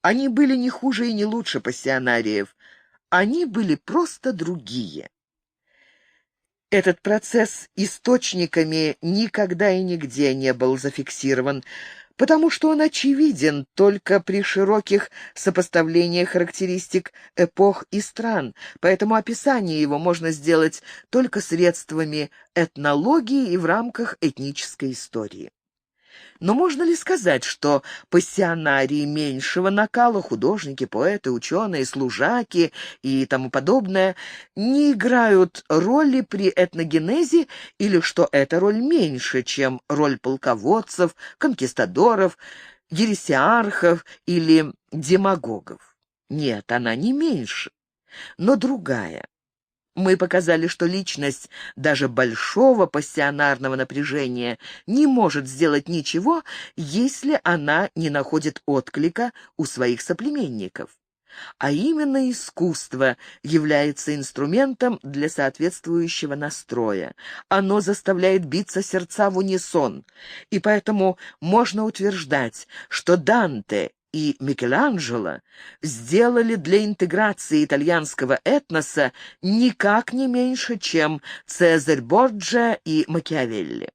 Они были не хуже и не лучше пассионариев. Они были просто другие. Этот процесс источниками никогда и нигде не был зафиксирован, потому что он очевиден только при широких сопоставлениях характеристик эпох и стран, поэтому описание его можно сделать только средствами этнологии и в рамках этнической истории. Но можно ли сказать, что пассионарии меньшего накала, художники, поэты, ученые, служаки и тому подобное, не играют роли при этногенезе, или что эта роль меньше, чем роль полководцев, конкистадоров, ересиархов или демагогов? Нет, она не меньше, но другая. Мы показали, что личность даже большого пассионарного напряжения не может сделать ничего, если она не находит отклика у своих соплеменников. а именно искусство является инструментом для соответствующего настроя. Оно заставляет биться сердца в унисон, и поэтому можно утверждать, что Данте и Микеланджело сделали для интеграции итальянского этноса никак не меньше, чем Цезарь Борджиа и Макиавелли.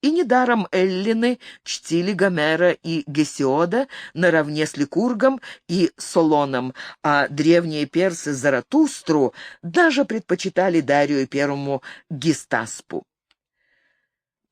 И недаром эллины чтили Гомера и Гесиода наравне с Ликургом и Солоном, а древние персы Заратустру даже предпочитали Дарию Первому Гистаспу.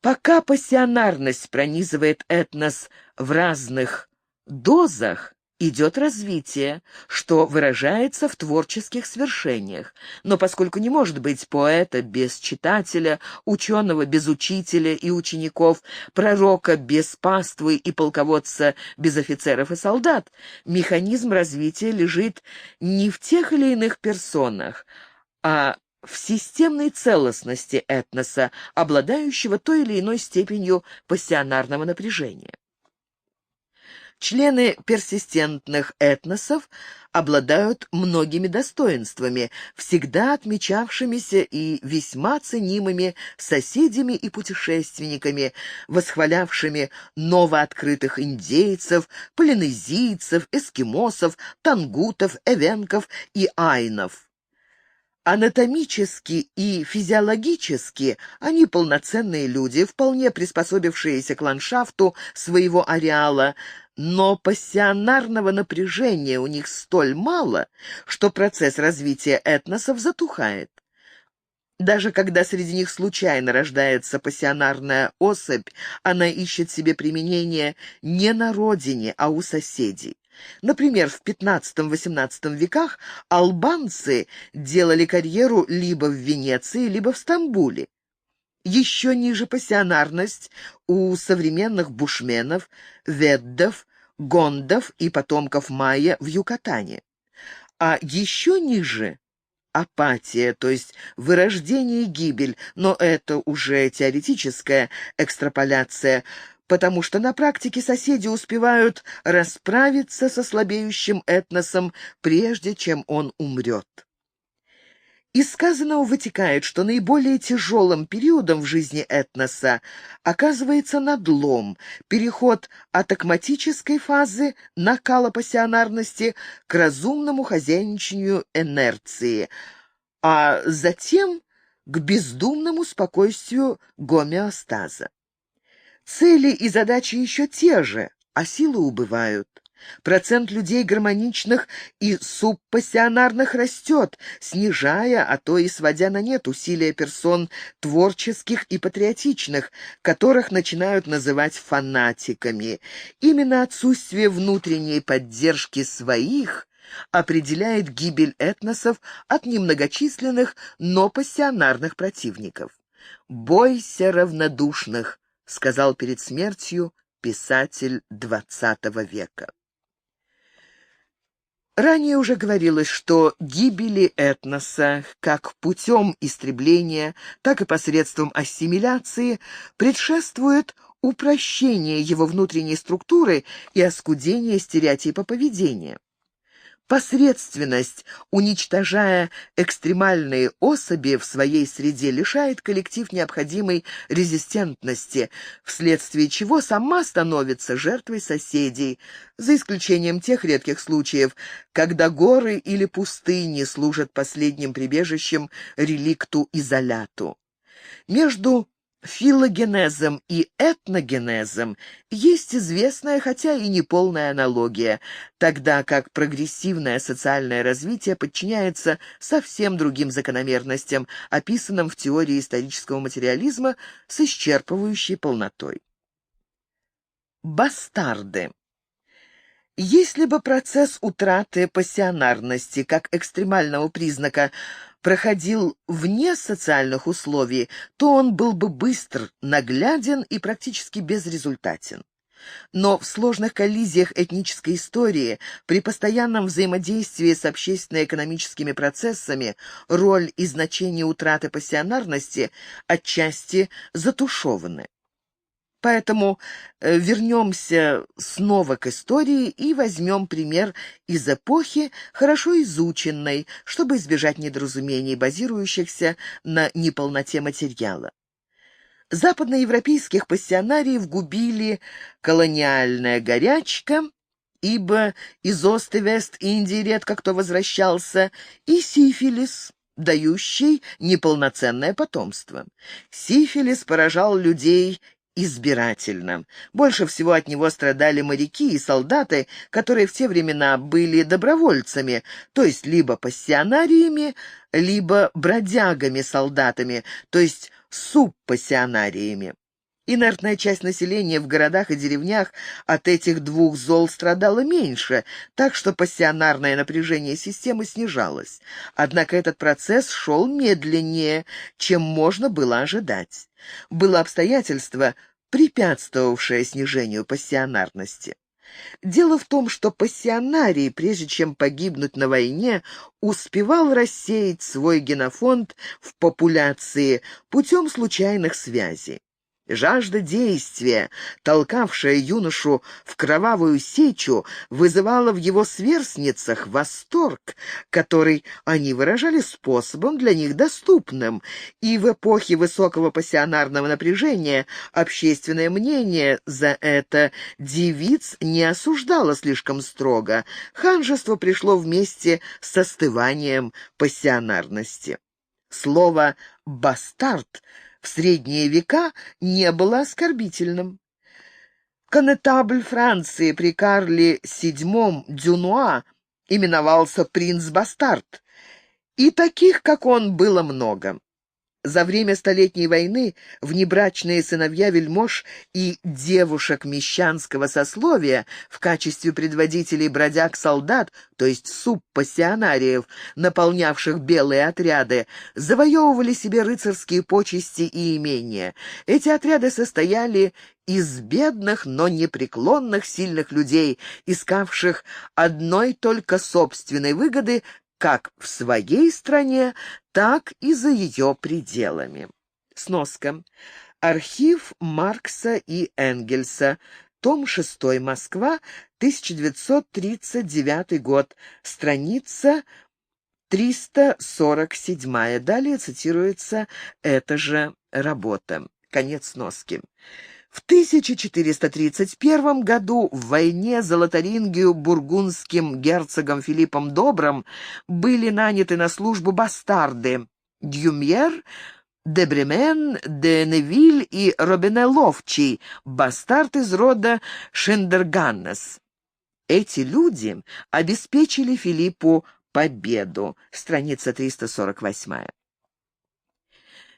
Пока пассионарность пронизывает этнос в разных дозах, идет развитие, что выражается в творческих свершениях. Но поскольку не может быть поэта без читателя, ученого без учителя и учеников, пророка без паствы и полководца без офицеров и солдат, механизм развития лежит не в тех или иных персонах, а в системной целостности этноса, обладающего той или иной степенью пассионарного напряжения. Члены персистентных этносов обладают многими достоинствами, всегда отмечавшимися и весьма ценимыми соседями и путешественниками, восхвалявшими новооткрытых индейцев, полинезийцев, эскимосов, тангутов, эвенков и айнов. Анатомически и физиологически они полноценные люди, вполне приспособившиеся к ландшафту своего ареала, но пассионарного напряжения у них столь мало, что процесс развития этносов затухает. Даже когда среди них случайно рождается пассионарная особь, она ищет себе применение не на родине, а у соседей. Например, в XV-XVIII веках албанцы делали карьеру либо в Венеции, либо в Стамбуле. Еще ниже пассионарность у современных бушменов, веддов, гондов и потомков майя в Юкатане. А еще ниже апатия, то есть вырождение и гибель, но это уже теоретическая экстраполяция, потому что на практике соседи успевают расправиться со слабеющим этносом, прежде чем он умрет. Из сказанного вытекает, что наиболее тяжелым периодом в жизни этноса оказывается надлом, переход от акматической фазы накала пассионарности к разумному хозяйничанию инерции, а затем к бездумному спокойствию гомеостаза. Цели и задачи еще те же, а силы убывают. Процент людей гармоничных и субпассионарных растет, снижая, а то и сводя на нет усилия персон творческих и патриотичных, которых начинают называть фанатиками. Именно отсутствие внутренней поддержки своих определяет гибель этносов от немногочисленных, но пассионарных противников. «Бойся равнодушных», — сказал перед смертью писатель XX века. Ранее уже говорилось, что гибели этноса как путем истребления, так и посредством ассимиляции предшествует упрощение его внутренней структуры и оскудение стереотипа поведения. Посредственность, уничтожая экстремальные особи в своей среде, лишает коллектив необходимой резистентности, вследствие чего сама становится жертвой соседей, за исключением тех редких случаев, когда горы или пустыни служат последним прибежищем реликту-изоляту. Между филогенезом и этногенезом есть известная, хотя и неполная аналогия, тогда как прогрессивное социальное развитие подчиняется совсем другим закономерностям, описанным в теории исторического материализма с исчерпывающей полнотой. Бастарды. Если бы процесс утраты пассионарности как экстремального признака проходил вне социальных условий, то он был бы быстр, нагляден и практически безрезультатен. Но в сложных коллизиях этнической истории, при постоянном взаимодействии с общественно-экономическими процессами, роль и значение утраты пассионарности отчасти затушеваны. Поэтому вернемся снова к истории и возьмем пример из эпохи, хорошо изученной, чтобы избежать недоразумений, базирующихся на неполноте материала. Западноевропейских пассионариев губили колониальная горячка, ибо из Ост-и-Вест-Индии редко кто возвращался, и сифилис, дающий неполноценное потомство. Сифилис поражал людей избирательно. Больше всего от него страдали моряки и солдаты, которые в те времена были добровольцами, то есть либо пассионариями, либо бродягами-солдатами, то есть субпассионариями. Инертная часть населения в городах и деревнях от этих двух зол страдала меньше, так что пассионарное напряжение системы снижалось. Однако этот процесс шел медленнее, чем можно было ожидать. Было обстоятельство, препятствовавшее снижению пассионарности. Дело в том, что пассионарий, прежде чем погибнуть на войне, успевал рассеять свой генофонд в популяции путем случайных связей. Жажда действия, толкавшая юношу в кровавую сечу, вызывала в его сверстницах восторг, который они выражали способом для них доступным, и в эпохе высокого пассионарного напряжения общественное мнение за это девиц не осуждало слишком строго. Ханжество пришло вместе с остыванием пассионарности. Слово «бастард» в средние века не было оскорбительным. Коннетабль Франции при Карле VII Дюнуа именовался принц-бастард, и таких, как он, было много. За время Столетней войны внебрачные сыновья вельмож и девушек мещанского сословия в качестве предводителей бродяг-солдат, то есть субпассионариев, наполнявших белые отряды, завоевывали себе рыцарские почести и имения. Эти отряды состояли из бедных, но непреклонных, сильных людей, искавших одной только собственной выгоды как в своей стране, так и за ее пределами. Сноска. Архив Маркса и Энгельса. Том 6. Москва. 1939 год. Страница 347. Далее цитируется эта же работа. Конец сноски. В 1431 году в войне за Лотарингию бургундским герцогом Филиппом Добрым были наняты на службу бастарды Дюмьер, де Бремен, де Невиль и Робине Ловчий, бастард из рода Шиндерганнес. Эти люди обеспечили Филиппу победу. Страница 348.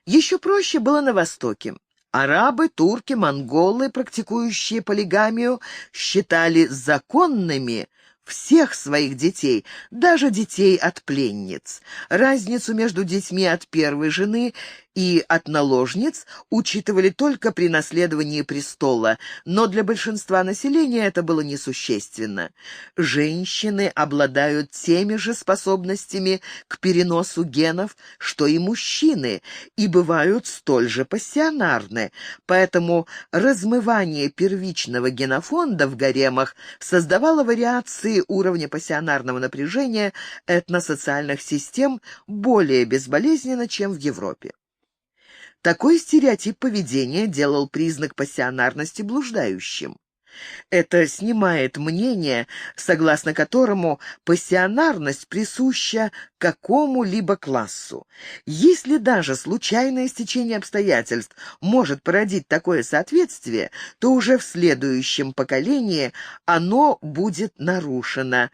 Еще проще было на Востоке. Арабы, турки, монголы, практикующие полигамию, считали законными всех своих детей, даже детей от пленниц. Разницу между детьми от первой жены и от наложниц учитывали только при наследовании престола, но для большинства населения это было несущественно. Женщины обладают теми же способностями к переносу генов, что и мужчины, и бывают столь же пассионарны, поэтому размывание первичного генофонда в гаремах создавало вариации уровня пассионарного напряжения этносоциальных систем более безболезненно, чем в Европе. Такой стереотип поведения делал признак пассионарности блуждающим. Это снимает мнение, согласно которому пассионарность присуща какому-либо классу. Если даже случайное стечение обстоятельств может породить такое соответствие, то уже в следующем поколении оно будет нарушено,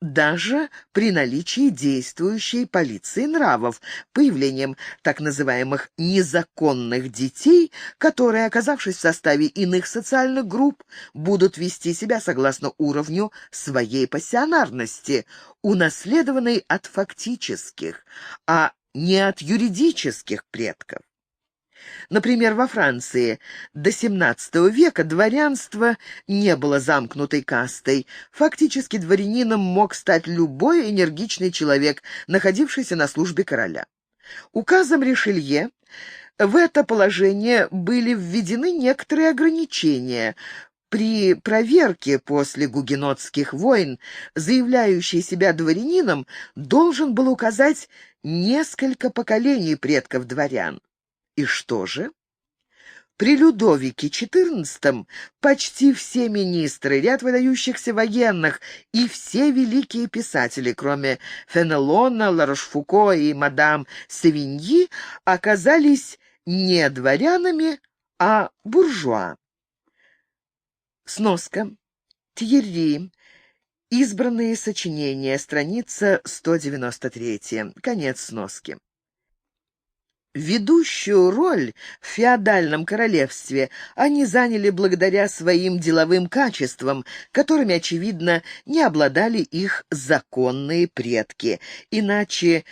даже при наличии действующей полиции нравов, появлением так называемых «незаконных детей», которые, оказавшись в составе иных социальных групп, будут вести себя согласно уровню своей пассионарности, унаследованной от фактических, а не от юридических предков. Например, во Франции до XVII века дворянство не было замкнутой кастой. Фактически дворянином мог стать любой энергичный человек, находившийся на службе короля. Указом Ришелье В это положение были введены некоторые ограничения. При проверке после гугенотских войн заявляющий себя дворянином должен был указать несколько поколений предков дворян. И что же? При Людовике XIV почти все министры, ряд выдающихся военных и все великие писатели, кроме Фенелона, Ларошфуко и мадам Севиньи, оказались не дворянами, а буржуа. Сноска. Тьерри. Избранные сочинения. Страница 193. Конец сноски. Ведущую роль в феодальном королевстве они заняли благодаря своим деловым качествам, которыми, очевидно, не обладали их законные предки. Иначе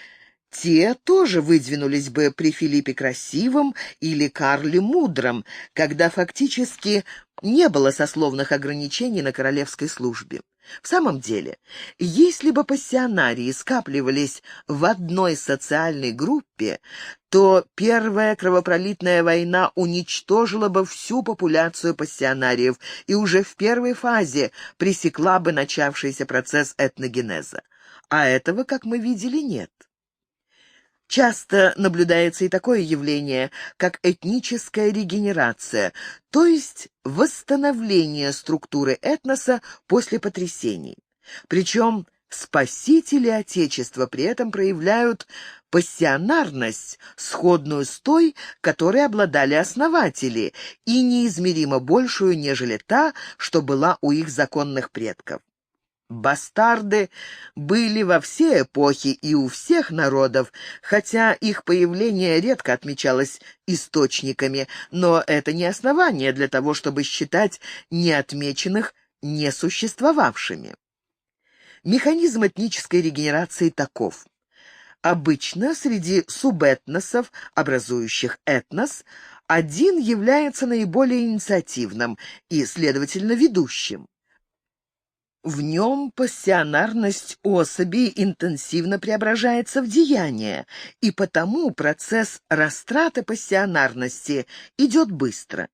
те тоже выдвинулись бы при Филиппе Красивом или Карле Мудром, когда фактически не было сословных ограничений на королевской службе. В самом деле, если бы пассионарии скапливались в одной социальной группе, то Первая кровопролитная война уничтожила бы всю популяцию пассионариев и уже в первой фазе пресекла бы начавшийся процесс этногенеза. А этого, как мы видели, нет. Часто наблюдается и такое явление, как этническая регенерация, то есть восстановление структуры этноса после потрясений. Причем спасители Отечества при этом проявляют пассионарность, сходную с той, которой обладали основатели, и неизмеримо большую, нежели та, что была у их законных предков. Бастарды были во все эпохи и у всех народов, хотя их появление редко отмечалось источниками, но это не основание для того, чтобы считать неотмеченных несуществовавшими. Механизм этнической регенерации таков. Обычно среди субэтносов, образующих этнос, один является наиболее инициативным и, следовательно, ведущим. В нем пассионарность особи интенсивно преображается в деяние, и потому процесс растраты пассионарности идет быстро.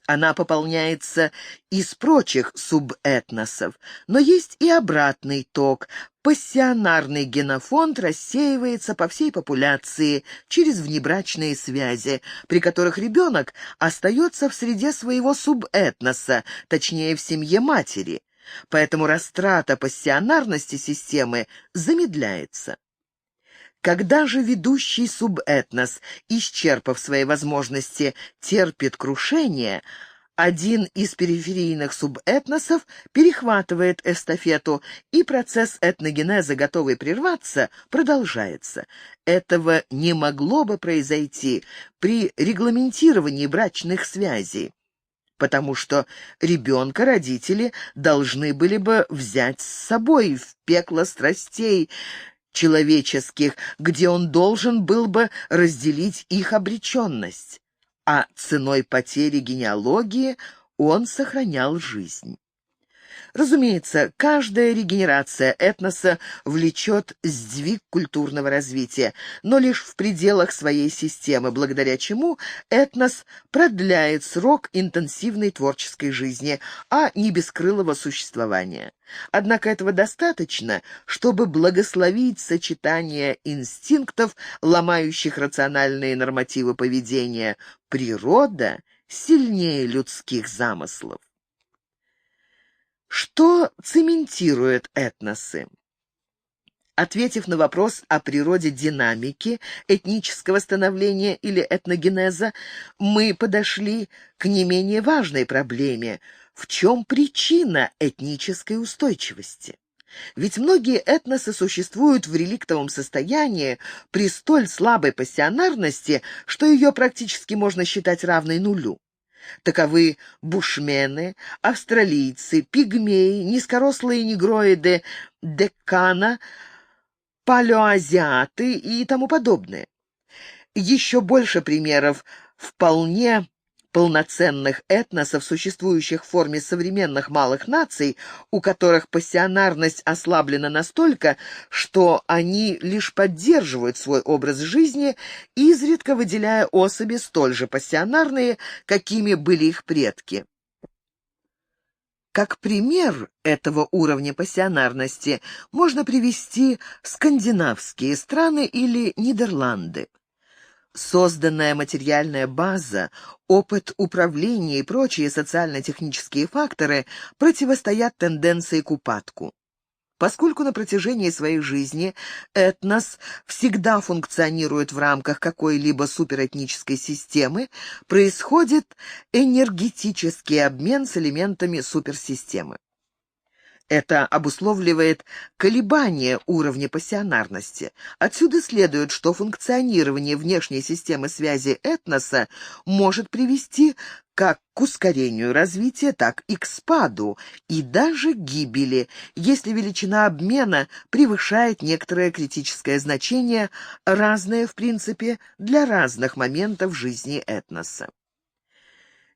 Она пополняется из прочих субэтносов, но есть и обратный ток. Пассионарный генофонд рассеивается по всей популяции через внебрачные связи, при которых ребенок остается в среде своего субэтноса, точнее в семье матери. Поэтому растрата пассионарности системы замедляется. Когда же ведущий субэтнос, исчерпав свои возможности, терпит крушение, один из периферийных субэтносов перехватывает эстафету, и процесс этногенеза, готовый прерваться, продолжается. Этого не могло бы произойти при регламентировании брачных связей, потому что ребенка родители должны были бы взять с собой в пекло страстей человеческих, где он должен был бы разделить их обреченность, а ценой потери генеалогии он сохранял жизнь. Разумеется, каждая регенерация этноса влечет сдвиг культурного развития, но лишь в пределах своей системы, благодаря чему этнос продляет срок интенсивной творческой жизни, а не бескрылого существования. Однако этого достаточно, чтобы благословить сочетание инстинктов, ломающих рациональные нормативы поведения. Природа сильнее людских замыслов. Что цементирует этносы? Ответив на вопрос о природе динамики этнического становления или этногенеза, мы подошли к не менее важной проблеме: в чем причина этнической устойчивости? Ведь многие этносы существуют в реликтовом состоянии при столь слабой пассионарности, что ее практически можно считать равной нулю. Таковы бушмены, австралийцы, пигмеи, низкорослые негроиды Деккана, палеоазиаты и тому подобное. Еще больше примеров вполне полноценных этносов, существующих в форме современных малых наций, у которых пассионарность ослаблена настолько, что они лишь поддерживают свой образ жизни, изредка выделяя особи столь же пассионарные, какими были их предки. Как пример этого уровня пассионарности можно привести скандинавские страны или Нидерланды. Созданная материальная база, опыт управления и прочие социально-технические факторы противостоят тенденции к упадку. Поскольку на протяжении своей жизни этнос всегда функционирует в рамках какой-либо суперэтнической системы, происходит энергетический обмен с элементами суперсистемы. Это обусловливает колебания уровня пассионарности. Отсюда следует, что функционирование внешней системы связи этноса может привести как к ускорению развития, так и к спаду, и даже гибели, если величина обмена превышает некоторое критическое значение, разное, в принципе, для разных моментов жизни этноса.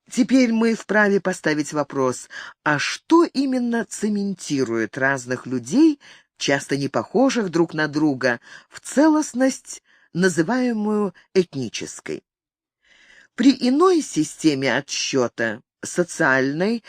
Теперь мы вправе поставить вопрос, а что именно цементирует разных людей, часто не похожих друг на друга, в целостность, называемую этнической? При иной системе отсчета, социальной,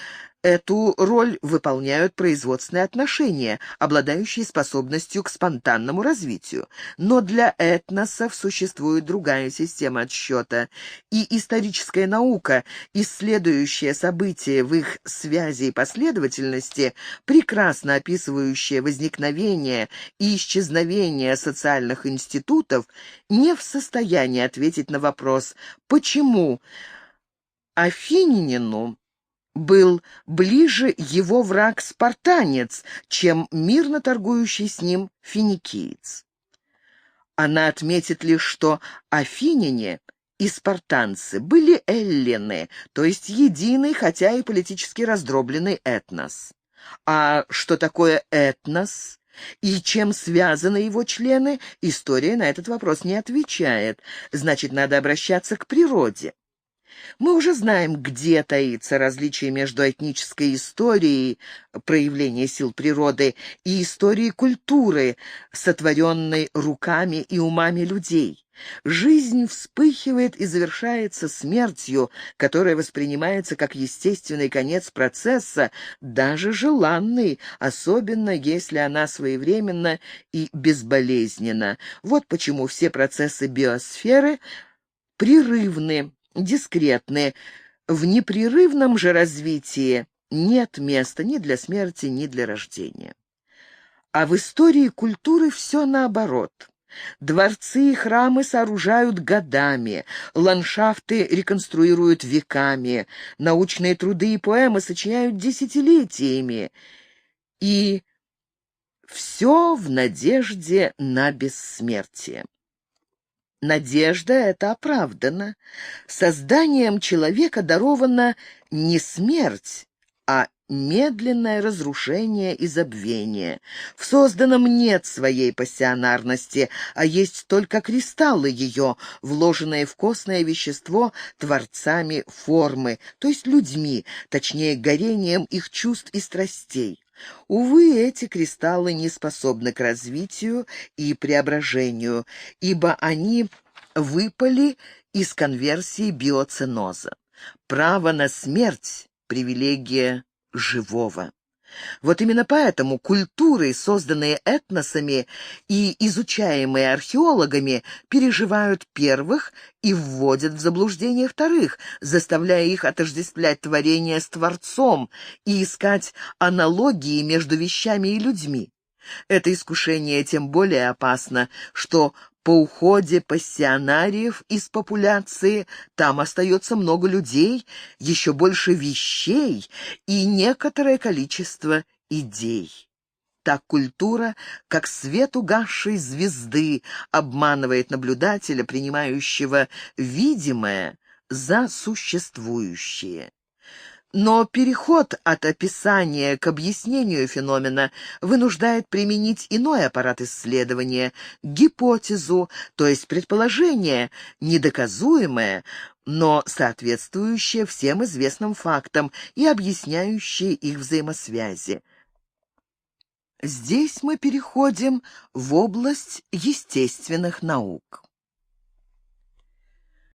эту роль выполняют производственные отношения, обладающие способностью к спонтанному развитию. Но для этносов существует другая система отсчета, и историческая наука, исследующая события в их связи и последовательности, прекрасно описывающая возникновение и исчезновение социальных институтов, не в состоянии ответить на вопрос, почему афинянину был ближе его враг-спартанец, чем мирно торгующий с ним финикиец. Она отметит лишь, что афиняне и спартанцы были эллины, то есть единый, хотя и политически раздробленный этнос. А что такое этнос и чем связаны его члены, история на этот вопрос не отвечает, значит, надо обращаться к природе. Мы уже знаем, где таится различие между этнической историей, проявления сил природы, и историей культуры, сотворенной руками и умами людей. Жизнь вспыхивает и завершается смертью, которая воспринимается как естественный конец процесса, даже желанный, особенно если она своевременна и безболезненна. Вот почему все процессы биосферы прерывны, дискретны. В непрерывном же развитии нет места ни для смерти, ни для рождения. А в истории культуры все наоборот. Дворцы и храмы сооружают годами, ландшафты реконструируют веками, научные труды и поэмы сочиняют десятилетиями. И все в надежде на бессмертие. Надежда эта оправдана. Созданием человека дарована не смерть, а медленное разрушение и забвение. В созданном нет своей пассионарности, а есть только кристаллы ее, вложенные в костное вещество творцами формы, то есть людьми, точнее горением их чувств и страстей. Увы, эти кристаллы не способны к развитию и преображению, ибо они выпали из конверсии биоценоза. Право на смерть – привилегия живого. Вот именно поэтому культуры, созданные этносами и изучаемые археологами, переживают первых и вводят в заблуждение вторых, заставляя их отождествлять творение с Творцом и искать аналогии между вещами и людьми. Это искушение тем более опасно, что по уходе пассионариев из популяции там остается много людей, еще больше вещей и некоторое количество идей. Так культура, как свет угасшей звезды, обманывает наблюдателя, принимающего видимое за существующее. Но переход от описания к объяснению феномена вынуждает применить иной аппарат исследования, гипотезу, то есть предположение, недоказуемое, но соответствующее всем известным фактам и объясняющее их взаимосвязи. Здесь мы переходим в область естественных наук.